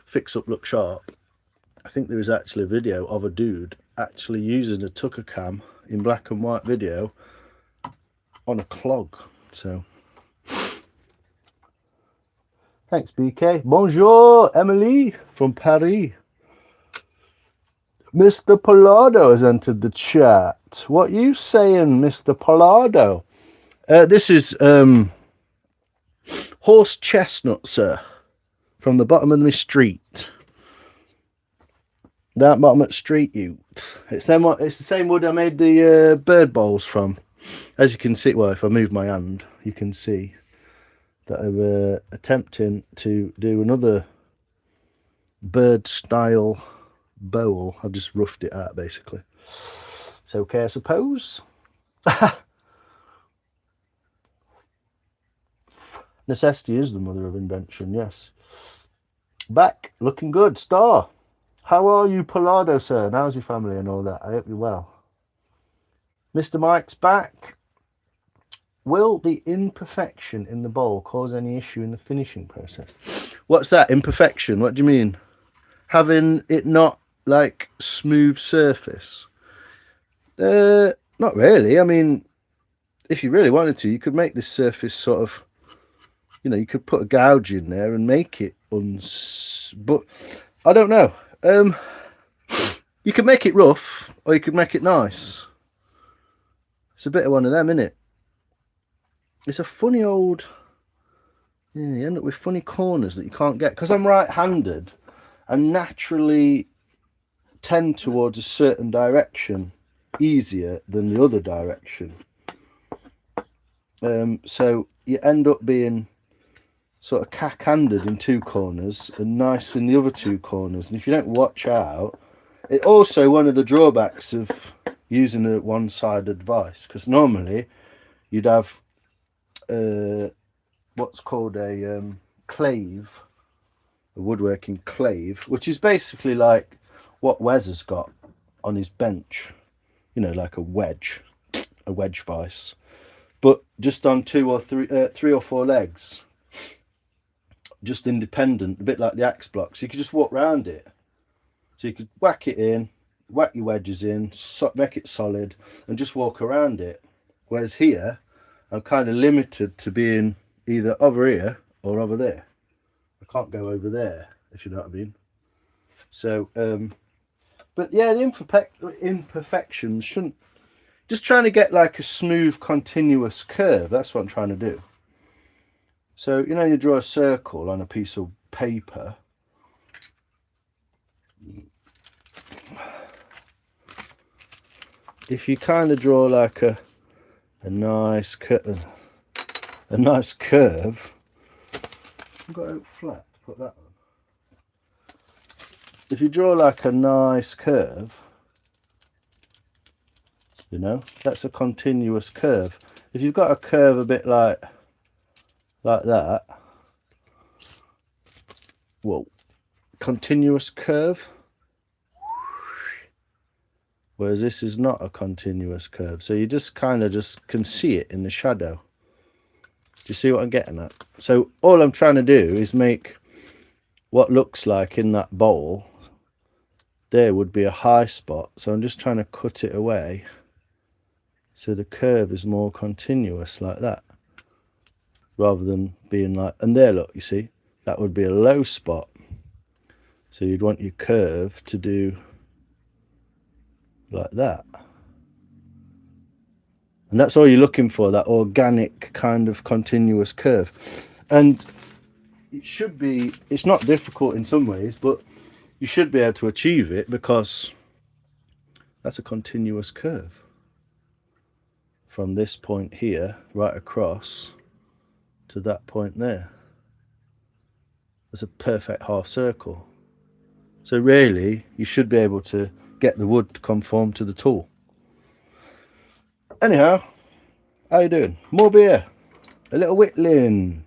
Fix Up Look Sharp. I think there is actually a video of a dude actually using a Tucker cam in black and white video on a clog. So thanks, BK. Bonjour, Emily from Paris. Mr. Pollardo has entered the chat. What you saying, Mr. Pollardo? This is horse chestnut, sir, from the bottom of the street. That bottom of the street, youth. It's the same wood I made the bird bowls from. As you can see, well, if I move my hand, you can see that I'm attempting to do another bird style bowl. I've just roughed it out, basically. It's okay, I suppose. Necessity is the mother of invention, yes. Back, looking good. Star, how are you, Pollardo, sir? And how's your family and all that? I hope you're well. Mr. Mike's back. Will the imperfection in the bowl cause any issue in the finishing process? What's that, imperfection? What do you mean? Having it not like smooth surface? Not really. I mean, if you really wanted to, you could make this surface sort of, you know, you could put a gouge in there and make it but I don't know. You could make it rough or you could make it nice. It's a bit of one of them, isn't it? It's a funny old... Yeah, you end up with funny corners that you can't get. Because I'm right-handed, I naturally tend towards a certain direction easier than the other direction. So you end up being sort of cack-handed in two corners and nice in the other two corners. And if you don't watch out, it's also one of the drawbacks of using a one-sided vise, because normally you'd have what's called a clave, a woodworking clave, which is basically like what Wes has got on his bench, you know, like a wedge vise, but just on three or four legs, just independent, a bit like the axe block. So you could just walk around it. So you could whack it in, whack your wedges in, make it solid, and just walk around it. Whereas here, I'm kind of limited to being either over here or over there. I can't go over there, if you know what I mean. So, but yeah, the imperfections shouldn't... Just trying to get like a smooth, continuous curve. That's what I'm trying to do. So, you know, you draw a circle on a piece of paper. If you kind of draw like a nice curve, I've got it flat, put that on. If you draw like a nice curve, you know, that's a continuous curve. If you've got a curve a bit like that, whoa, continuous curve, whereas this is not a continuous curve, so you just kind of just can see it in the shadow. Do you see what I'm getting at? So all I'm trying to do is make what looks like in that bowl there would be a high spot, so I'm just trying to cut it away so the curve is more continuous like that, rather than being like, and there, look, you see, that would be a low spot. So you'd want your curve to do like that. And that's all you're looking for, that organic kind of continuous curve. And it should be, it's not difficult in some ways, but you should be able to achieve it because that's a continuous curve. From this point here, right across to that point there. That's a perfect half circle. So really, you should be able to get the wood to conform to the tool. Anyhow, how you doing? More beer. A little whittling.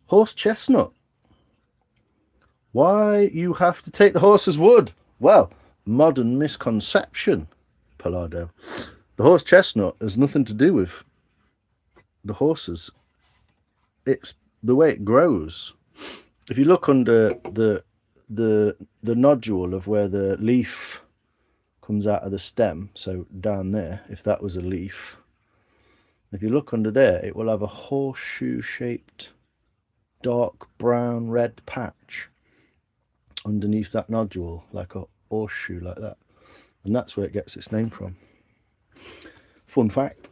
Horse chestnut. Why you have to take the horse's wood? Well, modern misconception, Palado. The horse chestnut has nothing to do with the horses. It's the way it grows. If you look under the nodule of where the leaf comes out of the stem, so down there, if that was a leaf, if you look under there, it will have a horseshoe shaped dark brown red patch underneath that nodule, like a horseshoe like that, and that's where it gets its name from. Fun fact.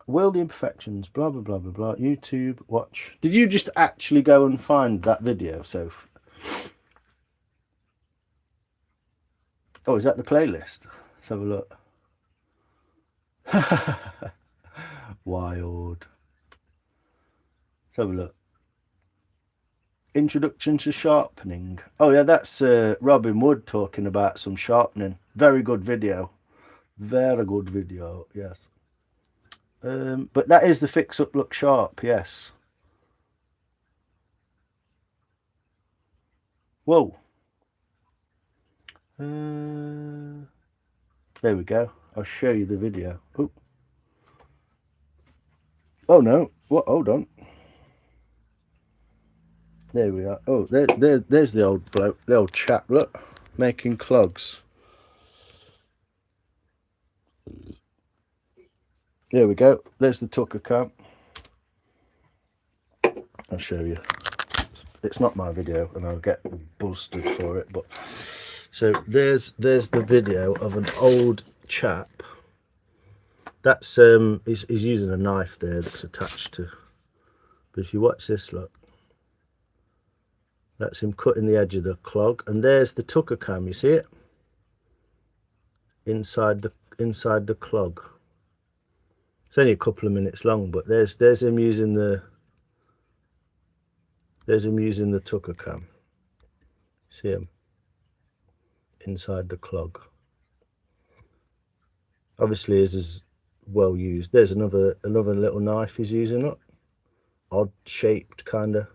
Will the imperfections, blah blah blah blah blah. YouTube, watch. Did you just actually go and find that video, Soph? Oh, is that the playlist? Let's have a look. Wild. Let's have a look. Introduction to sharpening. Oh yeah, that's Robin Wood talking about some sharpening. Very good video. Very good video, yes. But that is the Fix Up Look Sharp, yes. Whoa. There we go. I'll show you the video. Ooh. Oh no. What? Hold on. There we are. Oh, there's the old bloke, the old chap. Look, making clogs. There we go. There's the Tucker camp. I'll show you. It's not my video, and I'll get busted for it. But So there's the video of an old chap. That's he's using a knife there that's attached to. But if you watch this, look, that's him cutting the edge of the clog, and there's the tucker cam. You see it inside the clog. It's only a couple of minutes long, but there's him using the tucker cam. See him inside the clog. Obviously, his is well used. There's another little knife he's using. It odd shaped kind of.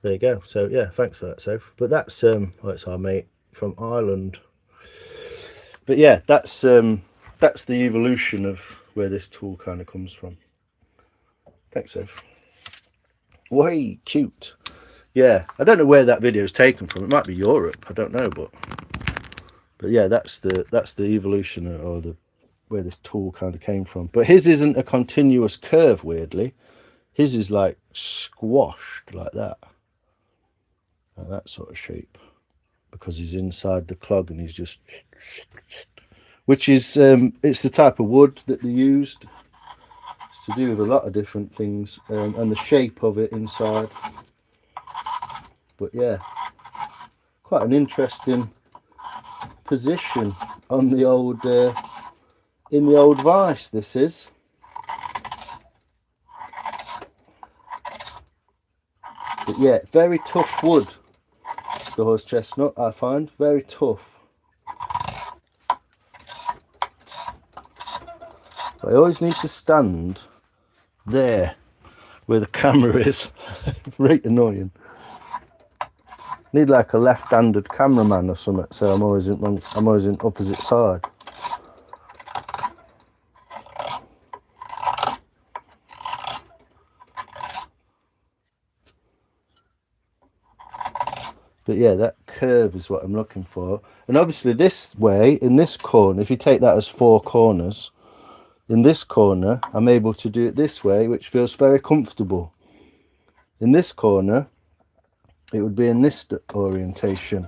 There you go. So yeah, thanks for that, Soph. But that's well, it's our mate from Ireland. But yeah, that's the evolution of where this tool kind of comes from. Thanks, Soph. Way cute. Yeah, I don't know where that video is taken from. It might be Europe. I don't know, but yeah, that's the evolution or the where this tool kind of came from. But his isn't a continuous curve. Weirdly, his is like squashed like that sort of shape, because he's inside the clog and he's just, which is it's the type of wood that they used. It's to do with a lot of different things, and the shape of it inside. But yeah, quite an interesting position on the old in the old vise. This is. But yeah, very tough wood, the horse chestnut, I find. Very tough. But I always need to stand there where the camera is. Right annoying. Need like a left-handed cameraman or something, so I'm always in opposite side. But yeah, that curve is what I'm looking for. And obviously this way, in this corner, if you take that as 4 corners, in this corner, I'm able to do it this way, which feels very comfortable. In this corner, it would be in this orientation,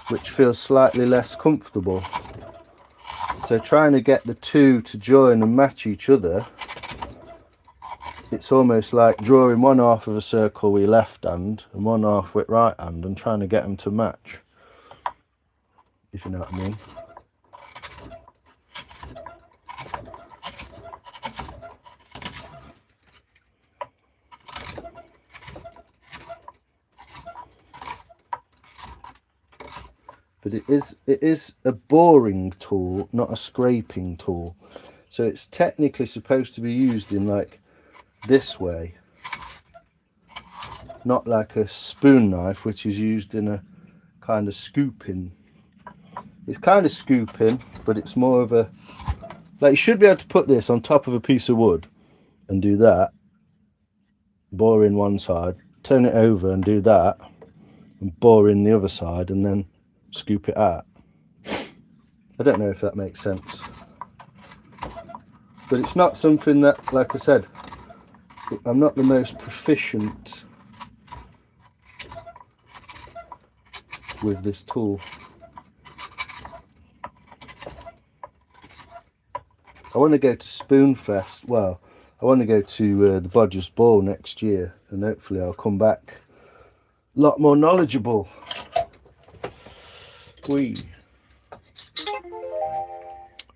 which feels slightly less comfortable. So trying to get the two to join and match each other, it's almost like drawing one half of a circle with your left hand and one half with right hand and trying to get them to match, if you know what I mean. But it is a boring tool, not a scraping tool. So it's technically supposed to be used in like this way, not like a spoon knife, which is used in a kind of scooping. It's kind of scooping, but it's more of a, like, you should be able to put this on top of a piece of wood and do that, bore in one side, turn it over and do that, and bore in the other side, and then scoop it out. I don't know if that makes sense, but it's not something that, like I said, I'm not the most proficient with this tool. I want to go to Spoonfest. Well, I want to go to the Bodgers Ball next year, and hopefully I'll come back a lot more knowledgeable.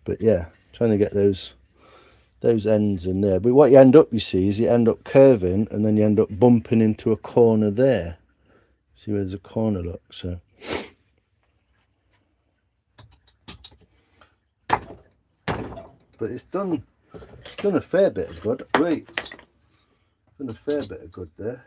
But yeah, trying to get those ends in there. But what you end up, you see, is you end up curving and then you end up bumping into a corner there. See where there's a corner, look. So but it's done a fair bit of good. Wait, done a fair bit of good there.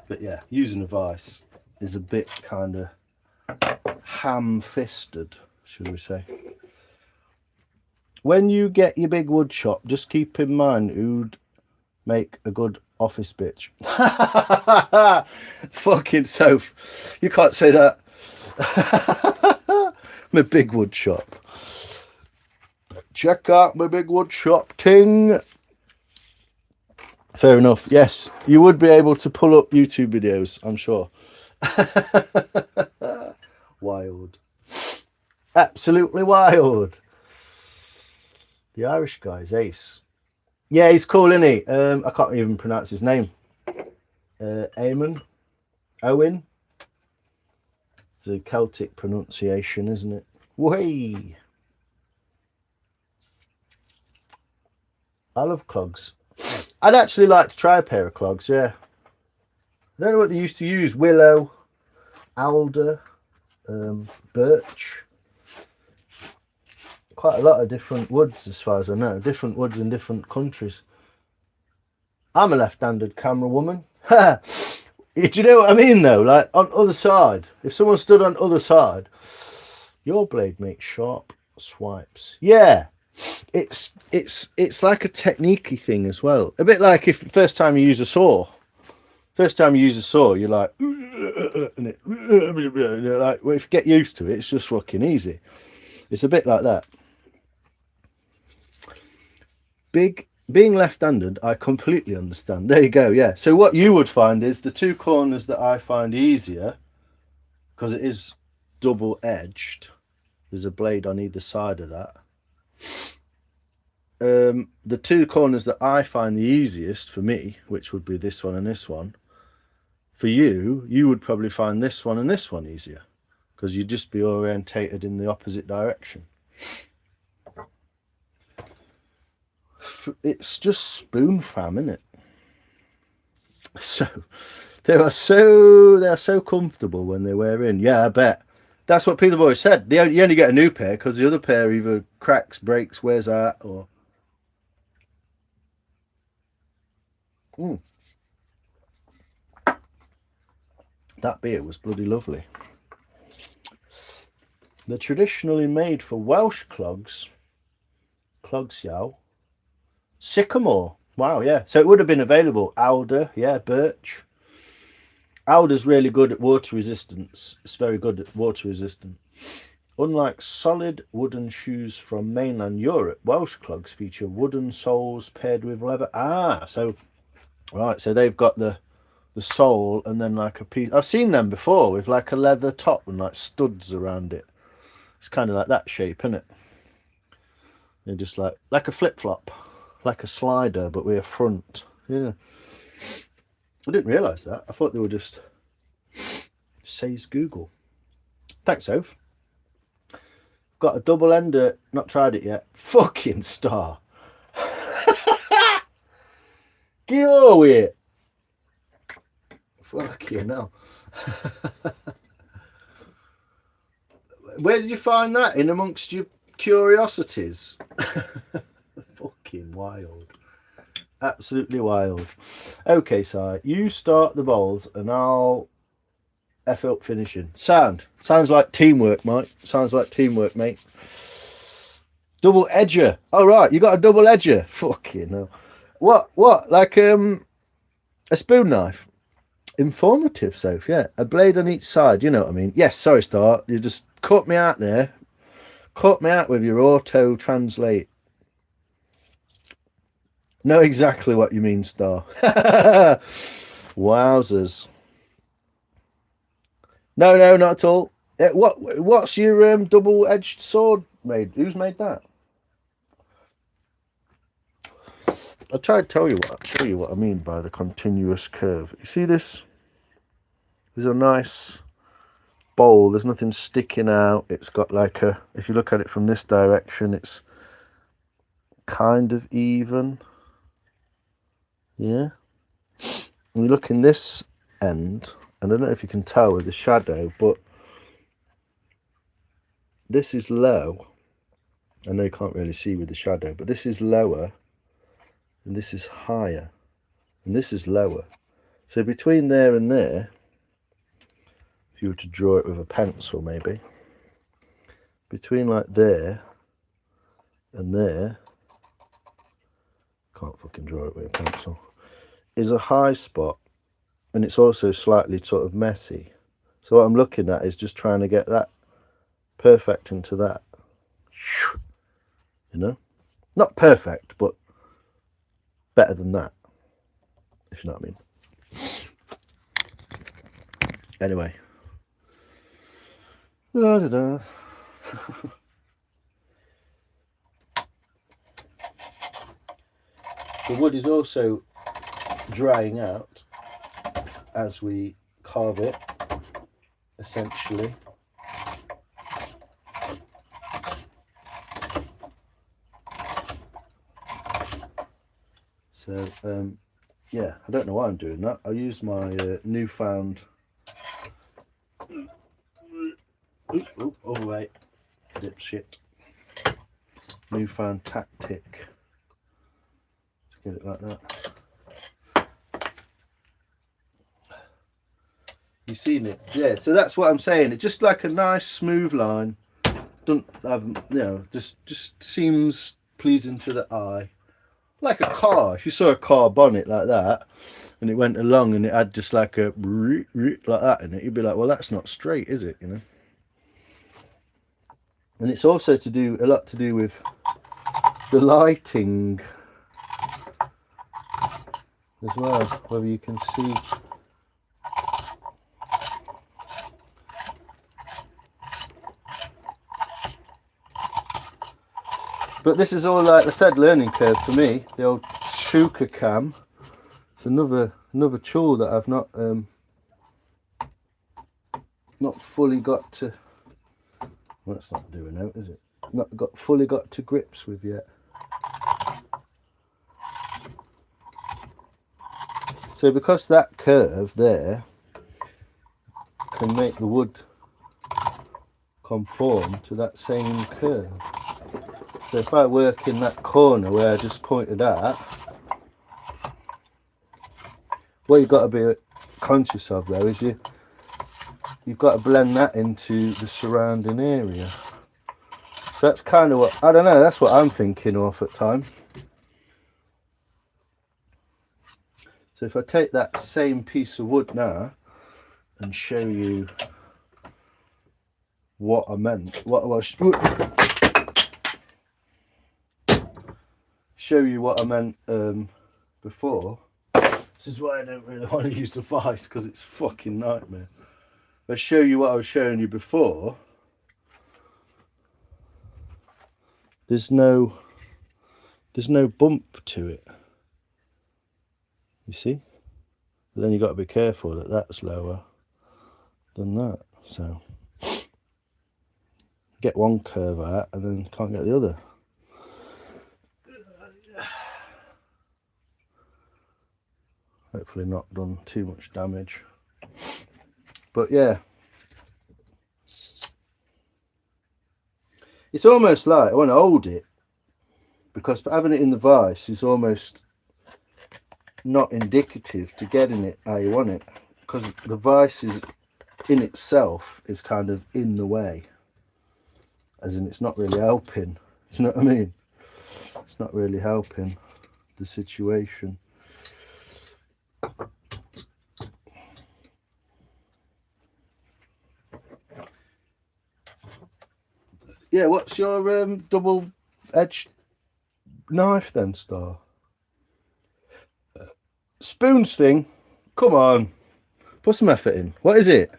But yeah, using a vise is a bit kind of ham-fisted, should we say. When you get your big wood shop, just keep in mind who'd make a good office bitch. Fucking Soph, you can't say that. My big wood shop. Check out my big wood shop ting. Fair enough. Yes, you would be able to pull up YouTube videos, I'm sure. Wild. Absolutely wild. The Irish guy's ace. Yeah, he's cool, isn't he? I can't even pronounce his name. Eamon? Owen? It's a Celtic pronunciation, isn't it? Way. I love clogs. I'd actually like to try a pair of clogs, yeah. I don't know what they used to use. Willow, alder, birch. Quite a lot of different woods, as far as I know. Different woods in different countries. I'm a left-handed camera woman. Do you know what I mean, though? Like, on other side, if someone stood on other side, your blade makes sharp swipes. Yeah, it's like a techniquey thing as well. A bit like if first time you use a saw. First time you use a saw, you're like, and it, you're like, well, if you get used to it, it's just fucking easy. It's a bit like that. Being left-handed, I completely understand. There you go. Yeah. So what you would find is the two corners that I find easier, because it is double-edged. There's a blade on either side of that. The two corners that I find the easiest for me, which would be this one and this one, for you would probably find this one and this one easier, because you'd just be orientated in the opposite direction. It's just spoon fam, isn't it? So they are so comfortable when they wear in. Yeah, I bet. That's what people have always said. You only get a new pair because the other pair either cracks, breaks, wears out, or that beer was bloody lovely. They're traditionally made for Welsh clogs. Clogsyow. Sycamore. Wow, yeah. So it would have been available. Alder, yeah, birch. Alder's really good at water resistance. It's very good at water resistance. Unlike solid wooden shoes from mainland Europe, Welsh clogs feature wooden soles paired with leather. So they've got the sole and then like a piece. I've seen them before with like a leather top and like studs around it. It's kind of like that shape, isn't it? They're just like a flip-flop. Like a slider, but with a front. Yeah. I didn't realise that. I thought they were just says Google. Thanks, Oph. Got a double ender, not tried it yet. Fucking star. Get over it. Fucking hell. Where did you find that? In amongst your curiosities? Fucking wild. Absolutely wild. Okay, Si, you start the bowls and I'll F up finishing. Sounds like teamwork, mate. Sounds like teamwork, mate. Double edger. Oh, right, you got a double edger. Fucking hell. What? Like a spoon knife. Informative, Soph, yeah. A blade on each side, you know what I mean. Yes, sorry, Star. You just cut me out there. Cut me out with your auto translate. Know exactly what you mean, Star. Wowzers. No, not at all. What's your double-edged sword made? Who's made that? I'll try to show you what I mean by the continuous curve. You see this? There's a nice bowl. There's nothing sticking out. It's got like if you look at it from this direction, it's kind of even. Yeah. And you look in this end, and I don't know if you can tell with the shadow, but this is low. I know you can't really see with the shadow, but this is lower, and this is higher, and this is lower. So between there and there, if you were to draw it with a pencil maybe, between like there and there, can't fucking draw it with a pencil, is a high spot, and it's also slightly sort of messy. So what I'm looking at is just trying to get that perfect into that. You know? Not perfect, but better than that. if you know what I mean. Anyway. Da, da, da. The wood is also drying out as we carve it, essentially. So, yeah, I don't know why I'm doing that. I use my newfound... Oh, wait. Dipshit. Newfound tactic. Let's get it like that. You seen it? Yeah, so that's what I'm saying. It's just like a nice smooth line. Don't have, you know, just seems pleasing to the eye. Like a car. If you saw a car bonnet like that and it went along and it had just like a like that in it, you'd be like, well, that's not straight, is it? You know. And it's also a lot to do with the lighting as well, whether you can see. But this is all, like I said, learning curve for me. The old Shuka cam. It's another tool that I've not fully got to. Well, that's not doing out, is it? Not fully got to grips with yet. So because that curve there can make the wood conform to that same curve. So if I work in that corner where I just pointed at, what you've got to be conscious of though is you've got to blend that into the surrounding area. So that's kind of what, I don't know, that's what I'm thinking of at time. So if I take that same piece of wood now and show you what I meant, show you what I meant before. This is why I don't really want to use the vice, because it's fucking nightmare. I'll show you what I was showing you before. There's no bump to it. You see? But then you've got to be careful that that's lower than that. So get one curve out and then can't get the other. Hopefully not done too much damage. But yeah. It's almost like I want to hold it, because having it in the vice is almost not indicative to getting it how you want it, because the vice is in itself is kind of in the way, as in it's not really helping. You know what I mean? It's not really helping the situation. Yeah, what's your double-edged knife then, Star? Spoons thing? Come on. Put some effort in. What is it?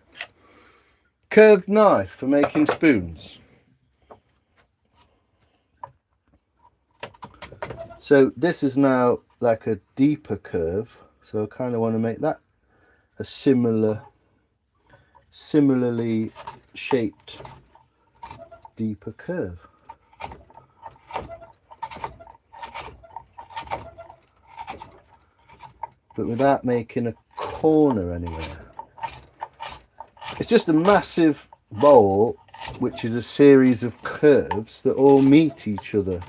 Curved knife for making spoons. So this is now like a deeper curve. So I kind of want to make that a similarly shaped deeper curve. But without making a corner anywhere. It's just a massive bowl which is a series of curves that all meet each other,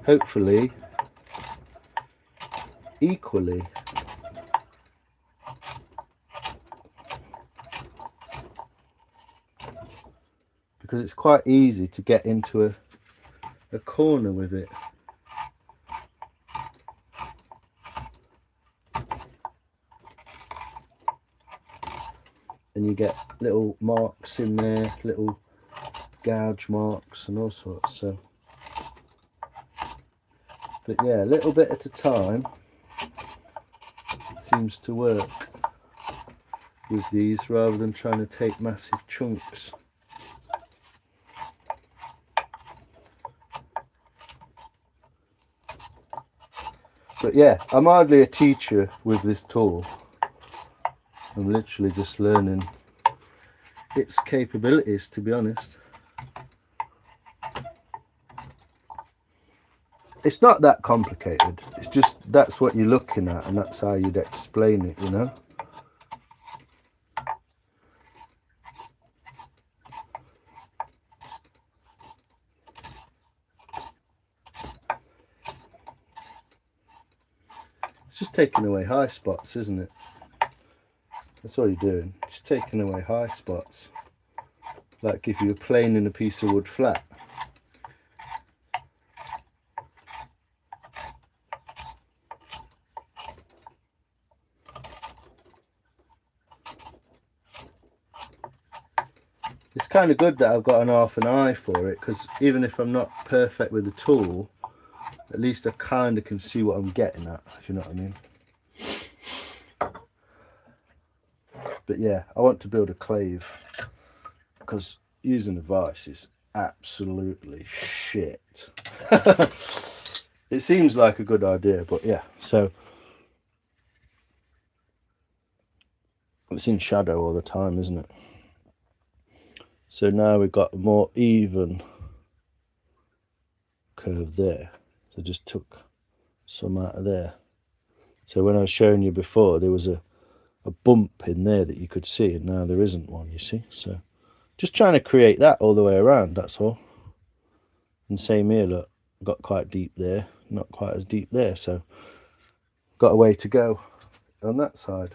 hopefully equally. Because it's quite easy to get into a corner with it. And you get little marks in there, little gouge marks and all sorts. So, but yeah, a little bit at a time. seems to work with these rather than trying to take massive chunks. But yeah, I'm hardly a teacher with this tool. I'm literally just learning its capabilities, to be honest. It's not that complicated. It's just that's what you're looking at and that's how you'd explain it, you know? It's just taking away high spots, isn't it? That's all you're doing. Just taking away high spots. Like if you were planing a piece of wood flat. It's kind of good that I've got an half an eye for it, because even if I'm not perfect with the tool, at least I kind of can see what I'm getting at, if you know what I mean. But yeah, I want to build a clave, because using a vise is absolutely shit. It seems like a good idea, but yeah, so it's in shadow all the time, isn't it? So now we've got a more even curve there. So just took some out of there. So when I was showing you before, there was a bump in there that you could see, and now there isn't one, you see. So just trying to create that all the way around, that's all. And same here, look, got quite deep there, not quite as deep there, so got a way to go on that side.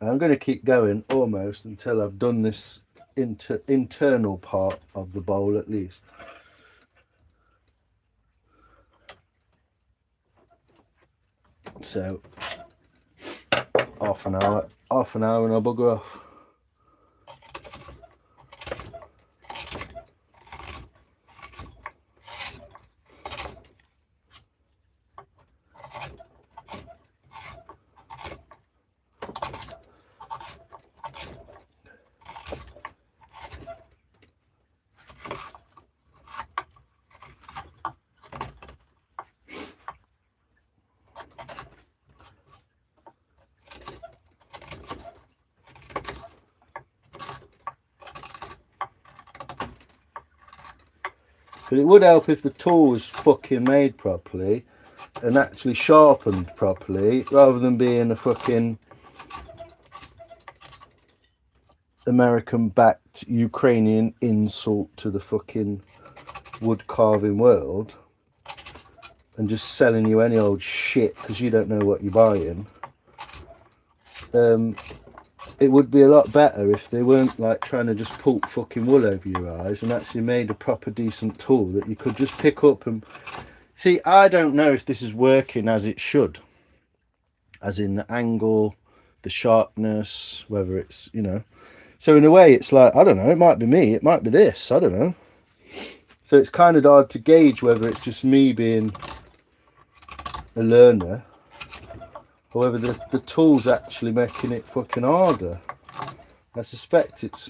I'm going to keep going almost until I've done this internal part of the bowl at least. So half an hour and I'll bugger off. But it would help if the tool was fucking made properly and actually sharpened properly, rather than being a fucking American-backed Ukrainian insult to the fucking wood carving world and just selling you any old shit because you don't know what you're buying. It would be a lot better if they weren't like trying to just pull fucking wool over your eyes and actually made a proper decent tool that you could just pick up and see. I don't know if this is working as it should, as in the angle, the sharpness, whether it's, you know. So in a way it's like, I don't know, it might be me, it might be this, I don't know. So it's kind of hard to gauge whether it's just me being a learner, or whether the tool's actually making it fucking harder. I suspect it's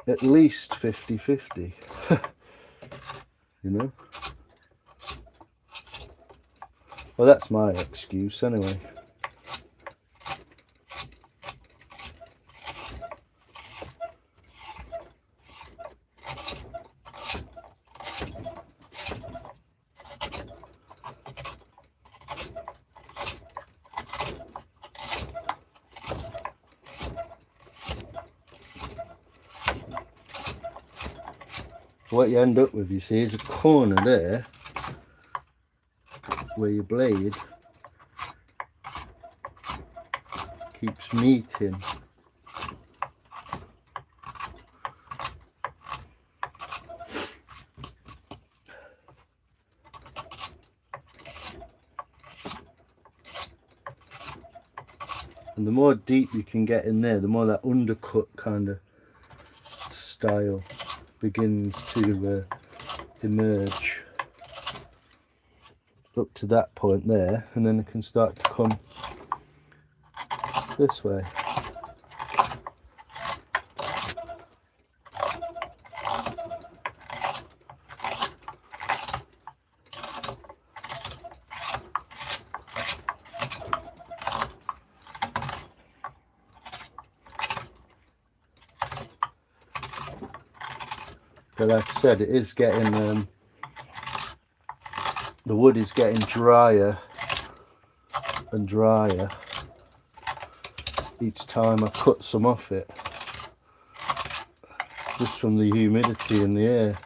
at least 50-50. You know? Well, that's my excuse anyway. What you end up with, you see, is a corner there where your blade keeps meeting. And the more deep you can get in there, the more that undercut kind of style begins to emerge. up to that point there, and then it can start to come this way. But like I said, it is getting, the wood is getting drier and drier each time I cut some off it, just from the humidity in the air.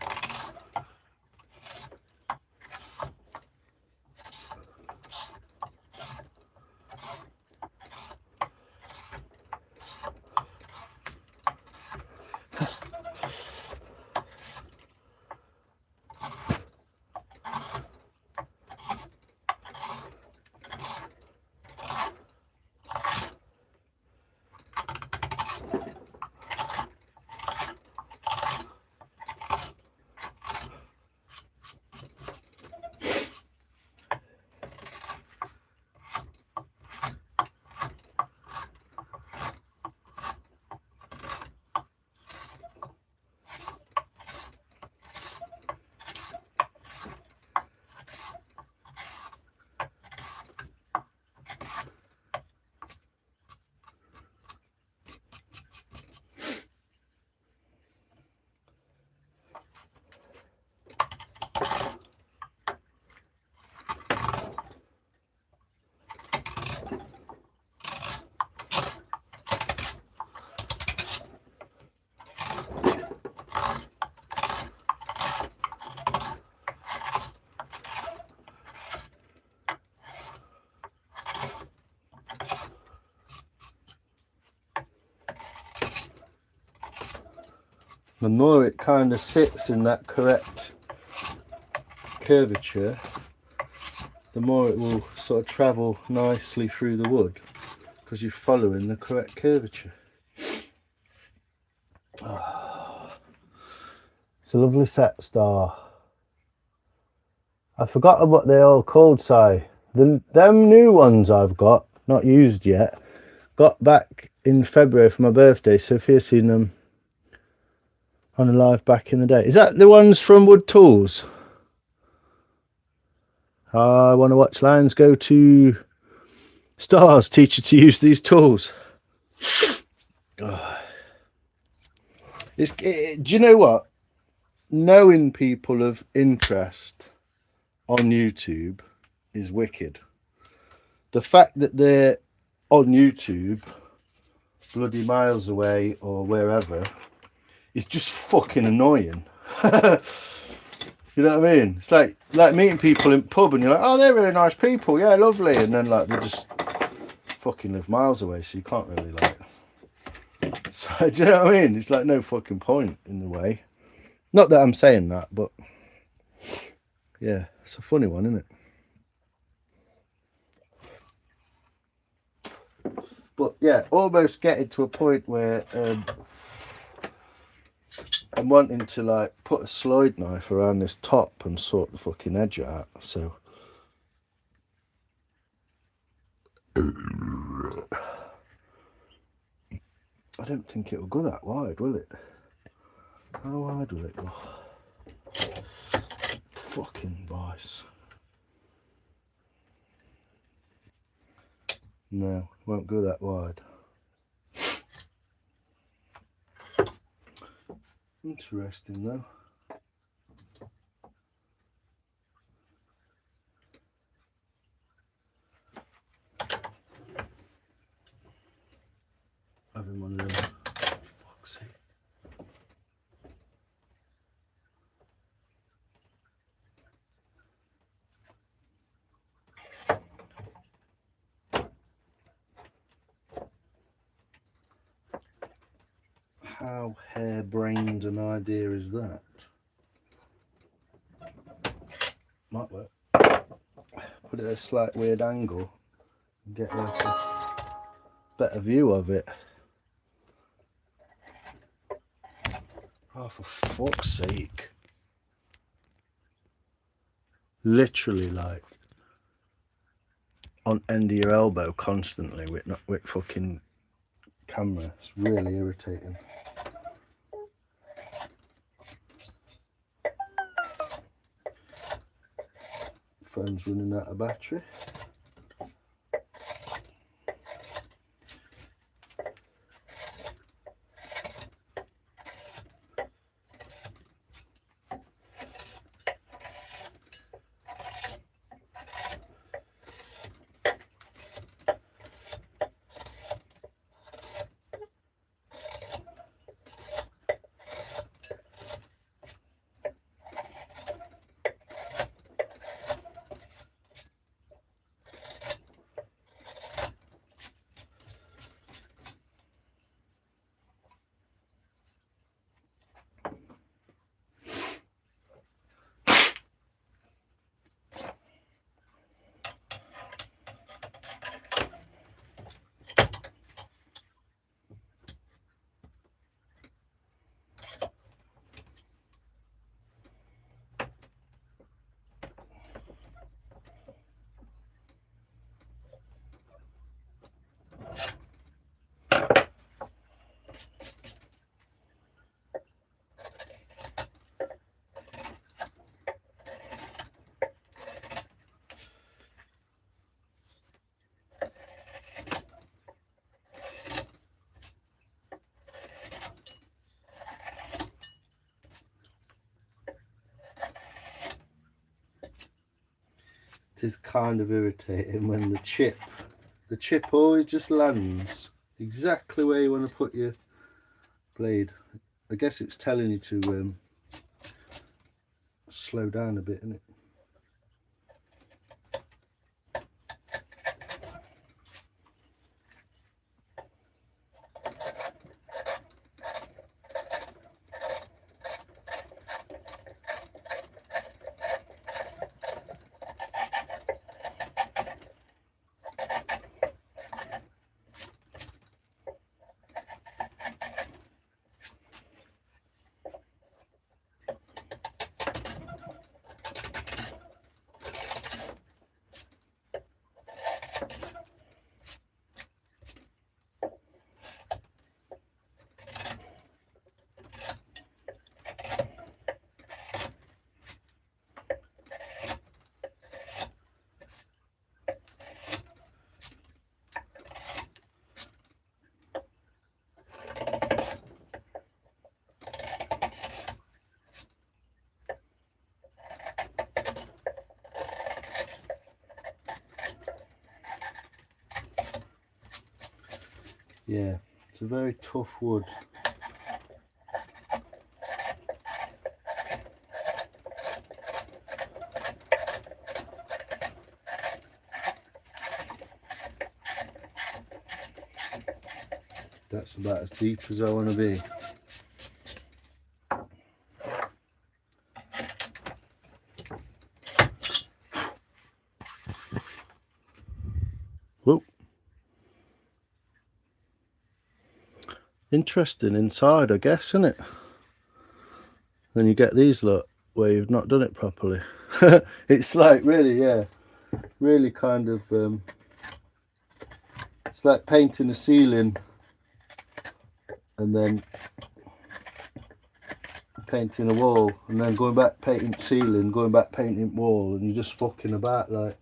The more it kind of sits in that correct curvature, the more it will sort of travel nicely through the wood, because you're following the correct curvature. Oh, it's a lovely set star. I forgot what they're all called, Si. Them new ones I've got, not used yet, got back in February for my birthday. Sophia's seen them on a live back in the day. Is that the ones from Wood Tools? I want to watch lions go to stars. Teach you to use these tools. Oh. Do you know what? Knowing people of interest on YouTube is wicked. The fact that they're on YouTube, bloody miles away or wherever, is just fucking annoying. You know what I mean? It's like meeting people in pub and you're like, oh, they're really nice people, yeah, lovely, and then like they just fucking live miles away, so you can't really like. So do you know what I mean? It's like no fucking point in the way. Not that I'm saying that, but yeah, it's a funny one, isn't it? But yeah, almost getting to a point where I'm wanting to like put a slide knife around this top and sort the fucking edge out. So I don't think it'll go that wide, will it? How wide will it go? Fucking vice. No, won't go that wide. Interesting though. Having one of them. Fuck's sake. How harebrained an idea is that? Might work. Put it at a slight weird angle and get like a better view of it. Oh, for fuck's sake. Literally like on end of your elbow constantly with fucking camera. It's really irritating. Phone's running out of battery. It is kind of irritating when the chip always just lands exactly where you want to put your blade. I guess it's telling you to slow down a bit, isn't it? Yeah, it's a very tough wood. That's about as deep as I want to be. Whoa. Interesting inside, I guess, isn't it? Then you get these look where you've not done it properly. It's like really, yeah, really kind of it's like painting a ceiling and then painting a wall and then going back painting ceiling, going back painting wall, and you're just fucking about. Like,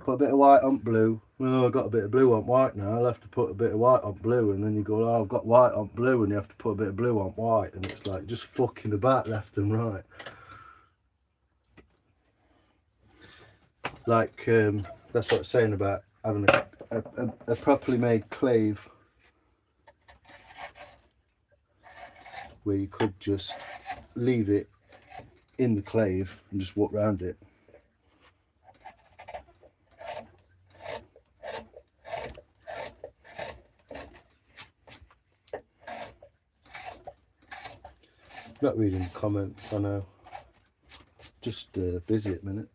put a bit of white on blue. Oh, I've got a bit of blue on white now. I'll have to put a bit of white on blue, and then you go, oh, I've got white on blue, and you have to put a bit of blue on white, and it's like just fucking about left and right. Like that's what I'm saying about having a properly made clave, where you could just leave it in the clave and just walk around it. Not reading the comments, I know. Just busy at the minute.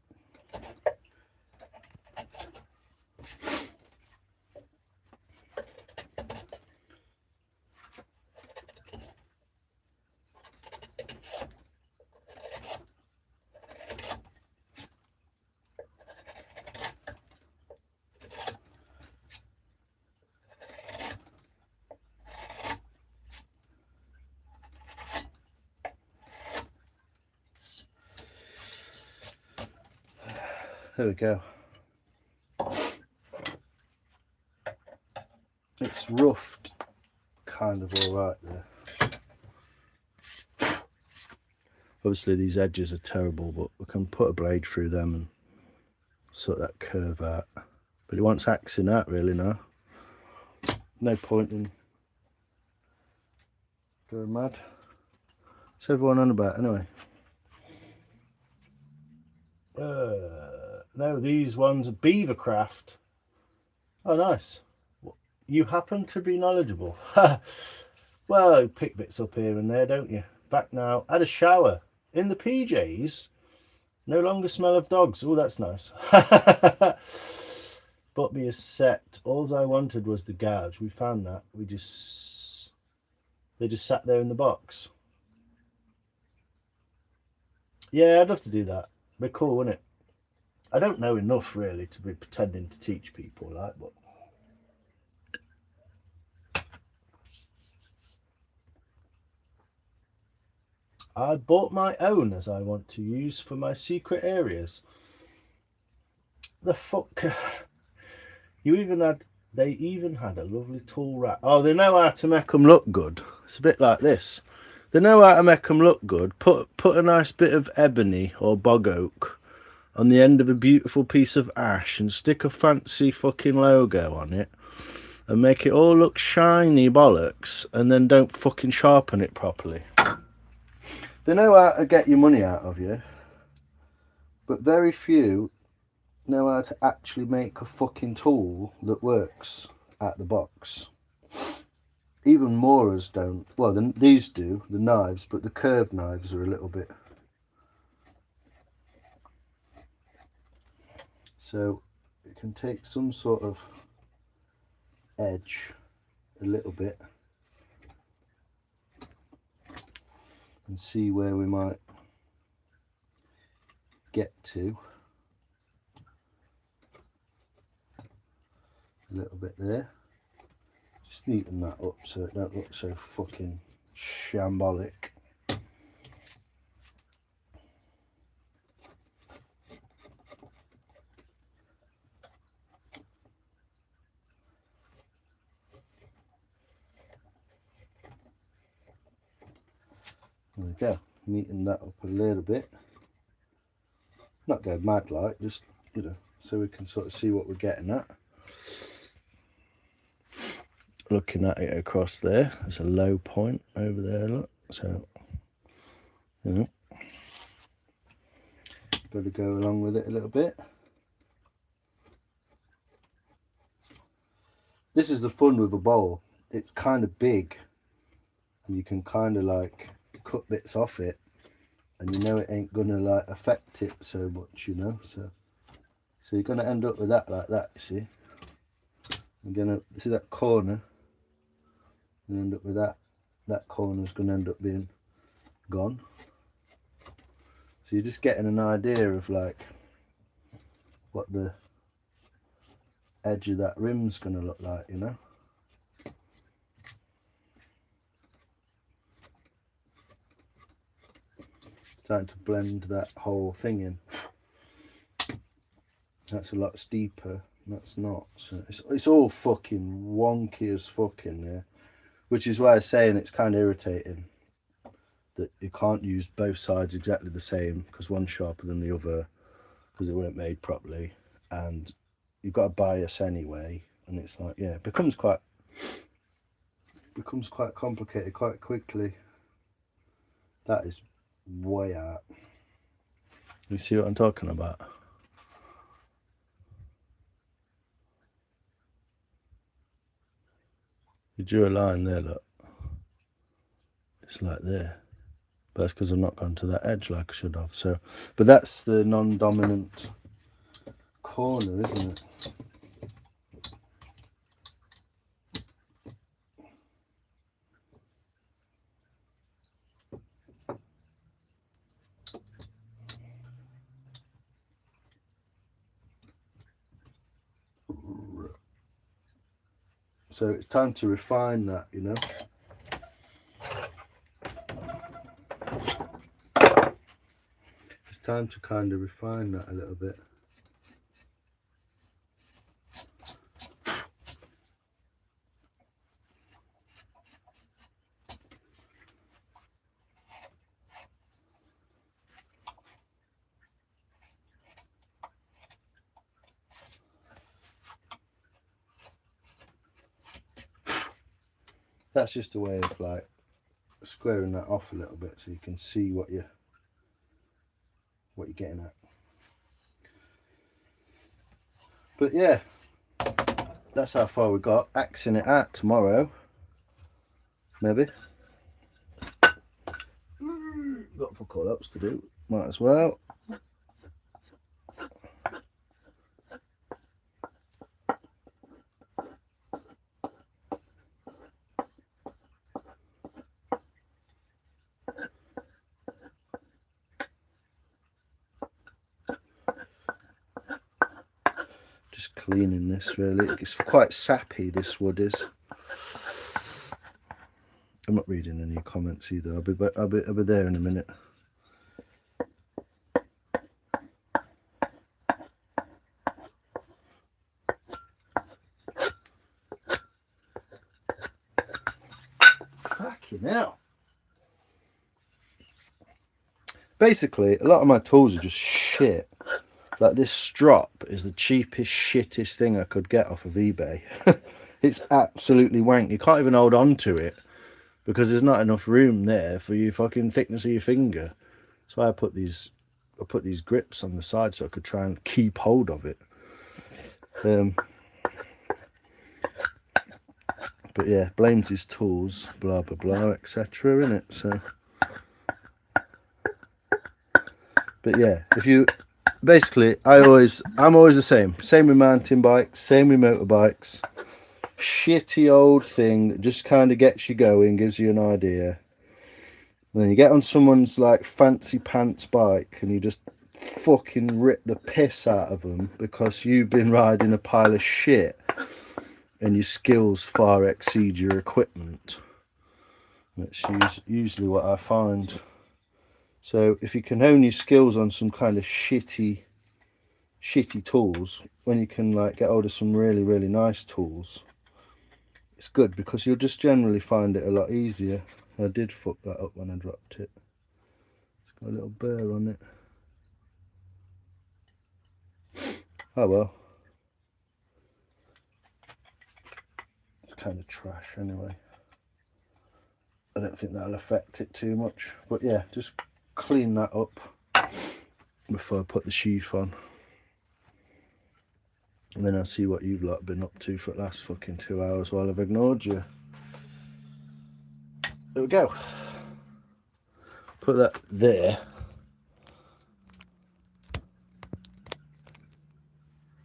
there we go. It's roughed kind of all right there. Obviously these edges are terrible, but we can put a blade through them and sort that curve out. But it wants axing out really now. No point in going mad. What's everyone on about anyway? No, these ones are Beavercraft. Oh, nice. You happen to be knowledgeable. Well, you pick bits up here and there, don't you? Back now. Had a shower in the PJs. No longer smell of dogs. Oh, that's nice. Bought me a set. All I wanted was the gouge. We found that. They just sat there in the box. Yeah, I'd love to do that. Be cool, wouldn't it? I don't know enough really to be pretending to teach people, like, but I bought my own as I want to use for my secret areas. The fuck. They even had a lovely tall rack. Oh, they know how to make them look good. It's a bit like this. They know how to make them look good. Put a nice bit of ebony or bog oak on the end of a beautiful piece of ash and stick a fancy fucking logo on it and make it all look shiny bollocks, and then don't fucking sharpen it properly. They know how to get your money out of you, but very few know how to actually make a fucking tool that works at the box. Even Moras don't. Well, these do, the knives, but the curved knives are a little bit. So you can take some sort of edge a little bit and see where we might get to. A little bit there. Just neaten that up so it don't look so fucking shambolic. There we go. Neaten that up a little bit. Not go mad like, just, you know, so we can sort of see what we're getting at. Looking at it across there, there's a low point over there, look. So, you know, got to go along with it a little bit. This is the fun with a bowl. It's kind of big, and you can kind of like cut bits off it, and you know it ain't gonna like affect it so much, you know. So you're gonna end up with that like that. You see, I'm gonna see that corner. And end up with that corner's going to end up being gone. So you're just getting an idea of like what the edge of that rim's going to look like, you know. Starting to blend that whole thing in. That's a lot steeper. That's not. So it's all fucking wonky as fucking there. Which is why I was saying it's kind of irritating that you can't use both sides exactly the same, because one's sharper than the other because they weren't made properly, and you've got a bias anyway, and it's like, yeah, it becomes quite complicated quite quickly. That is way out. You see what I'm talking about? You drew a line there, look. It's like there. But that's because I've not gone to that edge like I should have. So, but that's the non-dominant corner, isn't it? So it's time to refine that, you know. It's time to kind of refine that a little bit. That's just a way of like squaring that off a little bit so you can see what you're getting at. But yeah, that's how far we got. Axing it at tomorrow, maybe. Got fuck all else to do, might as well. Just cleaning this really. It's quite sappy, this wood is. I'm not reading any comments either. I'll be there in a minute. Fucking hell. Basically, a lot of my tools are just shit. Like this strop is the cheapest, shittest thing I could get off of eBay. It's absolutely wank. You can't even hold on to it because there's not enough room there for your fucking thickness of your finger. So I put these grips on the side so I could try and keep hold of it. But yeah, blames his tools, blah blah blah, etc. Innit? So, but yeah, if you basically, I'm always the same. Same with mountain bikes, same with motorbikes. Shitty old thing that just kind of gets you going, gives you an idea. And then you get on someone's like fancy pants bike and you just fucking rip the piss out of them because you've been riding a pile of shit and your skills far exceed your equipment. That's usually what I find. So if you can hone your skills on some kind of shitty tools, when you can like get hold of some really, really nice tools, it's good because you'll just generally find it a lot easier. I did fuck that up when I dropped it. It's got a little burr on it. Oh well. It's kind of trash anyway. I don't think that'll affect it too much. But yeah, just clean that up before I put the sheath on. And then I'll see what you've lot been up to for the last fucking 2 hours while I've ignored you. There we go. Put that there.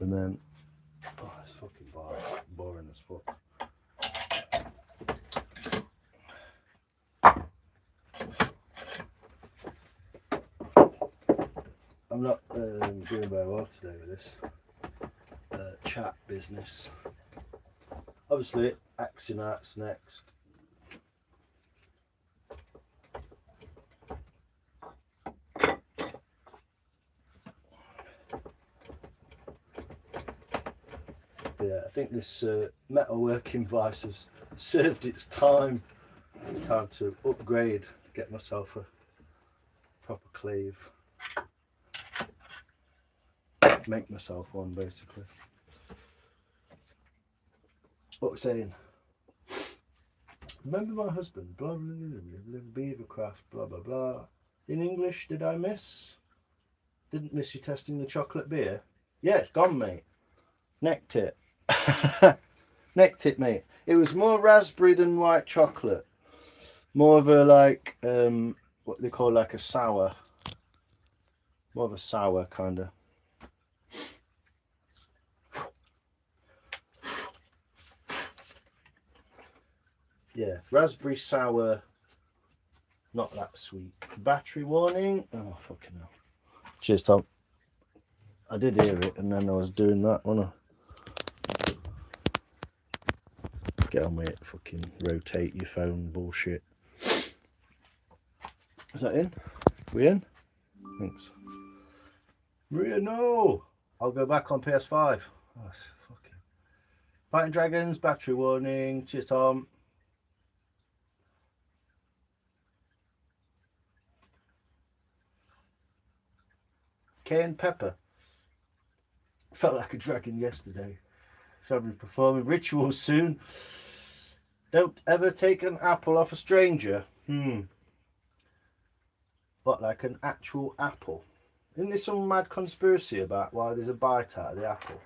And then, oh, this fucking bar is boring as fuck. I'm not doing very well today with this chat business. Obviously, axing art's next. Yeah, I think this metalworking vice has served its time. It's time to upgrade, get myself a proper cleave. Make myself one, basically. What we're saying? Remember my husband, blah blah blah, beavercraft, blah blah blah. In English, did I miss? Didn't miss you testing the chocolate beer? Yeah, it's gone, mate. Necked it. Necked it, mate. It was more raspberry than white chocolate. More of a like, what they call like a sour. More of a sour kind of. Yeah, raspberry sour, not that sweet. Battery warning. Oh, fucking hell. Cheers, Tom. I did hear it and then I was doing that, wasn't I? Get on with it, fucking rotate your phone bullshit. Is that in? We in? Thanks. Maria, no! I'll go back on PS5. Oh, fucking. Fighting Dragons, battery warning. Cheers, Tom. Cayenne pepper. Felt like a dragon yesterday. Shall be performing rituals soon. Don't ever take an apple off a stranger. What, like an actual apple? Isn't there some mad conspiracy about why there's a bite out of the apple?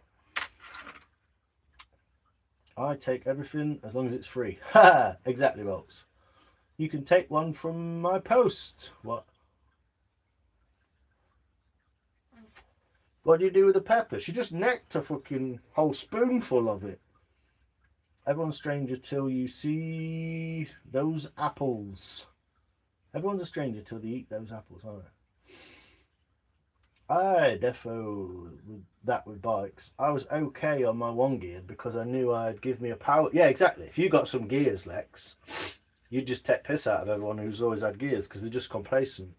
I take everything as long as it's free. Ha! Exactly, folks. You can take one from my post. What? What do you do with the pepper? She just necked a fucking whole spoonful of it. Everyone's a stranger till you see those apples. Everyone's a stranger till they eat those apples, aren't they? Aye, defo with bikes. I was okay on my one gear because I knew I'd give me a power. Yeah, exactly. If you got some gears, Lex, you'd just take piss out of everyone who's always had gears because they're just complacent.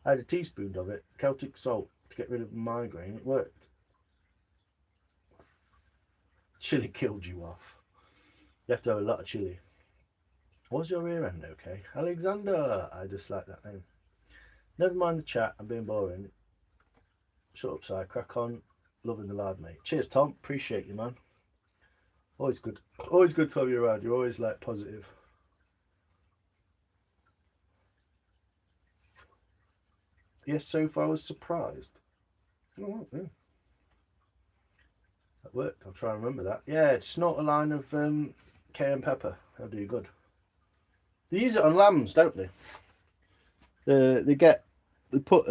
I had a teaspoon of it, Celtic salt, to get rid of migraine. It worked. Chili killed you off. You have to have a lot of chili. Was your rear end okay? Alexander! I dislike that name. Never mind the chat, I'm being boring. Shut up, Si. Crack on. Loving the lad, mate. Cheers, Tom. Appreciate you, man. Always good. Always good to have you around. You're always like positive. Yes, so far I was surprised. Oh, yeah. That worked. I'll try and remember that. Yeah, snort a line of cayenne pepper. That'll do you good. They use it on lambs, don't they? They put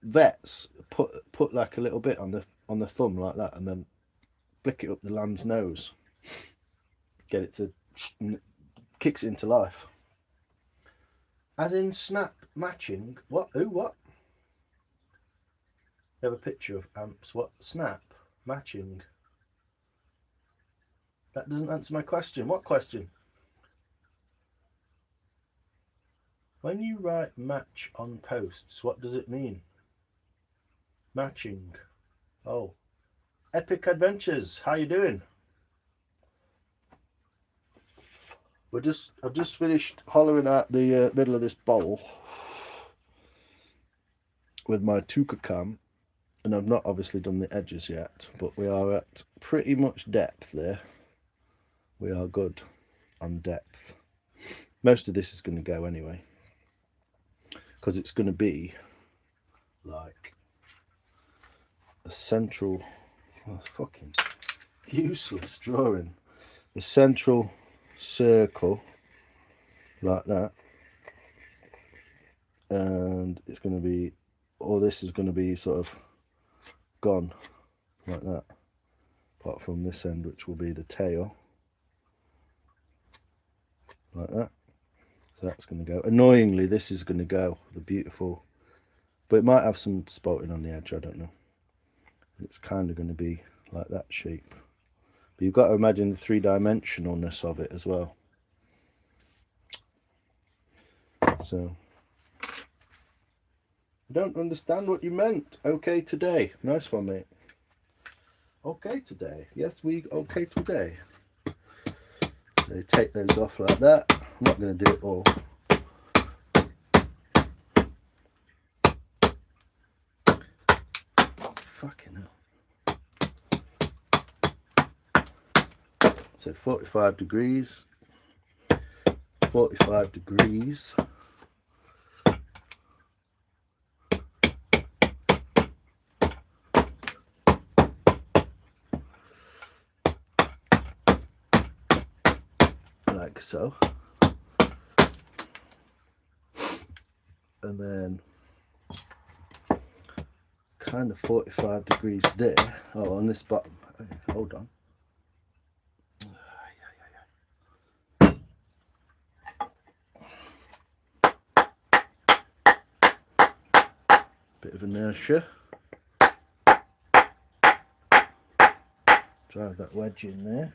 vets put like a little bit on the thumb like that, and then flick it up the lamb's nose. Get it to kicks it into life. As in snap matching. What? Who? What? You have a picture of amps. What? Snap matching. That doesn't answer my question. What question? When you write match on posts, what does it mean? Matching. Oh. Epic Adventures. How you doing? I've just finished hollowing out the middle of this bowl with my Tuka cam, and I've not obviously done the edges yet, but we are at pretty much depth there. We are good on depth. Most of this is going to go anyway, because it's going to be like a central, fucking useless drawing, the central circle like that, and it's going to be, all this is going to be sort of gone like that, apart from this end, which will be the tail like that. So that's going to go. Annoyingly, this is going to go the beautiful, but it might have some spotting on the edge, I don't know. It's kind of going to be like that shape, but you've got to imagine the three-dimensionalness of it as well. So I don't understand what you meant. Okay today. Nice one, mate. Okay today. Yes, we okay today. So you take those off like that. I'm not going to do it all. Fucking hell. So 45 degrees. 45 degrees. Like so. And then kind of 45 degrees there. Oh, on this bottom. Hold on. Bit of inertia. Drive that wedge in there.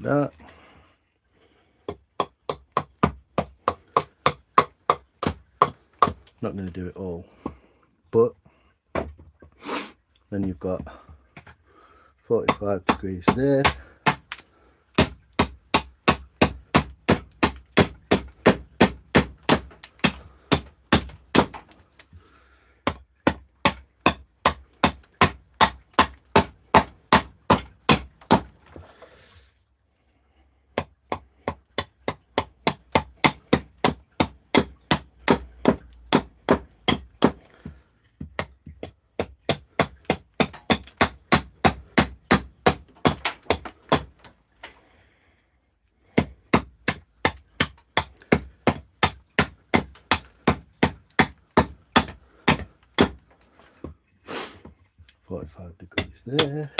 that. Not going to do it all, but then you've got 45 degrees there. Degrees there.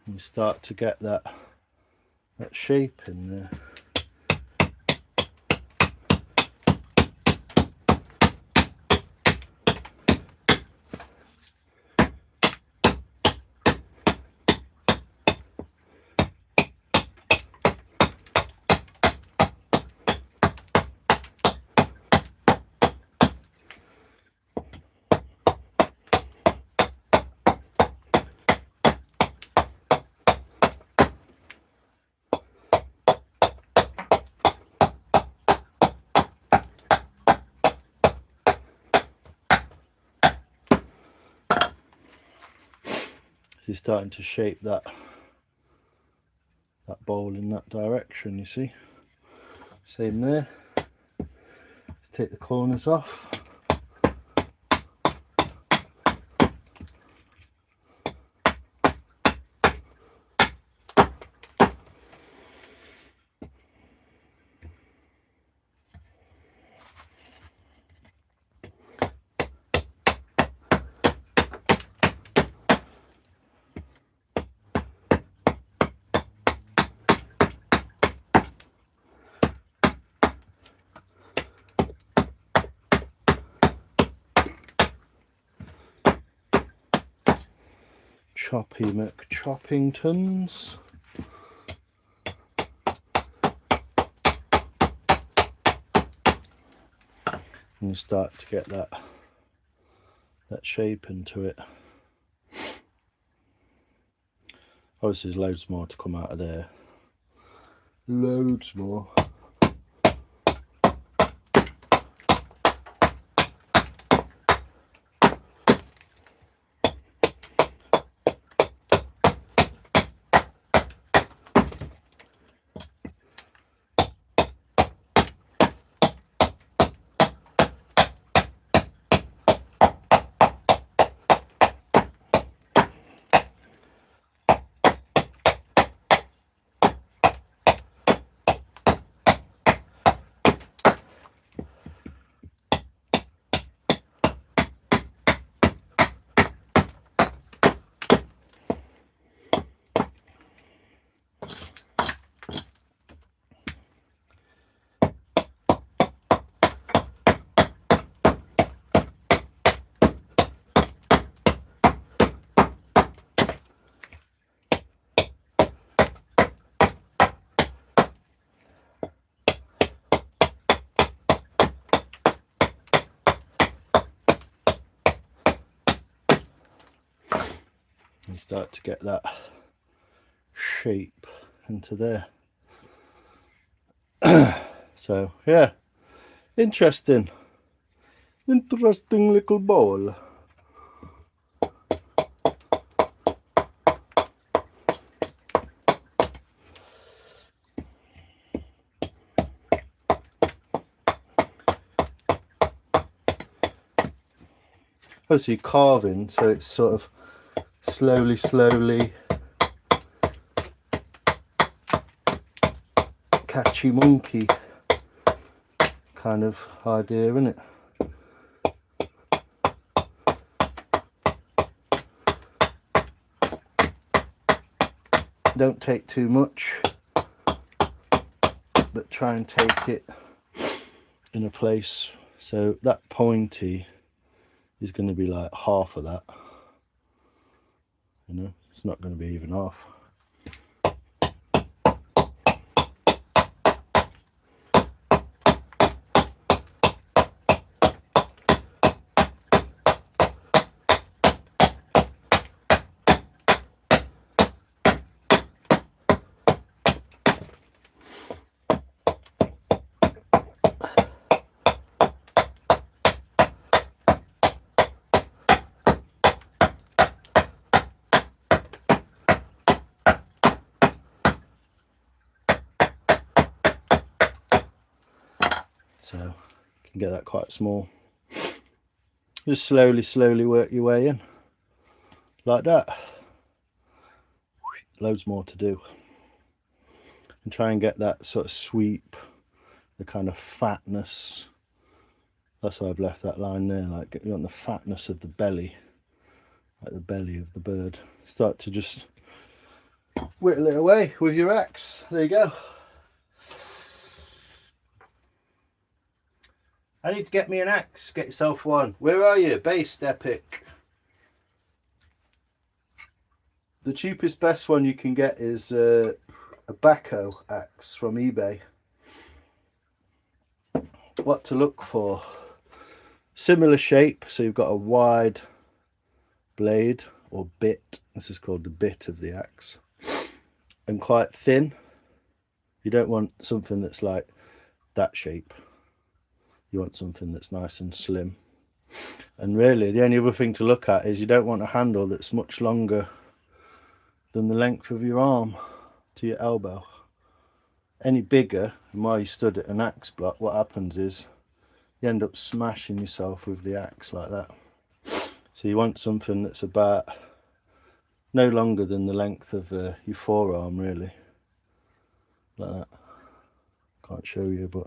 You start to get that shape in there. You're starting to shape that bowl in that direction, you see. Same there. Let's take the corners off. Choppy McChoppingtons. And you start to get that shape into it. Obviously there's loads more to come out of there. Loads more. And start to get that shape into there. So So yeah, interesting little bowl. Obviously carving, so it's sort of slowly catchy monkey kind of idea, isn't it? Don't take too much, but try and take it in a place so that pointy is going to be like half of that, you know, it's not going to be even half. So you can get that quite small. Just slowly work your way in like that. Loads more to do, and try and get that sort of sweep, the kind of fatness. That's why I've left that line there, like you want the fatness of the belly, like the belly of the bird. Start to just whittle it away with your axe. There you go. I need to get me an axe. Get yourself one. Where are you? Based Epic. The cheapest, best one you can get is a Bahco axe from eBay. What to look for? Similar shape, so you've got a wide blade or bit. This is called the bit of the axe, and quite thin. You don't want something that's like that shape. You want something that's nice and slim. And really the only other thing to look at is you don't want a handle that's much longer than the length of your arm to your elbow. Any bigger, and while you stood at an axe block, what happens is you end up smashing yourself with the axe like that. So you want something that's about no longer than the length of your forearm, really, like that. Can't show you, but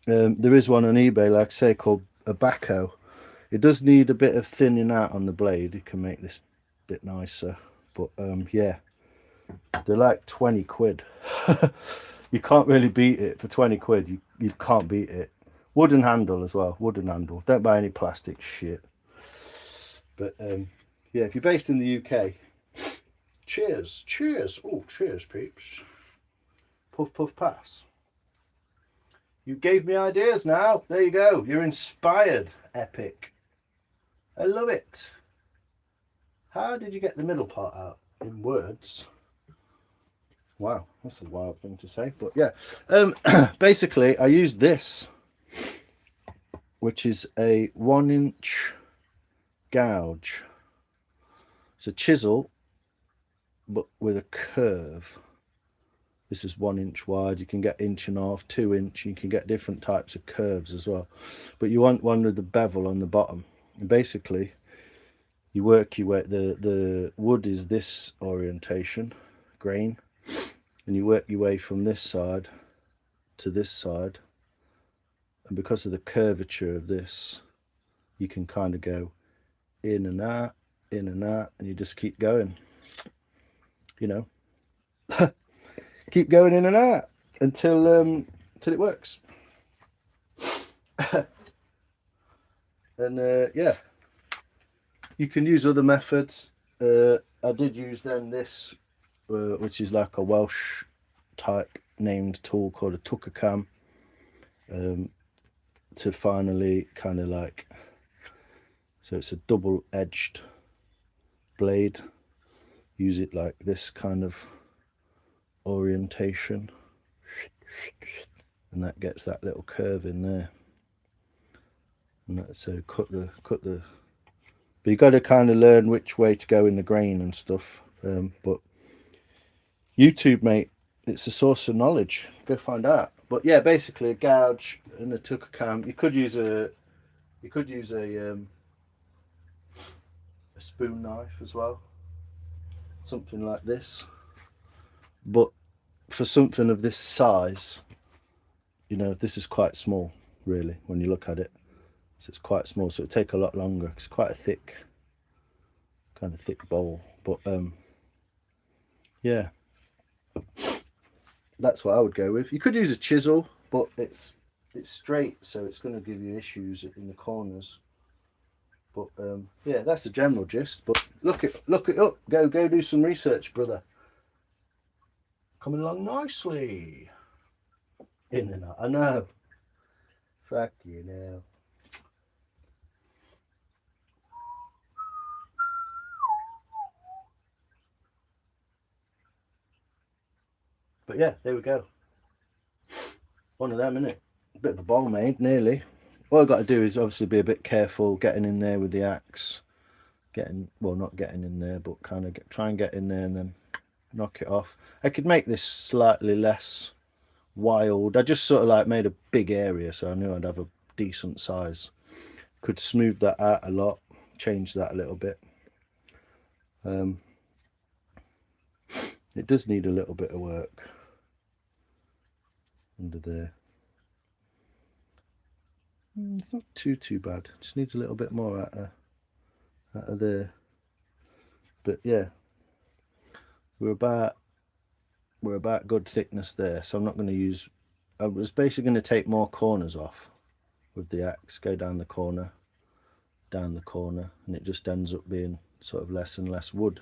there is one on eBay, like I say, called a Bahco. It does need a bit of thinning out on the blade. You can make this a bit nicer, but yeah, they're like 20 quid. You can't really beat it for 20 quid. You can't beat it. Wooden handle as well, wooden handle. Don't buy any plastic shit. But yeah, if you're based in the UK, cheers. Oh, cheers, peeps. Puff puff pass. You gave me ideas now. There you go. You're inspired, Epic. I love it. How did you get the middle part out in words? Wow, that's a wild thing to say, but yeah. Basically, I used this, which is a 1-inch gouge. It's a chisel, but with a curve. This is 1 inch wide. You can get 1.5 inches, 2 inch. You can get different types of curves as well. But you want one with the bevel on the bottom. And basically, you work your way. The wood is this orientation, grain, and you work your way from this side to this side. And because of the curvature of this, you can kind of go in and out, and you just keep going. You know. Keep going in and out until it works. And yeah, you can use other methods. I did use then this, which is like a Welsh type named tool called a tucker cam, to finally kind of like, so it's a double-edged blade. Use it like this kind of orientation, and that gets that little curve in there. And that, so cut the but you got to kind of learn which way to go in the grain and stuff. But YouTube, mate, it's a source of knowledge. Go find out. But yeah, basically a gouge and a tucker cam. You could use a spoon knife as well, something like this. But for something of this size, you know, this is quite small, really, when you look at it. So it's quite small, so it'd take a lot longer. It's quite a thick, kind of thick bowl. But yeah, that's what I would go with. You could use a chisel, but it's straight, so it's going to give you issues in the corners. But yeah, that's the general gist. But look it up. Go do some research, brother. Coming along nicely. In and out. I know. Fuck you now. But yeah, there we go. One of them, innit? A bit of a bowl made, nearly. All I've got to do is obviously be a bit careful getting in there with the axe. Well, not getting in there, but kind of try and get in there and then knock it off. I could make this slightly less wild. I just sort of like made a big area, so I knew I'd have a decent size. Could smooth that out a lot, change that a little bit. It does need a little bit of work under there. It's not too bad. Just needs a little bit more out of there. But yeah, we're about good thickness there. So I'm not going to use. I was basically going to take more corners off with the axe. Go down the corner, and it just ends up being sort of less and less wood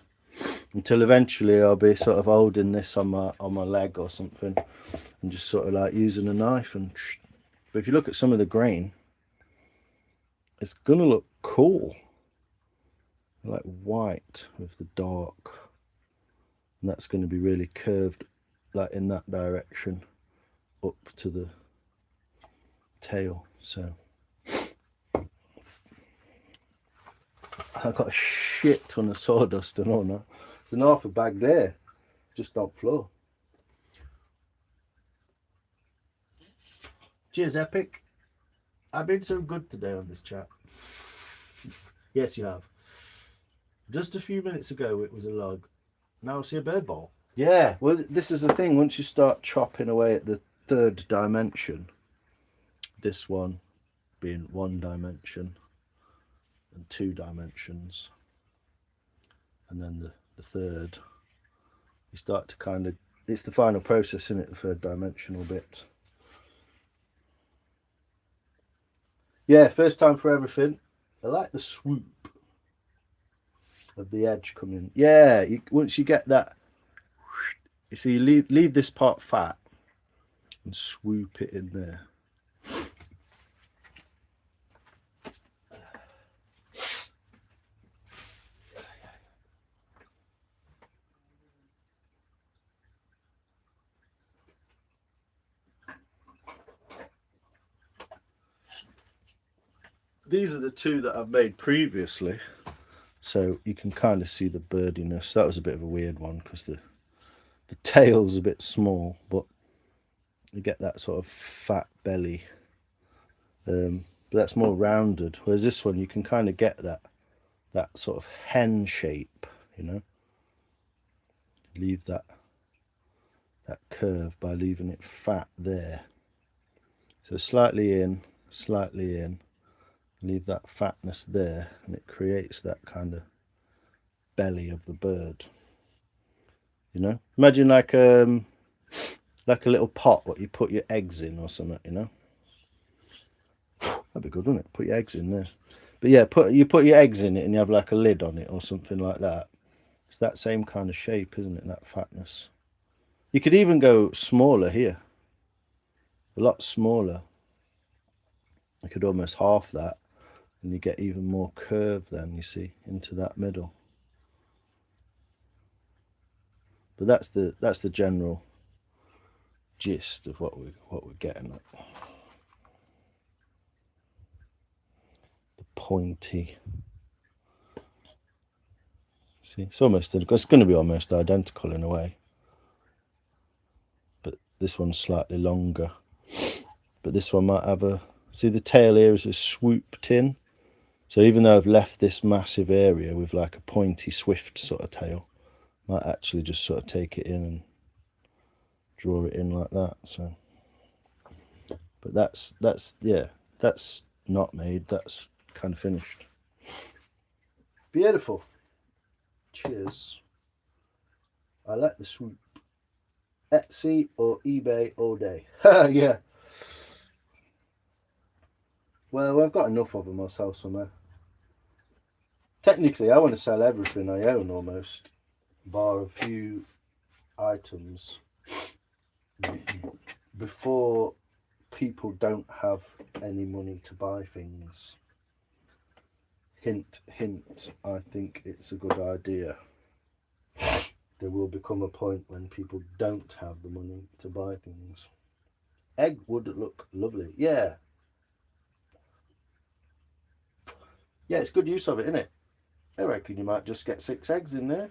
until eventually I'll be sort of holding this on my leg or something, and just sort of like using a knife and. But if you look at some of the grain, it's gonna look cool, like white with the dark, and that's going to be really curved, like in that direction, up to the tail. So I got a shit ton of sawdust and all that. There's an half a bag there, just on the floor. Cheers, Epic. I've been so good today on this chat. Yes, you have. Just a few minutes ago, it was a log. Now I see a bird ball. Yeah, well, this is the thing. Once you start chopping away at the third dimension, this one being 1 dimension and 2 dimensions, and then the third, you start to kind of, it's the final process, isn't it, the third dimensional bit. Yeah, first time for everything. I like the swoop of the edge coming. Yeah, once you get that, you see, you leave this part fat and swoop it in there. These are the 2 that I've made previously, so you can kind of see the birdiness. That was a bit of a weird one because the tail's a bit small, but you get that sort of fat belly. But that's more rounded, whereas this one you can kind of get that sort of hen shape, you know. Leave that curve by leaving it fat there. So slightly in, leave that fatness there, and it creates that kind of belly of the bird, you know. Imagine like a little pot what you put your eggs in or something, you know. That'd be good, wouldn't it? Put your eggs in there. But yeah, you put your eggs in it and you have like a lid on it or something like that. It's that same kind of shape, isn't it? That fatness. You could even go smaller here, a lot smaller. I could almost half that, and you get even more curve then, you see, into that middle. But that's the general gist of what we're getting at. The pointy. See, it's going to be almost identical in a way, but this one's slightly longer. But this one might have a, see the tail here is swooped in. So even though I've left this massive area with like a pointy, swift sort of tail, might actually just sort of take it in and draw it in like that. So, but that's yeah, that's not made. That's kind of finished. Beautiful. Cheers. I like the swoop. Etsy or eBay all day. Yeah. Well, I've got enough of them myself somewhere. Technically, I want to sell everything I own almost, bar a few items, before people don't have any money to buy things. Hint, hint, I think it's a good idea. There will become a point when people don't have the money to buy things. Egg would look lovely. Yeah. Yeah, it's good use of it, isn't it? I reckon you might just get 6 eggs in there.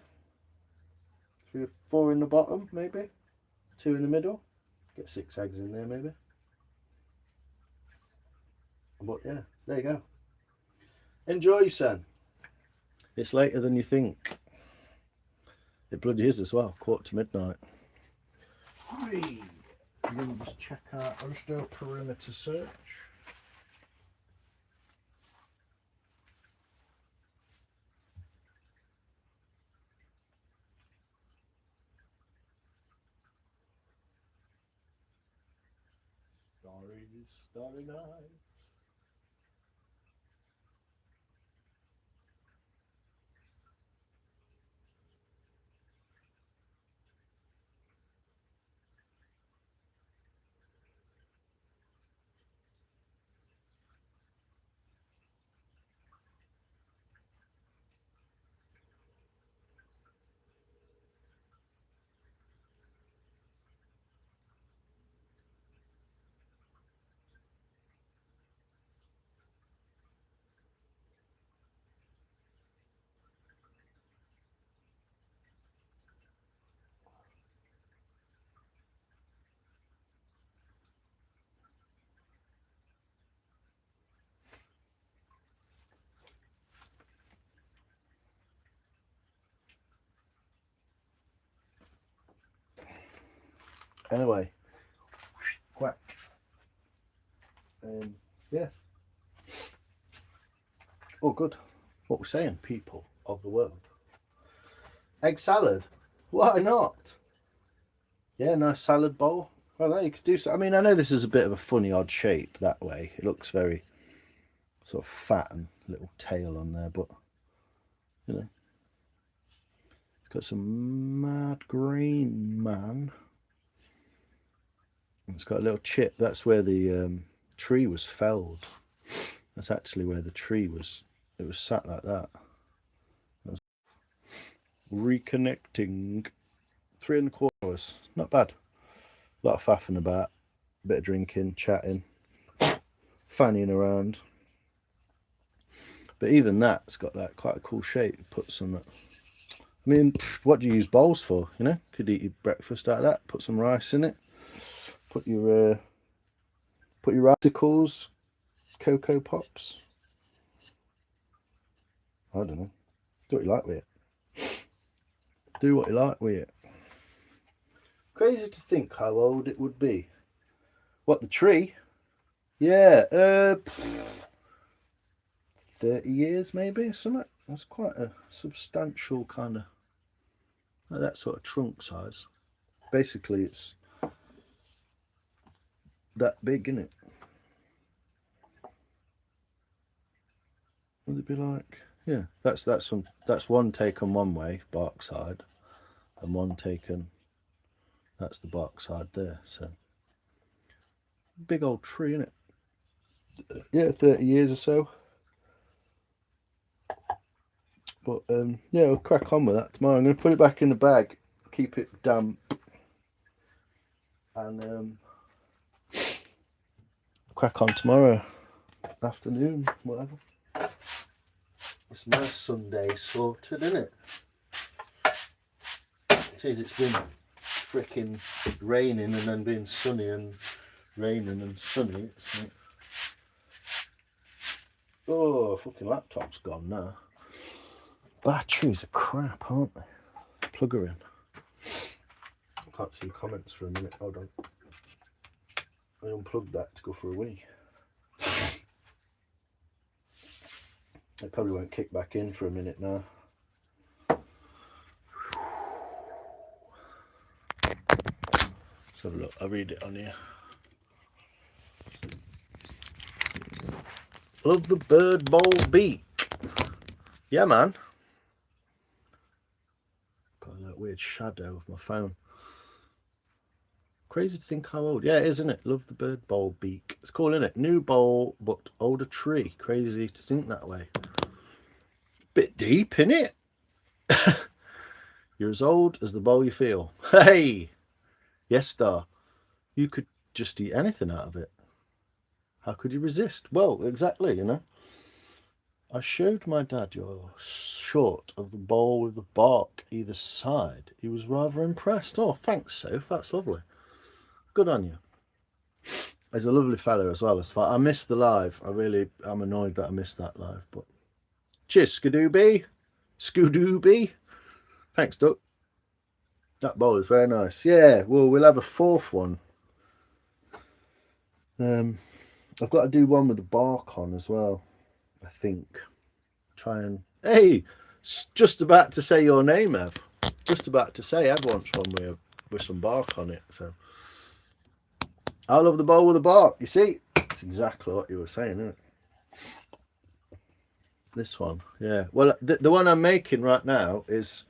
3 or 4 in the bottom, maybe. 2 in the middle. Get 6 eggs in there, maybe. But yeah, there you go. Enjoy, son. It's later than you think. It bloody is as well, 1:45. Hey, I'm going to just check out, I'll just do a perimeter search. Starry night. Anyway, quack. Yeah. Oh, good. What we're saying, people of the world. Egg salad. Why not? Yeah, nice salad bowl. Well, there you could do so. I mean, I know this is a bit of a funny, odd shape that way. It looks very sort of fat and little tail on there, but you know, it's got some mad green, man. It's got a little chip. That's where the tree was felled. That's actually where the tree was. It was sat like that. Reconnecting. 3¼ hours. Not bad. A lot of faffing about. A bit of drinking, chatting, fannying around. But even that's got like quite a cool shape. Put some. I mean, what do you use bowls for? You know, could eat your breakfast out of that. Put some rice in it. Put your icicles, Cocoa Pops. I don't know. Do what you like with it. Do what you like with it. Crazy to think how old it would be. What, the tree? Yeah, 30 years maybe, something. That's quite a substantial kind of, like that sort of trunk size. Basically, it's that big, isn't it? Would it be like? Yeah, that's one taken one way, bark side, and one taken. That's the bark side there. So big old tree, isn't it? Yeah, 30 years or so. But yeah, we'll crack on with that tomorrow. I'm going to put it back in the bag, keep it damp, and crack on tomorrow afternoon, whatever. It's my Sunday sorted, isn't it? It is. It's been freaking raining and then being sunny and raining and sunny. It's like, oh, fucking laptop's gone now. Batteries are crap, aren't they? Plug her in. I can't see comments for a minute. Hold on. I unplugged that to go for a wee. It probably won't kick back in for a minute now. Let's have a look. I'll read it on here. Love the bird bowl beak. Yeah, man. Got a little weird shadow of my phone. Crazy to think how old. Yeah, it is, isn't it? Love the bird bowl beak. It's cool, isn't it? New bowl, but older tree. Crazy to think that way. Bit deep, innit? You're as old as the bowl you feel. Hey! Yes, Star. You could just eat anything out of it. How could you resist? Well, exactly, you know. I showed my dad your short of the bowl with the bark either side. He was rather impressed. Oh, thanks, Soph. That's lovely. Good on you. He's a lovely fellow as well. I missed the live. I'm annoyed that I missed that live. But cheers, Skadooby. Scoodoobie. Thanks, Duck. That bowl is very nice. Yeah, well, we'll have a fourth one. I've got to do one with the bark on as well, I think. Try and... Hey! Just about to say your name, Ev. Just about to say Ev wants one with some bark on it, so... I love the bowl with the bark, you see? That's exactly what you were saying, isn't it? This one, yeah. Well, the one I'm making right now is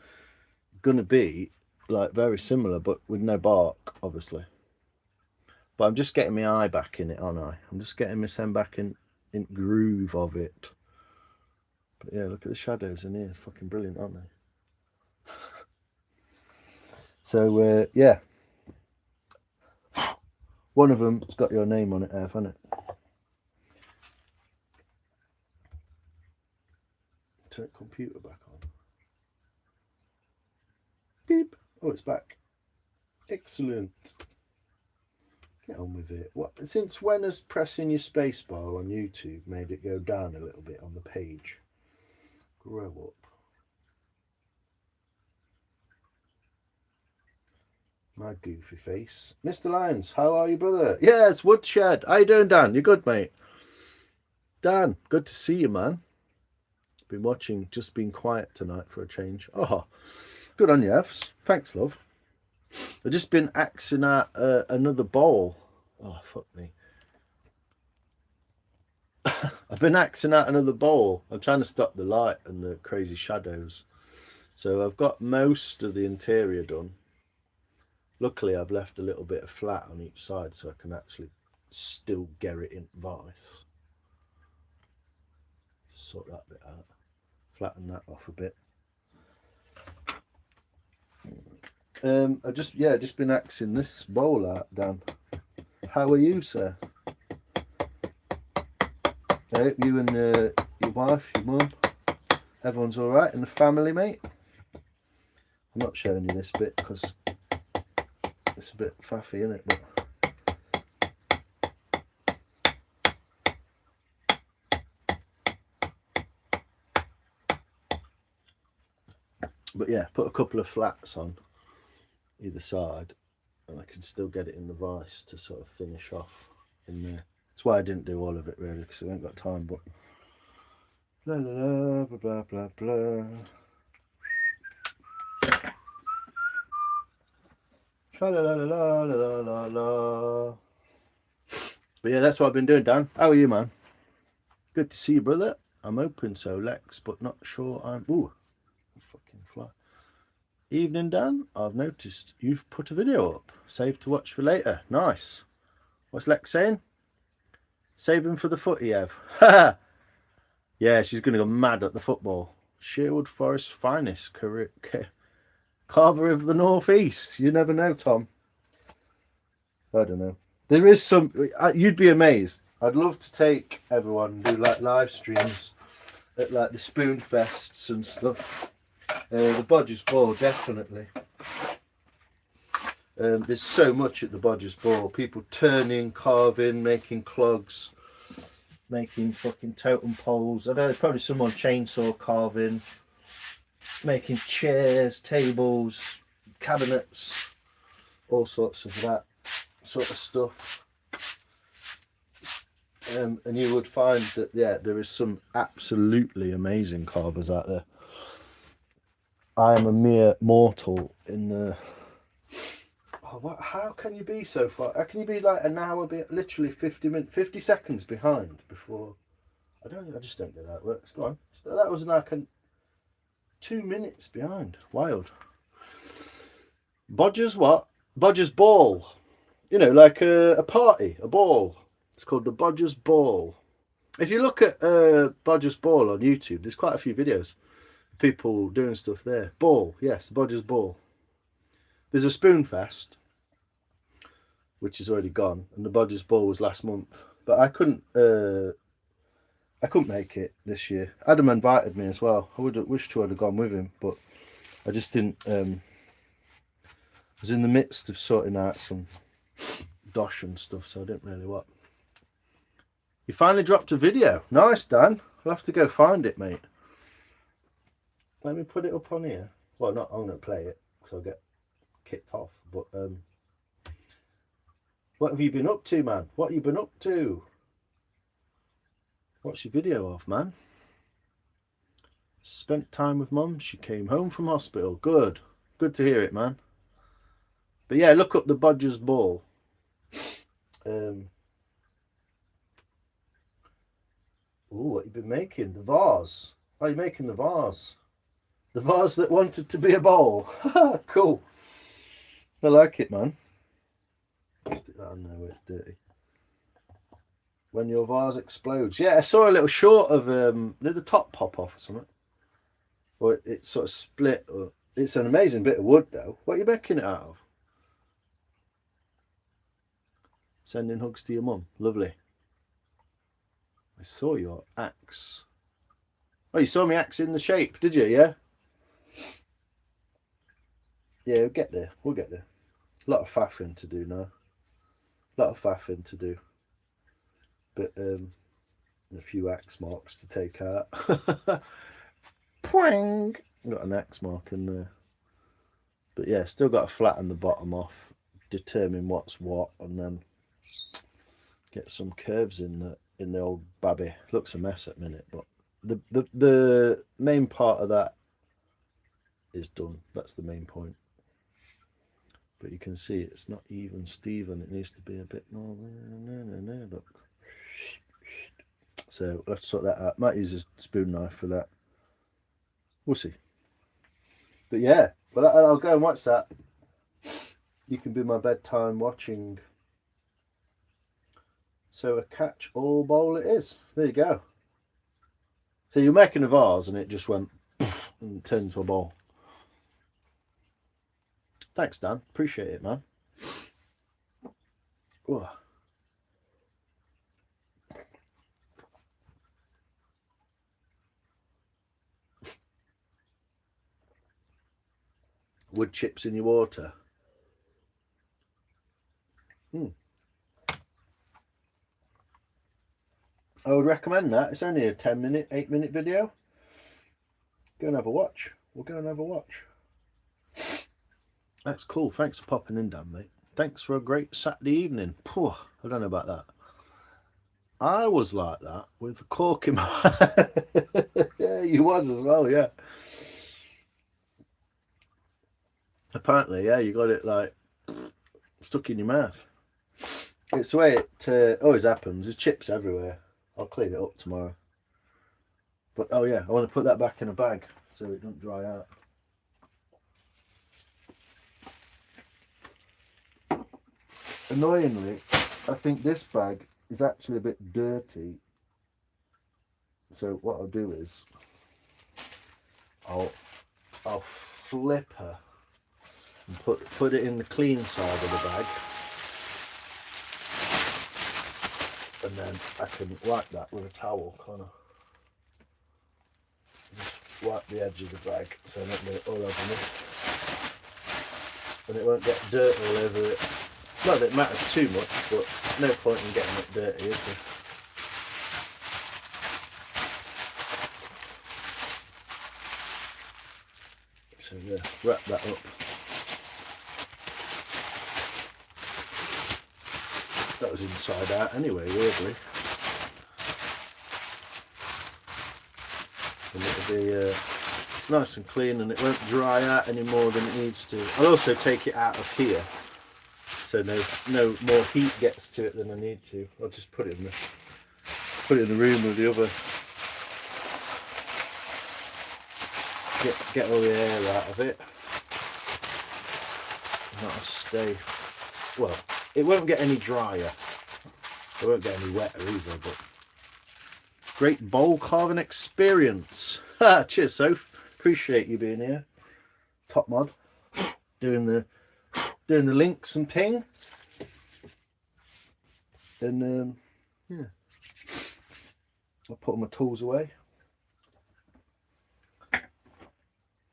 going to be like very similar, but with no bark, obviously. But I'm just getting my eye back in it, aren't I? I'm just getting myself back in groove of it. But yeah, look at the shadows in here. Fucking brilliant, aren't they? So, yeah. One of them's got your name on it, Ev, hasn't it? Turn computer back on. Beep. Oh, it's back. Excellent. Get on with it. What? Since when has pressing your spacebar on YouTube made it go down a little bit on the page? Grow up. My goofy face. Mr. Lyons, how are you, brother? Yes, Woodshed. How you doing, Dan? You good, mate? Dan, good to see you, man. Been watching, just been quiet tonight for a change. Oh, good on you, Fs. Thanks, love. I've just been axing at another bowl. Oh, fuck me. I've been axing at another bowl. I'm trying to stop the light and the crazy shadows. So I've got most of the interior done. Luckily, I've left a little bit of flat on each side so I can actually still get it in vice. Sort that bit out. Flatten that off a bit. I just been axing this bowl out, Dan. How are you, sir? I hope you and your wife, your mum, everyone's all right in the family, mate. I'm not showing you this bit because it's a bit faffy, isn't it? But yeah, put a couple of flats on either side and I can still get it in the vice to sort of finish off in there. That's why I didn't do all of it really, because I ain't got time, but blah blah blah blah blah blah. Tra la la la la la la. But yeah, that's what I've been doing, Dan. How are you, man? Good to see you, brother. I'm open, so Lex, but not sure I'm... Ooh, fucking fly. Evening, Dan. I've noticed you've put a video up. Save to watch for later. Nice. What's Lex saying? Saving for the footy, Ev. Yeah, she's going to go mad at the football. Sherwood Forest finest. Carver of the North East. You never know, Tom. I don't know. There is some. You'd be amazed. I'd love to take everyone and do like live streams at like the spoon fests and stuff. The Bodger's Ball, definitely. There's so much at the Bodger's Ball. People turning, carving, making clogs, making fucking totem poles. I know there's probably someone chainsaw carving, making chairs, tables, cabinets, all sorts of that sort of stuff. And you would find that, yeah, there is some absolutely amazing carvers out there. I am a mere mortal in the... Oh, what? How can you be so far? How can you be like an hour, literally 50 seconds behind before? I just don't get how it works. Go on. That was like 2 minutes behind. Wild. Bodger's what? Bodger's Ball. You know, like a party, a ball. It's called the Bodger's Ball. If you look at Bodger's Ball on YouTube, there's quite a few videos. People doing stuff there. Ball, yes, the Bodger's Ball. There's a Spoon Fest, which is already gone, and the Bodger's Ball was last month. But I couldn't make it this year. Adam invited me as well. I would have wished to have gone with him, but I just didn't. I was in the midst of sorting out some dosh and stuff, so I didn't really what. You finally dropped a video. Nice, Dan. I'll have to go find it, mate. Let me put it up on here. Well, not. I'm going to play it because I'll get kicked off. But what have you been up to, man? What have you been up to? What's your video of, man? Spent time with mum. She came home from hospital. Good. Good to hear it, man. But yeah, look up the Bodger's Ball. Ooh, what you been making? The vase. Oh, you're making the vase. The vase that wanted to be a bowl. Cool. I like it, man. Stick that on there where it's dirty. When your vase explodes. Yeah, I saw a little short of did the top pop off or something? Or it sort of split. Or, it's an amazing bit of wood though. What are you making it out of? Sending hugs to your mum. Lovely. I saw your axe. Oh, you saw me axe in the shape, did you? Yeah? Yeah, we'll get there. We'll get there. A lot of faffing to do now. A lot of faffing to do. But a few axe marks to take out. Pring! Got an axe mark in there. But yeah, still got to flatten the bottom off. Determine what's what and then get some curves in the old babby. Looks a mess at the minute, but the main part of that is done. That's the main point. But you can see it's not even Steven. It needs to be a bit more. Look. So we'll have to sort that out. Might use a spoon knife for that. We'll see. But yeah, but I'll go and watch that. You can be my bedtime watching. So a catch-all bowl it is. There you go. So you're making a vase and it just went and turned into a bowl. Thanks, Dan. Appreciate it, man. Ooh. Wood chips in your water. I would recommend that. It's only a 10-minute, 8-minute video. Go and have a watch. We'll go and have a watch. That's cool. Thanks for popping in, Dan, mate. Thanks for a great Saturday evening. Phew, I don't know about that. I was like that with the cork in my... Yeah, you was as well, yeah. Apparently, yeah, you got it like stuck in your mouth. It's the way it always happens. There's chips everywhere. I'll clean it up tomorrow. But oh yeah, I want to put that back in a bag so it doesn't dry out. Annoyingly, I think this bag is actually a bit dirty. So what I'll do is I'll flip her and put it in the clean side of the bag. and then I can wipe that with a towel, kind of. Just wipe the edge of the bag so I don't get it all over me. And it won't get dirt all over it. Not that it matters too much, but no point in getting it dirty, is there? So yeah, wrap that up. That was inside out anyway, weirdly. And it'll be nice and clean, and it won't dry out any more than it needs to. I'll also take it out of here, so no more heat gets to it than I need to. I'll just put it in the room with the other. Get all the air out of it. And that'll stay. Well, it won't get any drier. It won't get any wetter either, but great bowl carving experience. Cheers, Soph. Appreciate you being here. Top mod. Doing the links and ting. And yeah. I'll put all my tools away.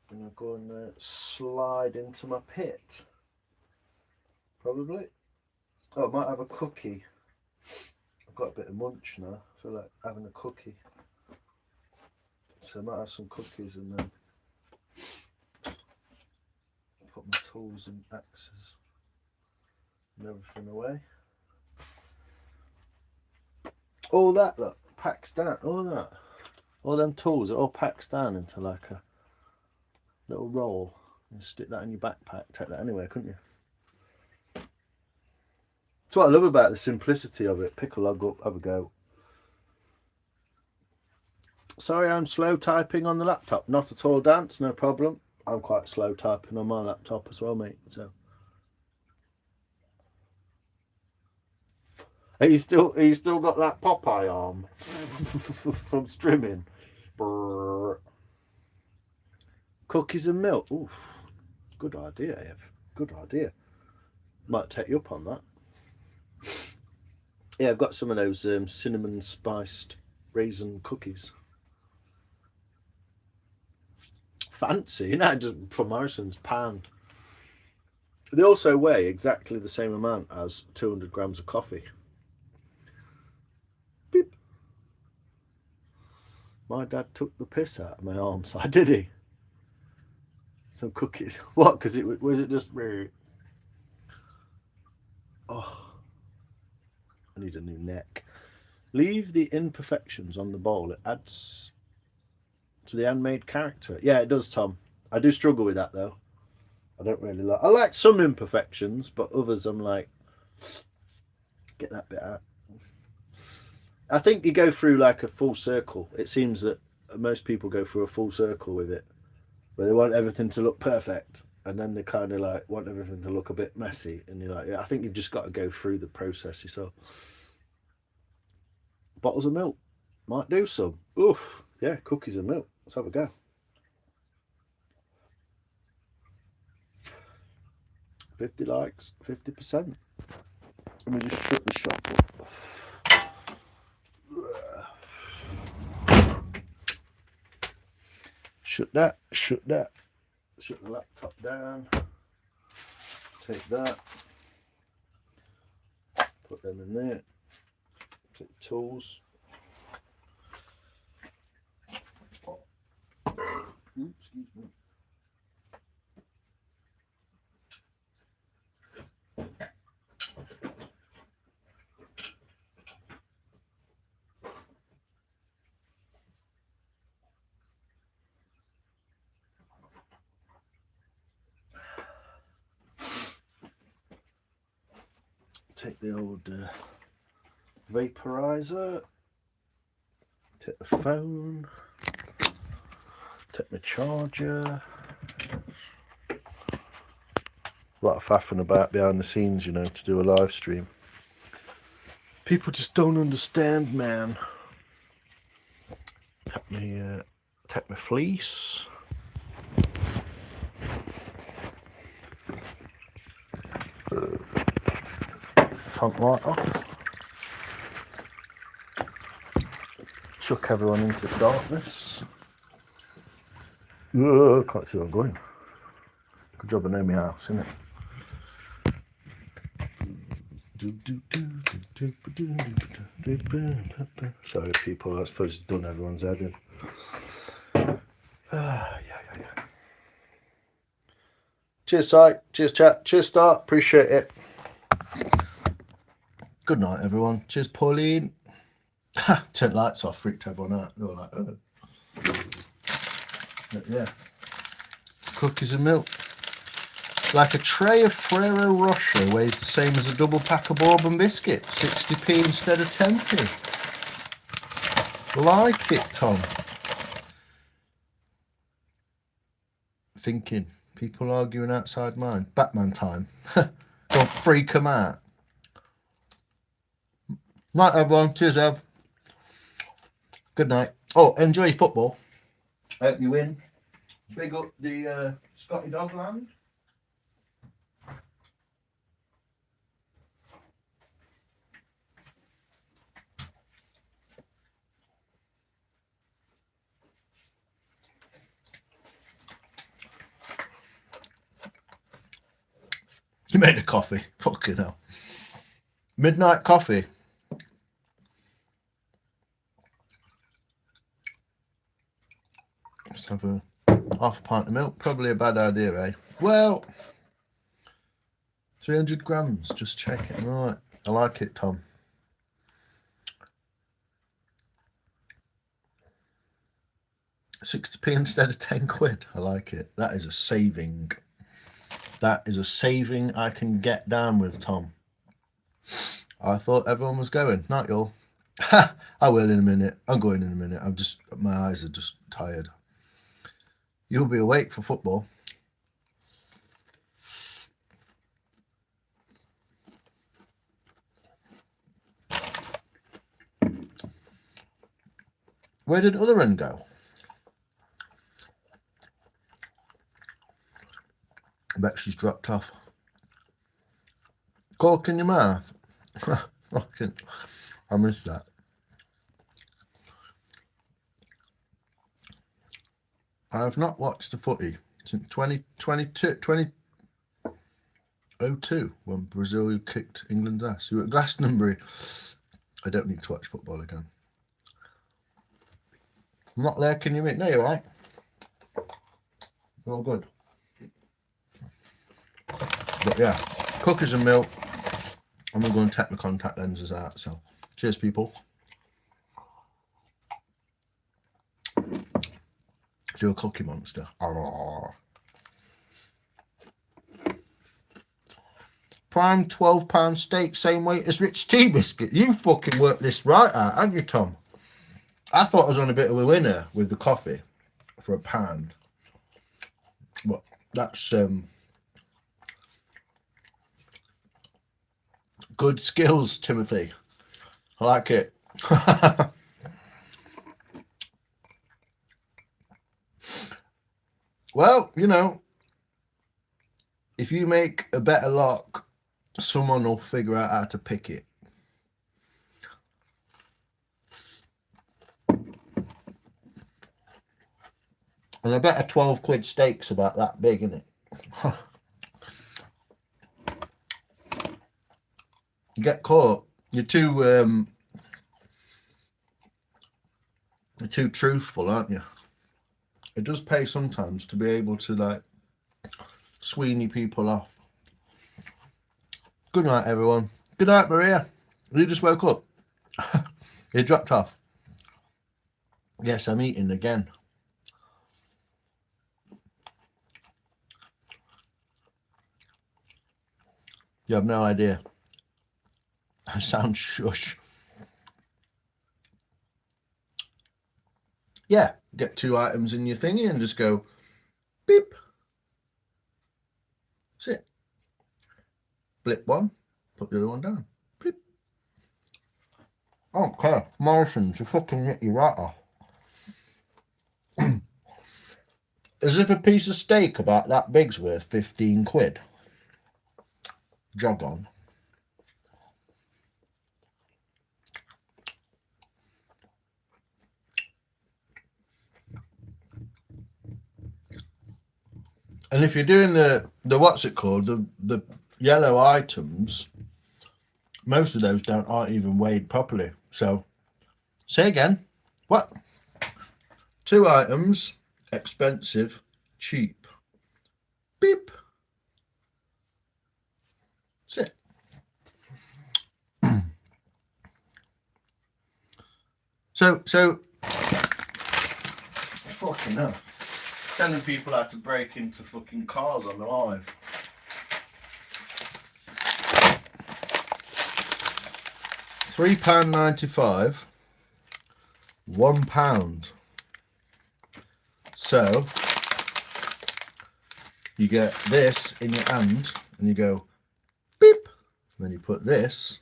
And I'll go and slide into my pit. Probably. Oh, I might have a cookie. I've got a bit of munch now. I feel like having a cookie. So I might have some cookies and then put my tools and axes and everything away. All that, look, packs down. All them tools, it all packs down into like a little roll. You stick that in your backpack, take that anywhere, couldn't you? That's what I love about the simplicity of it. Pick a log up, have a go. Sorry, I'm slow typing on the laptop. Not at all, Dance, no problem. I'm quite slow typing on my laptop as well, mate. So, are you still got that Popeye arm from streaming? Brrr. Cookies and milk. Oof, good idea, Ev. Good idea. Might take you up on that. Yeah, I've got some of those cinnamon spiced raisin cookies. Fancy, you know, just from Morrison's pound. They also weigh exactly the same amount as 200 grams of coffee. Beep. My dad took the piss out of my arm side, did he? Some cookies. What? Because it was it just. Oh. I need a new neck. Leave the imperfections on the bowl. It adds to the handmade character. Yeah, it does, Tom. I do struggle with that, though. I don't really like... I like some imperfections, but others I'm like... Get that bit out. I think you go through like a full circle. It seems that most people go through a full circle with it, where they want everything to look perfect. And then they kind of like want everything to look a bit messy. And you're like, yeah, I think you've just got to go through the process yourself. Bottles of milk. Might do some. Oof. Yeah, cookies and milk. Let's have a go. 50 likes, 50%. Let me just shut the shop up. Shut that. Shut the laptop down. Take that. Put them in there. Take the tools. Excuse me. Take the old vaporizer, take the phone, take my charger. A lot of faffing about behind the scenes, you know, to do a live stream. People just don't understand, man. Take my fleece. Tongue right off. chuck everyone into the darkness. Ugh, can't see where I'm going. Good job I know my house, innit? Sorry, people, I suppose it's done everyone's head in. Yeah. Cheers, Si. Cheers, chat. Cheers, Start. Appreciate it. Good night, everyone. Cheers, Pauline. Ha! Turned lights off, freaked everyone out. They were like, oh. But yeah. Cookies and milk. Like a tray of Ferrero Rocher weighs the same as a double pack of bourbon biscuit. 60p instead of 10p. Like it, Tom. Thinking. People arguing outside mine. Batman time. Don't freak them out. Night, everyone. Cheers, Ev. Good night. Oh, enjoy football. I hope you win. Big up the Scotty Dogland. You made a coffee. Fucking hell. Midnight coffee. Let's have a half a pint of milk. Probably a bad idea, eh? Well, 300 grams. Just checking. Right. I like it, Tom. £60p instead of 10 quid. I like it. That is a saving. That is a saving I can get down with, Tom. I thought everyone was going. Not y'all. I will in a minute. I'm going in a minute. My eyes are just tired. You'll be awake for football. Where did other end go? I bet she's dropped off. Cork in your mouth. Fucking, I missed that. I have not watched the footy since 2002 when Brazil kicked England's ass. You were at Glastonbury. I don't need to watch football again. I'm not there, can you make? No, you're right. All good. But yeah, cookies and milk. I'm going to go and take my contact lenses out. So, cheers, people. Do a cookie monster. Arrgh. Prime £12 steak, same weight as Rich Tea biscuit. You fucking worked this right out, haven't you, Tom? I thought I was on a bit of a winner with the coffee for £1. But that's good skills, Timothy. I like it. Well, you know, if you make a better lock, someone will figure out how to pick it. And I bet a 12 quid steak's about that big, isn't it? You get caught. You're too truthful, aren't you? It does pay sometimes to be able to, like, Sweeney people off. Good night, everyone. Good night, Maria. You just woke up. You dropped off. Yes, I'm eating again. You have no idea. I sound shush. Yeah, get 2 items in your thingy and just go beep. That's it. Blip one, put the other one down. Beep. I don't care. Morrison's, you fucking get you right off. As if a piece of steak about that big's worth 15 quid. Jog on. And if you're doing the what's it called, the yellow items, most of those aren't even weighed properly. So say again, what? 2 items, expensive, cheap. Beep. That's it. So fucking hell. Telling people how to break into fucking cars on the live. £3.95, £1. So you get this in your hand and you go beep, and then you put this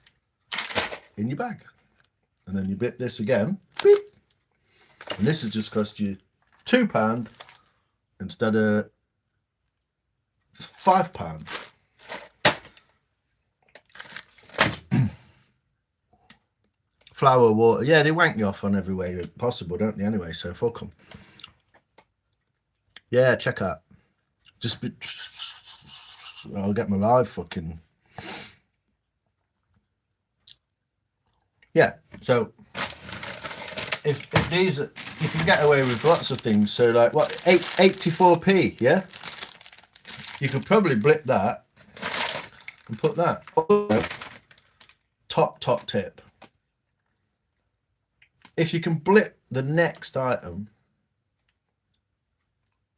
in your bag, and then you bip this again, beep, and this has just cost you £2 instead of £5. Flour, water, yeah, they wank you off on every way possible, don't they? Anyway, so fuck them. Yeah, check out. I'll get my live fucking. Yeah, so if these, you can get away with lots of things. So like what, 84p, yeah? You could probably blip that and put that. Top tip. If you can blip the next item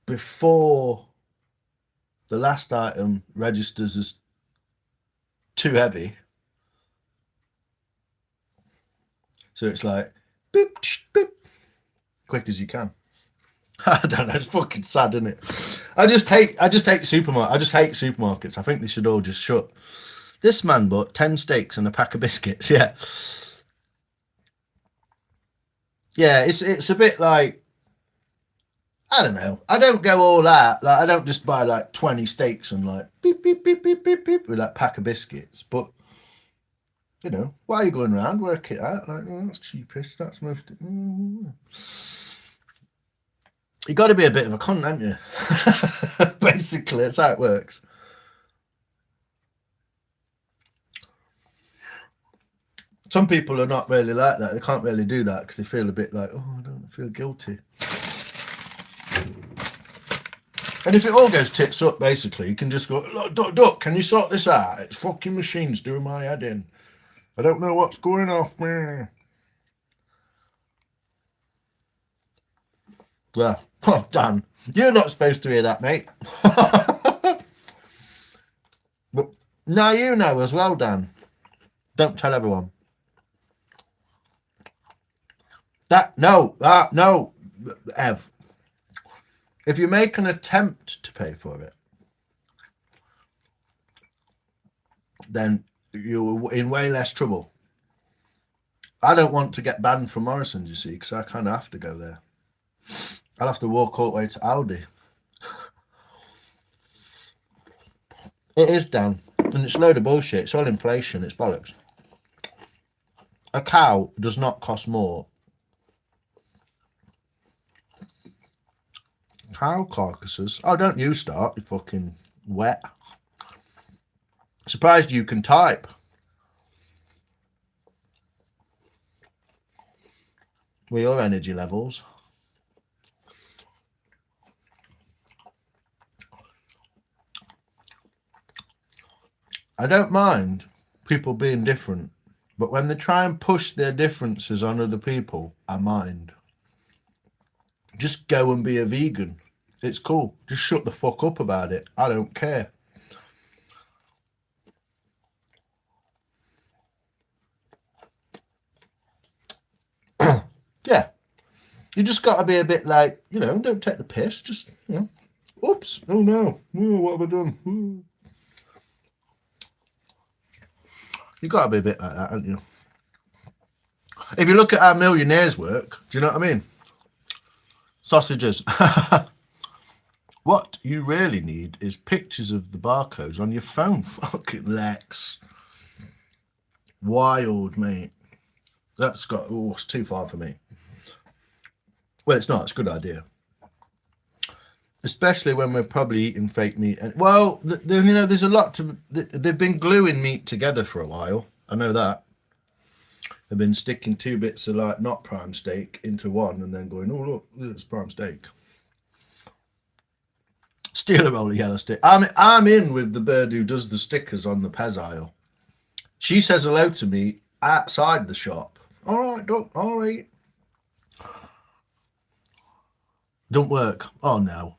before the last item registers as too heavy, so it's like beep, beep, quick as you can. I don't know, it's fucking sad, isn't it? I just hate supermarkets. I think they should all just shut. This man bought 10 steaks and a pack of biscuits. Yeah, it's a bit like, I don't know. I don't go all out. Like, I don't just buy like 20 steaks and like beep beep beep beep beep beep with that pack of biscuits. But you know, why are you going around? Work it out. Like, oh, that's cheapest. That's most. You got to be a bit of a cunt, haven't you? Basically, that's how it works. Some people are not really like that. They can't really do that because they feel a bit like, oh, I don't feel guilty. And if it all goes tits up, basically, you can just go, look, Duck, can you sort this out? It's fucking machines doing my head in. I don't know what's going off, man. Yeah. Oh, Dan, you're not supposed to hear that, mate. But now you know as well, Dan. Don't tell everyone. No, Ev. If you make an attempt to pay for it, then you're in way less trouble. I don't want to get banned from Morrison's, you see, because I kind of have to go there. I'll have to walk all the way to Aldi. It is, Dan, and it's a load of bullshit. It's all inflation. It's bollocks. A cow does not cost more. Cow carcasses. Oh, don't you start, you fucking wet. Surprised you can type. With your energy levels. I don't mind people being different, but when they try and push their differences on other people, I mind. Just go and be a vegan. It's cool. Just shut the fuck up about it. I don't care. Yeah. You just got to be a bit like, you know, don't take the piss. Just, you know, oops. Oh no. Oh, what have I done? Ooh. You got to be a bit like that, haven't you? If you look at how millionaires work, do you know what I mean? Sausages. What you really need is pictures of the barcodes on your phone. Fucking Lex. Wild, mate. That's got, oh, it's too far for me. Well, it's not. It's a good idea. especially when we're probably eating fake meat. And well, you know, there's a lot to. They've been gluing meat together for a while. I know that. They've been sticking 2 bits of like not prime steak into one, and then going, "Oh look, it's prime steak." Steal a roll of yellow stick. I'm in with the bird who does the stickers on the Pez aisle. She says hello to me outside the shop. All right, Doc. All right. Don't work. Oh no.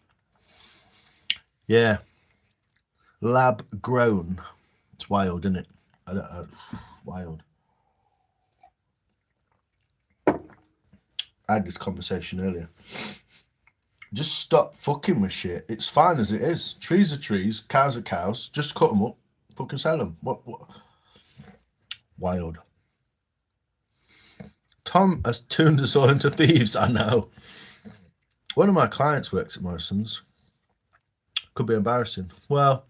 Yeah. Lab grown. It's wild, isn't it? Wild. I had this conversation earlier. Just stop fucking with shit. It's fine as it is. Trees are trees, cows are cows. Just cut them up, fucking sell them. What? Wild. Tom has turned us all into thieves. I know. One of my clients works at Morrison's. Could be embarrassing. Well,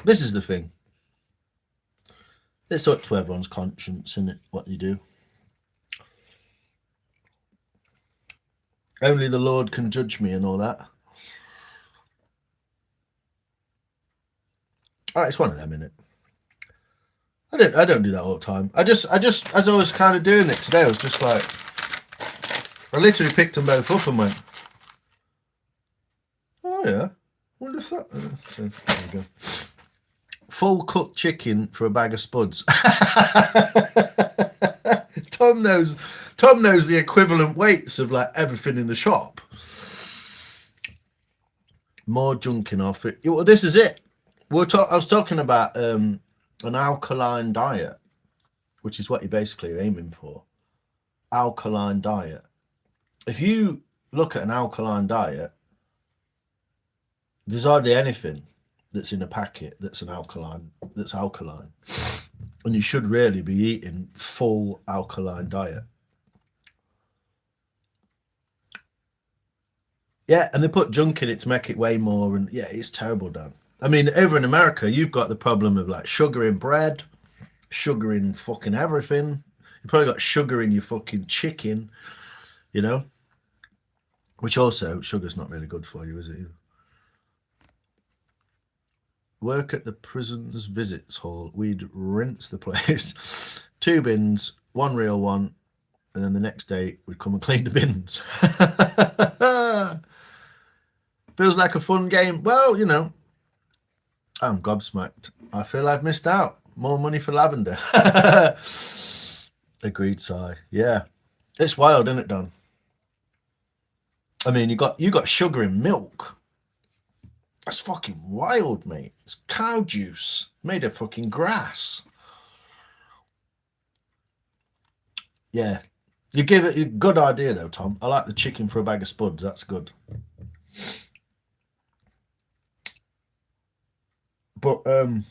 this is the thing. It's up to everyone's conscience, isn't it? What you do. Only the Lord can judge me and all that. It's one of them, innit? I don't do that all the time. I just as I was kind of doing it today, I was just like, I literally picked them both up and went, oh yeah, wonder if that. So, there we go. Full cooked chicken for a bag of spuds. Tom knows the equivalent weights of like everything in the shop. More junking off it. Well, this is it. I was talking about an alkaline diet, which is what you're basically aiming for. Alkaline diet. If you look at an alkaline diet, there's hardly anything that's in a packet that's alkaline. And you should really be eating full alkaline diet. Yeah, and they put junk in it to make it weigh more, and yeah, it's terrible, Dan. I mean, over in America, you've got the problem of like sugar in bread, sugar in fucking everything. You probably got sugar in your fucking chicken, you know? Which also, sugar's not really good for you, is it? Work at the prison's visits hall. We'd rinse the place. 2 bins, 1 real one, and then the next day we'd come and clean the bins. Feels like a fun game. Well, you know, I'm gobsmacked. I feel I've missed out. More money for lavender. Agreed, sigh. Yeah. It's wild, isn't it, Don? I mean, you got sugar in milk. That's fucking wild, mate. It's cow juice made of fucking grass. Yeah. You give it a good idea, though, Tom. I like the chicken for a bag of spuds. That's good. But, I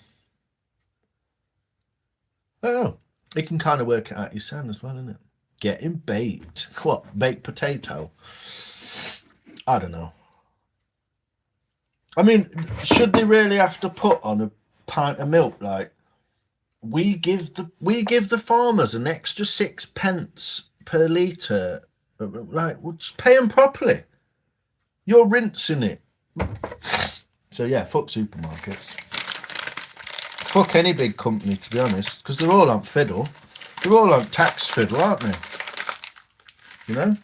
don't know. You can kind of work it out yourself as well, isn't it? Getting baked. What? Baked potato? I don't know. I mean, should they really have to put on a pint of milk? Like, we give the farmers an extra 6 pence per litre. Like, we'll just pay them properly. You're rinsing it. So yeah, fuck supermarkets. Fuck any big company, to be honest, because they're all on fiddle. They're all on tax fiddle, aren't they? You know?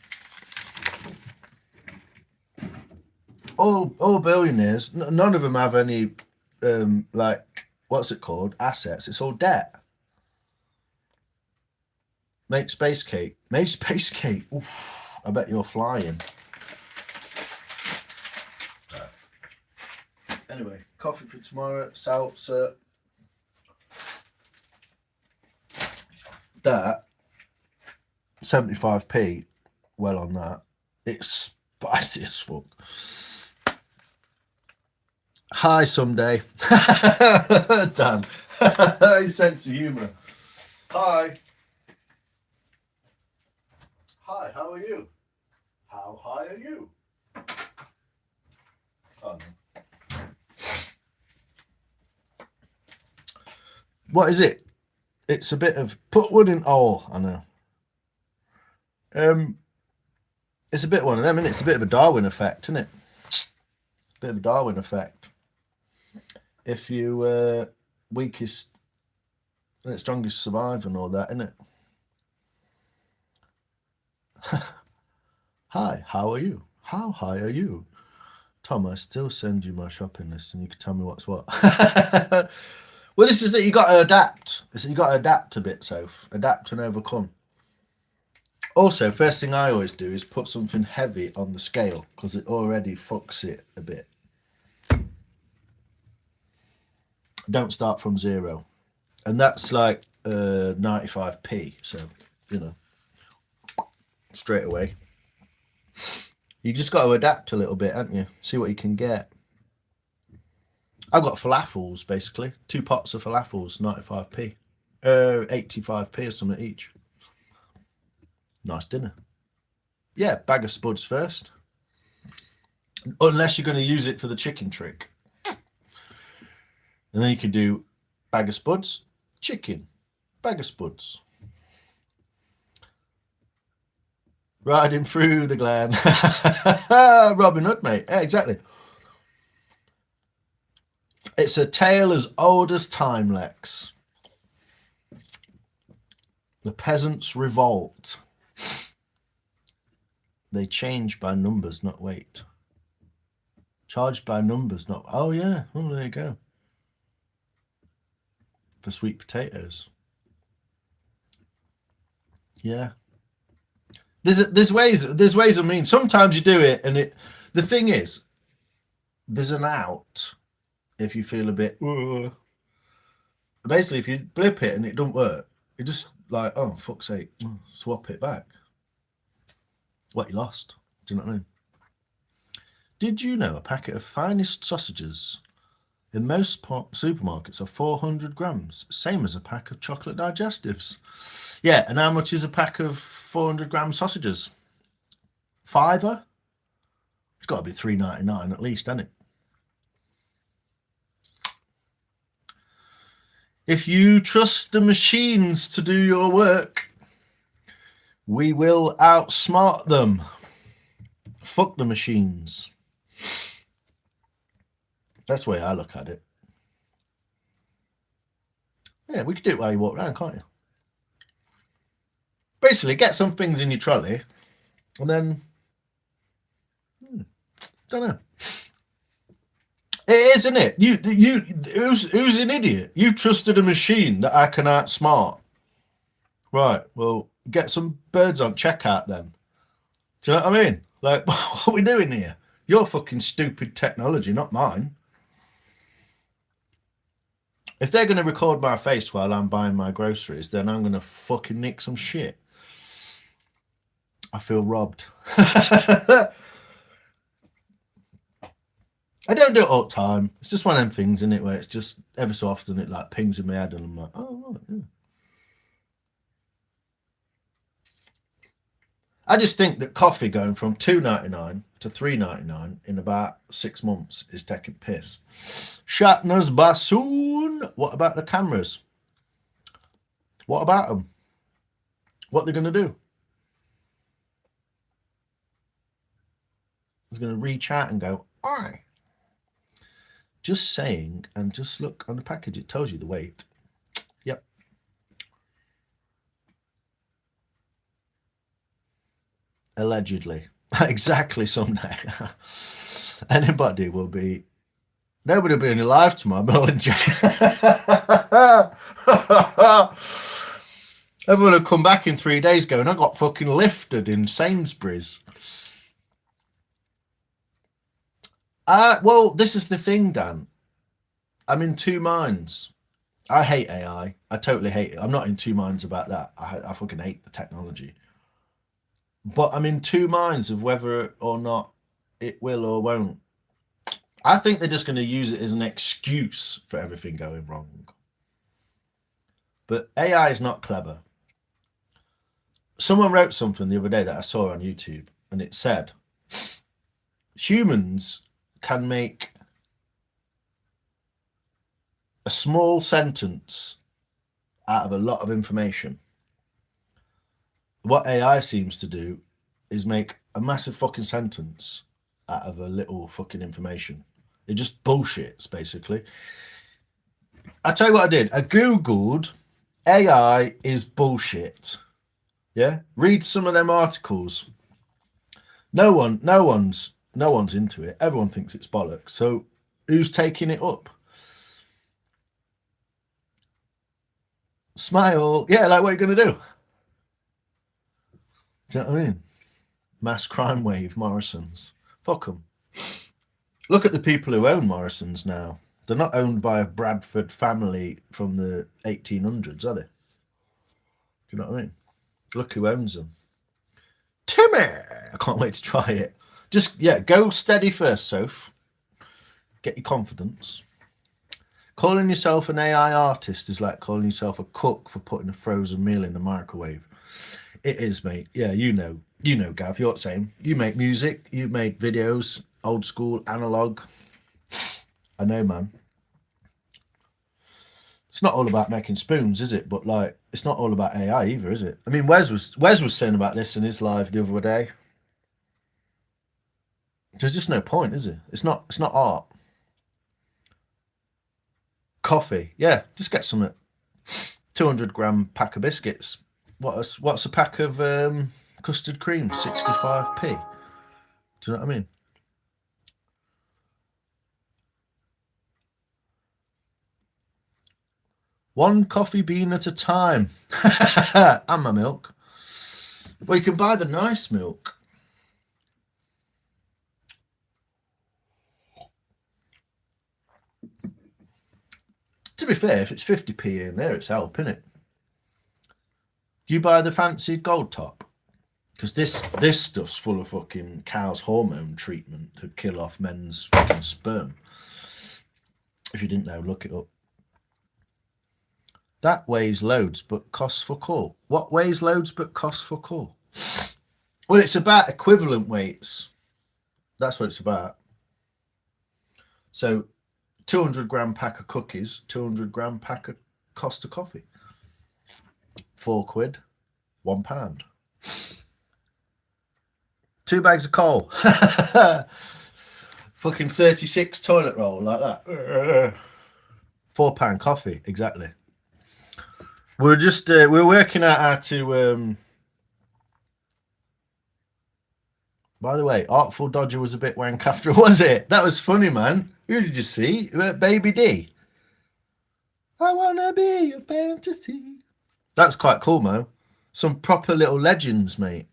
All billionaires, none of them have any, like, what's it called? Assets. It's all debt. Make space cake. Make space cake. Oof, I bet you're flying. Anyway, coffee for tomorrow, salsa. That 75p, well on that. It's spicy as fuck. Hi, someday. Dan. His sense of humour. Hi. Hi, how are you? How high are you? Oh, no. What is it? It's a bit of put wood in all, I know. It's a bit one of them, isn't it? It's a bit of a Darwin effect, isn't it? Bit of a Darwin effect. If you weakest and strongest survive and all that, innit? Hi, how are you? How high are you? Tom, I still send you my shopping list and you can tell me what's what. Well, this is that you got to adapt. You got to adapt a bit, Soph. Adapt and overcome. Also, first thing I always do is put something heavy on the scale because it already fucks it a bit. Don't start from 0. And that's like 95p. So, you know, straight away. You just got to adapt a little bit, haven't you? See what you can get. I've got falafels, basically. 2 pots of falafels, 95p. 85p or something each. Nice dinner. Yeah, bag of spuds first. Unless you're going to use it for the chicken trick. And then you could do bag of spuds, chicken, bag of spuds. Riding through the glen. Robin Hood, mate. Yeah, exactly. It's a tale as old as time, Lex. The peasants revolt. They change by numbers, not weight. Charged by numbers, not... Oh, yeah. Oh, there you go. For sweet potatoes. Yeah. There's ways I mean, sometimes you do it and it... The thing is, there's an out if you feel a bit... Basically, if you blip it and it don't work, you just like, oh, fuck's sake, swap it back. What you lost. Do you know what I mean? Did you know a packet of finest sausages in most supermarkets are 400 grams? Same as a pack of chocolate digestives. Yeah, and how much is a pack of 400 gram sausages? £5? It's got to be $3.99 at least, hasn't it? If you trust the machines to do your work, we will outsmart them. Fuck the machines. That's the way I look at it. Yeah, we could do it while you walk around, can't you? Basically, get some things in your trolley, and then... don't know. It is, isn't it? Who's an idiot? You trusted a machine that I can outsmart. Right, well, get some birds on checkout then. Do you know what I mean? Like, what are we doing here? Your fucking stupid technology, not mine. If they're going to record my face while I'm buying my groceries, then I'm going to fucking nick some shit. I feel robbed. I don't do it all the time. It's just one of them things, isn't it, where it's just every so often it like pings in my head and I'm like, oh, right, yeah. I just think that coffee going from $2.99 to $3.99 in about 6 months is taking piss. Shatner's bassoon. What about the cameras? What about them? What are they going to do? He's going to reach out and go, "Aye." Just saying, and just look on the package. It tells you the weight. Yep. Allegedly. Exactly, someday. Nobody will be alive tomorrow, but in jail. Everyone will come back in 3 days going, I got fucking lifted in Sainsbury's. Well, this is the thing, Dan. I'm in two minds. I hate AI. I totally hate it. I'm not in two minds about that. I fucking hate the technology. But I'm in two minds of whether or not it will or won't. I think they're just going to use it as an excuse for everything going wrong. But AI is not clever. Someone wrote something the other day that I saw on YouTube, and it said, humans can make a small sentence out of a lot of information. What AI seems to do is make a massive fucking sentence out of a little fucking information. It just bullshits, basically. I tell you what I did. I Googled AI is bullshit. Yeah? Read some of them articles. No one's into it. Everyone thinks it's bollocks. So who's taking it up? Smile. Yeah, like what are you going to do? Do you know what I mean? Mass crime wave, Morrison's. Fuck them. Look at the people who own Morrison's now. They're not owned by a Bradford family from the 1800s, are they? Do you know what I mean? Look who owns them. Timmy! I can't wait to try it. Just, yeah, go steady first, Soph. Get your confidence. Calling yourself an AI artist is like calling yourself a cook for putting a frozen meal in the microwave. It is, mate. Yeah, you know, Gav, you're the same. You make music, you make videos, old school, analog. I know, man. It's not all about making spoons, is it? But like, it's not all about AI either, is it? I mean, Wes was saying about this in his live the other day. There's just no point, is it? It's not art. Coffee, yeah. Just get some 200-gram pack of biscuits. What's a pack of custard cream? 65p. Do you know what I mean? One coffee bean at a time. And my milk. Well, you can buy the nice milk. To be fair, if it's 50p in there, it's help, isn't it? Do you buy the fancy gold top? Because this stuff's full of fucking cow's hormone treatment to kill off men's fucking sperm. If you didn't know, look it up. That weighs loads but costs fuck all. What weighs loads but costs fuck all? Well, it's about equivalent weights. That's what it's about. So 200-gram pack of cookies, 200-gram pack of Costa coffee. £4, £1. 2 bags of coal. Fucking 36 toilet roll like that. £4 coffee, exactly. We're just we're working out how to. By the way, Artful Dodger was a bit wank after, was it? That was funny, man. Who did you see? Baby D. I wanna be a fantasy. That's quite cool, Mo. Some proper little legends, mate.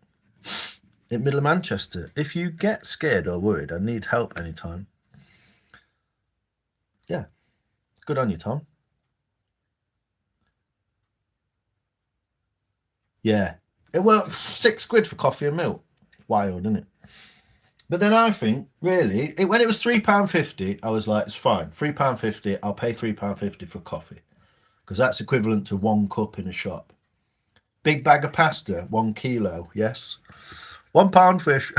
In middle of Manchester. If you get scared or worried and need help anytime. Yeah. Good on you, Tom. Yeah. Well, £6 for coffee and milk. Wild, isn't it? But then I think, really, when it was £3.50, I was like, it's fine. £3.50, I'll pay £3.50 for coffee. Because that's equivalent to 1 cup in a shop. Big bag of pasta, 1 kilo, yes. £1 fish.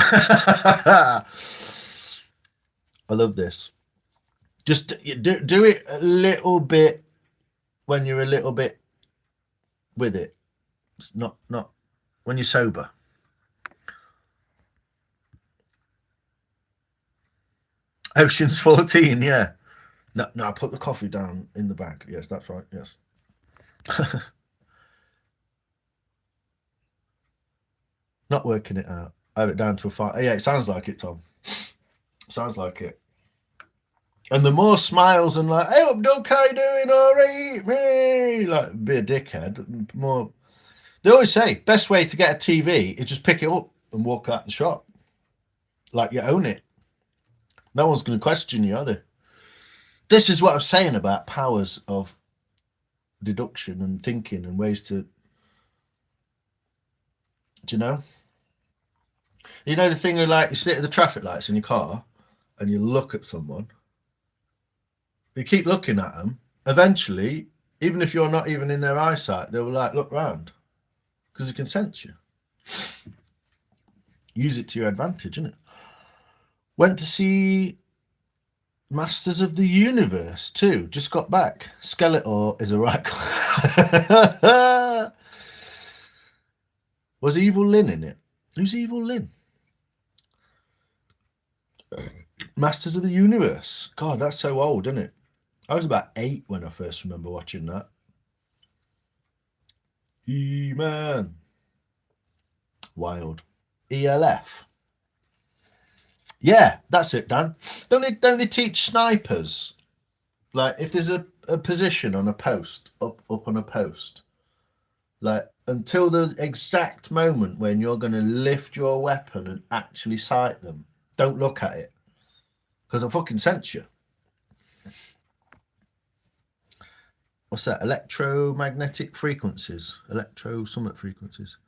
I love this. Just do it a little bit when you're a little bit with it. It's not when you're sober. Ocean's 14, yeah. No, put the coffee down in the bag. Yes, that's right. Yes. Not working it out. I have it down to a 5. Yeah, it sounds like it, Tom. Sounds like it. And the more smiles and like, hey, I'm okay, doing all right, me, like be a dickhead. More. They always say best way to get a TV is just pick it up and walk out the shop, like you own it. No one's going to question you, are they? This is what I was saying about powers of deduction and thinking and ways to. Do you know? You know the thing of like you sit at the traffic lights in your car and you look at someone. You keep looking at them. Eventually, even if you're not even in their eyesight, they will like look round because they can sense you. Use it to your advantage, isn't it? Went to see Masters of the Universe too. Just got back. Skeletor is a right. Was Evil Lyn in it? Who's Evil Lyn? Masters of the Universe. God, that's so old, isn't it? I was about 8 when I first remember watching that. He-Man. Wild. ELF. Yeah, that's it, Dan. Don't they teach snipers? Like, if there's a position on a post, up on a post, like, until the exact moment when you're going to lift your weapon and actually sight them, don't look at it. Because I fucking sense you. What's that? Electromagnetic frequencies. Electro-summit frequencies.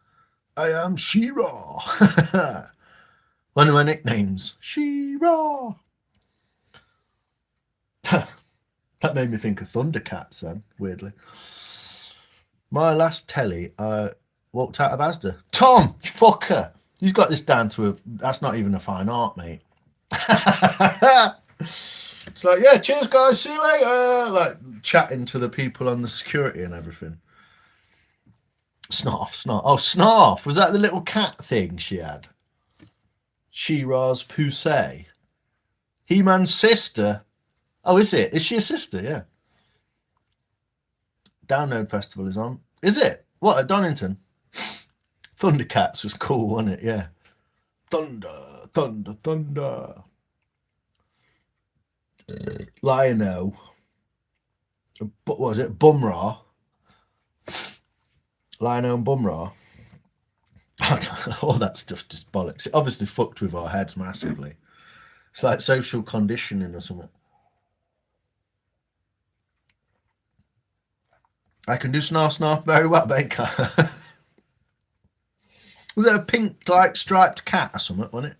I am She-Ra. One of my nicknames. She-Ra. That made me think of Thundercats then, weirdly. My last telly, I walked out of Asda. Tom, you fucker. He's got this down to a... That's not even a fine art, mate. It's like, yeah, cheers, guys. See you later. Like, chatting to the people on the security and everything. Snarf. Oh, Snarf. Was that the little cat thing she had? She-Ra's Poussey. He-Man's sister. Oh, is it? Is she a sister? Yeah. Download Festival is on. Is it? What, at Donington? Thundercats was cool, wasn't it? Yeah. Thunder. Lionel. What was it? Bumrah. Lionel and Bumrah. All that stuff just bollocks. It obviously fucked with our heads massively. It's like social conditioning or something. I can do snarf very well, Baker. Was it a pink, like, striped cat or something, wasn't it?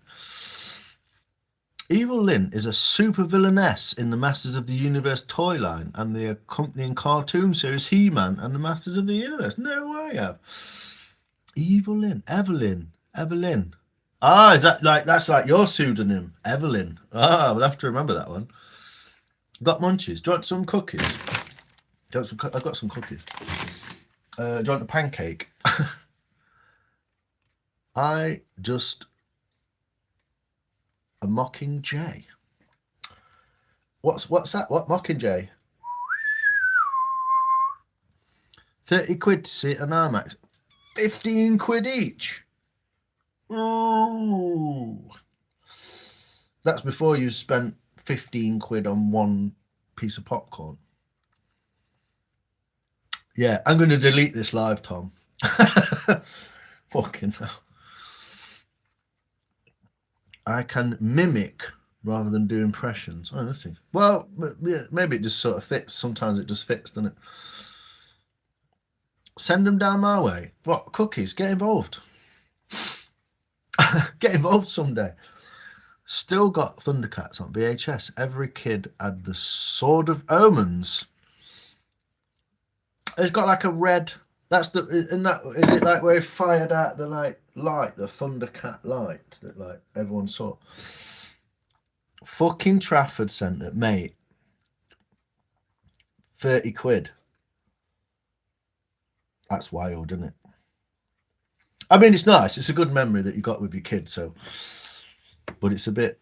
Evil Lyn is a super villainess in the Masters of the Universe toy line and the accompanying cartoon series He-Man and the Masters of the Universe. No way, Av. Evil Lyn. Evelyn. Ah, is that like, that's like your pseudonym, Evelyn. Ah, we'll have to remember that one. Got munchies. Do you want some cookies? I've got some cookies. Do you want a pancake? A Mockingjay. What's that? What Mockingjay? 30 quid to see it on IMAX. 15 quid each. Ooh. That's before you spent 15 quid on one piece of popcorn. Yeah, I'm going to delete this live, Tom. Fucking hell. I can mimic rather than do impressions. Oh, let's see. Well, yeah, maybe it just sort of fits. Sometimes it just fits, doesn't it? Send them down my way. What? Cookies? Get involved. Get involved someday. Still got Thundercats on VHS. Every kid had the Sword of Omens. It's got like a red... That's the... Isn't that... Is it like where he fired out the light, the Thundercat light that like everyone saw? Fucking Trafford Centre, mate. 30 quid. That's wild, isn't it? I mean, it's nice. It's a good memory that you got with your kids, so... But it's a bit...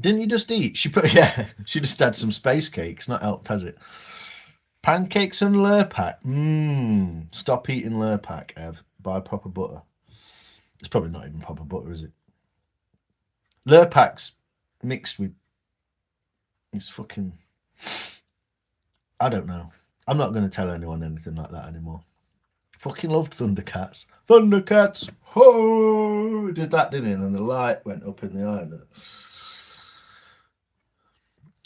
Didn't you just eat? She just had some space cakes. Not helped, has it? Pancakes and Lurpak. Stop eating Lurpak, Ev. Buy proper butter. It's probably not even proper butter, is it? Lurpak's mixed with... It's fucking... I don't know. I'm not going to tell anyone anything like that anymore. Fucking loved Thundercats. Thundercats! Ho! Did that, didn't he? And then the light went up in the eye.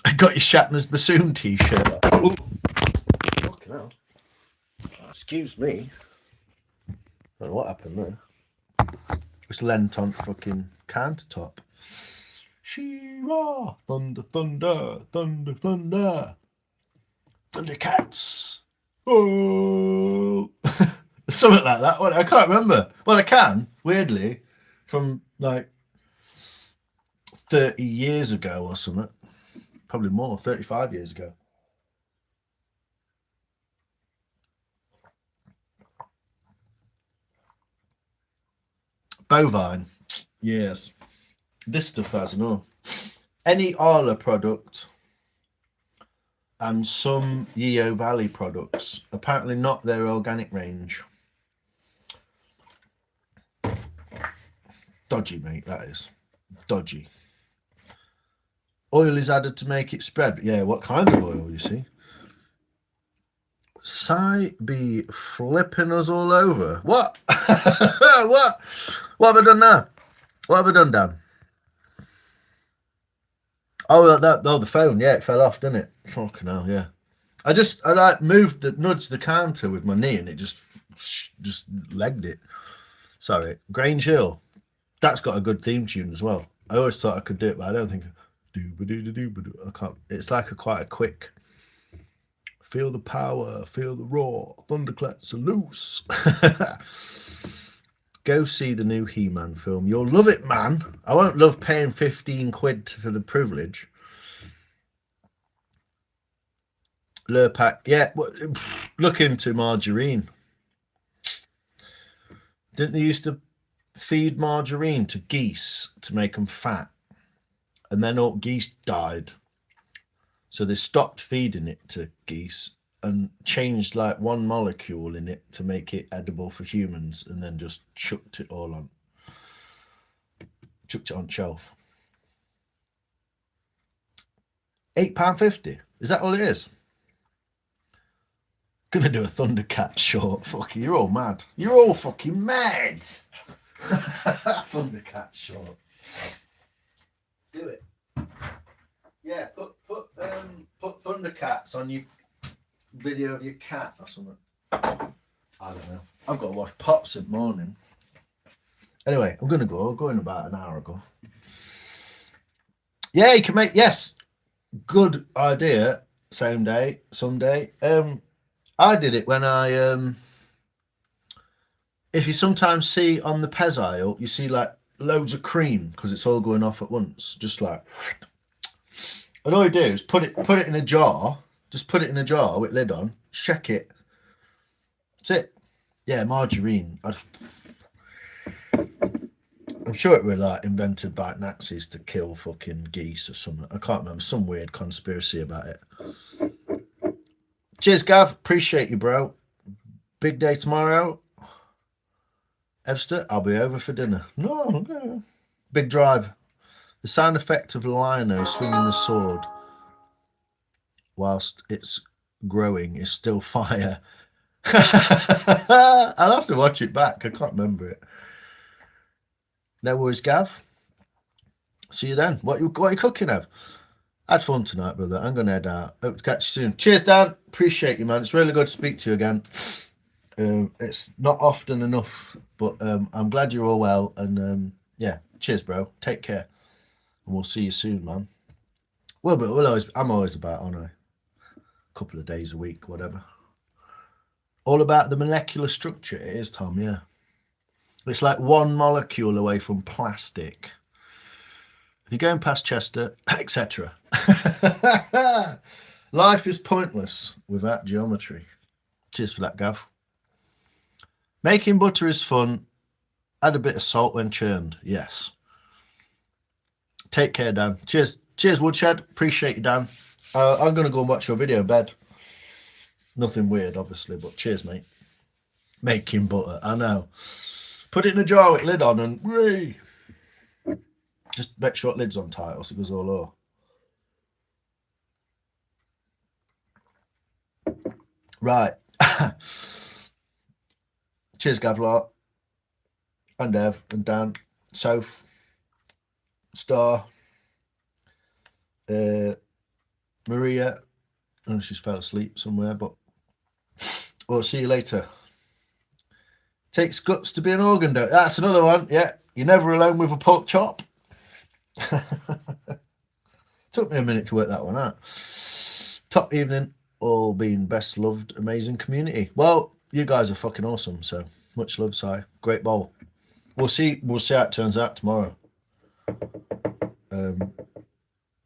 I got your Shatner's bassoon t-shirt. Fucking hell. Excuse me. I don't know what happened there. It's lent on fucking countertop. She-Ra! Thunder, thunder, thunder, thunder. Thundercats! Oh! Something like that. Well, I can't remember. Well, I can, weirdly, from like 30 years ago or something. Probably more, 35 years ago. Bovine. Yes. this stuff has no. Any Arla product and some Yeo Valley products. Apparently not their organic range. Dodgy, mate, that is. Dodgy. Oil is added to make it spread. Yeah, what kind of oil, you see? Sai be flipping us all over. What? What? What have I done now? What have I done, Dan? Oh, the phone. Yeah, it fell off, didn't it? Fucking hell, yeah. I like nudged the counter with my knee and it just legged it. Sorry. Grange Hill. That's got a good theme tune as well. I always thought I could do it, but I don't think I can't. It's like quite a quick. Feel the power, feel the roar, thunderclaps are loose. Go see the new He-Man film. You'll love it, man. I won't love paying 15 quid for the privilege. Lurpak, yeah. Look into margarine. Didn't they used to feed margarine to geese to make them fat? And then all geese died. So they stopped feeding it to geese and changed like one molecule in it to make it edible for humans, and then just chucked it on shelf. £8.50. Is that all it is? Gonna do a Thundercat short. Fuck you, you're all mad. You're all fucking mad. Thundercat short. Do it. Yeah, put Thundercats on your video of your cat or something. I don't know. I've got to wash pots in the morning. Anyway, I'm gonna go. I'll go in about an hour ago. Yeah, you can make good idea. Same day, someday. I did it when I if you sometimes see on the Pez aisle, you see like loads of cream because it's all going off at once, just like. And all you do is put it in a jar. Just put it in a jar with lid on. Shake it. That's it. Yeah, margarine. I'm sure it was like invented by Nazis to kill fucking geese or something. I can't remember. Some weird conspiracy about it. Cheers, Gav. Appreciate you, bro. Big day tomorrow. Evster, I'll be over for dinner. No. Big drive. The sound effect of Lionel swinging the sword whilst it's growing is still fire. I'll have to watch it back. I can't remember it. No worries, Gav. See you then. What are you cooking, Ev? Had fun tonight, brother. I'm going to head out. Hope to catch you soon. Cheers, Dan. Appreciate you, man. It's really good to speak to you again. It's not often enough, but I'm glad you're all well. And yeah, cheers, bro. Take care. And we'll see you soon, man. Well, but I'm always about on a couple of days a week, whatever. All about the molecular structure. It is, Tom, yeah. It's like one molecule away from plastic. If you're going past Chester, etc. Life is pointless without geometry. Cheers for that, Gav. Making butter is fun. Add a bit of salt when churned. Yes. Take care, Dan. Cheers, Woodshed. Appreciate you, Dan. I'm going to go and watch your video in bed. Nothing weird, obviously, but cheers, mate. Making butter. I know. Put it in a jar with lid on and whee. Just make sure lid's on tight or it goes all over. Right. Cheers, Gavlot. And Ev and Dan. Soph. Star. Maria. Oh, she's fell asleep somewhere, but we'll see you later. Takes guts to be an organ donor. That's another one. Yeah. You're never alone with a pork chop. Took me a minute to work that one out. Top evening. All being best loved, amazing community. Well, you guys are fucking awesome. So much love, Si. Great bowl. We'll see how it turns out tomorrow.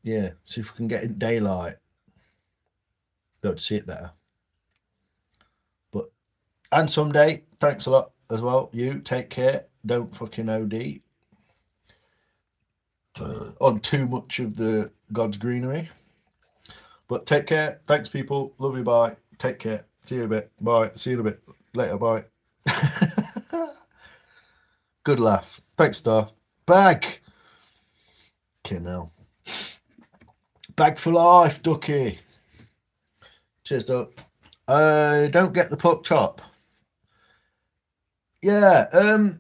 Yeah, see if we can get in daylight. Be able to see it better. And someday, thanks a lot as well. You take care. Don't fucking OD. on too much of the God's greenery. But take care. Thanks, people. Love you. Bye. Take care. See you in a bit. Bye. See you in a bit. Later. Bye. Good laugh. Thanks, Star. Bag. Okay, now. Bag for life, Ducky. Cheers, Duck. Don't get the pork chop. Yeah, I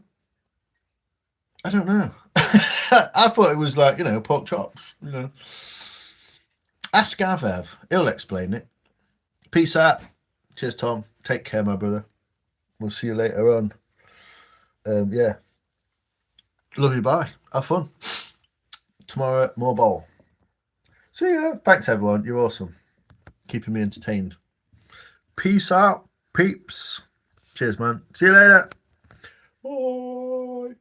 don't know. I thought it was like, pork chops, Ask Avev. He'll explain it. Peace out. Cheers, Tom. Take care, my brother. We'll see you later on. Yeah. Love you. Bye. Have fun. Tomorrow, more bowl. See ya. Thanks, everyone. You're awesome. Keeping me entertained. Peace out, peeps. Cheers, man. See you later. Bye.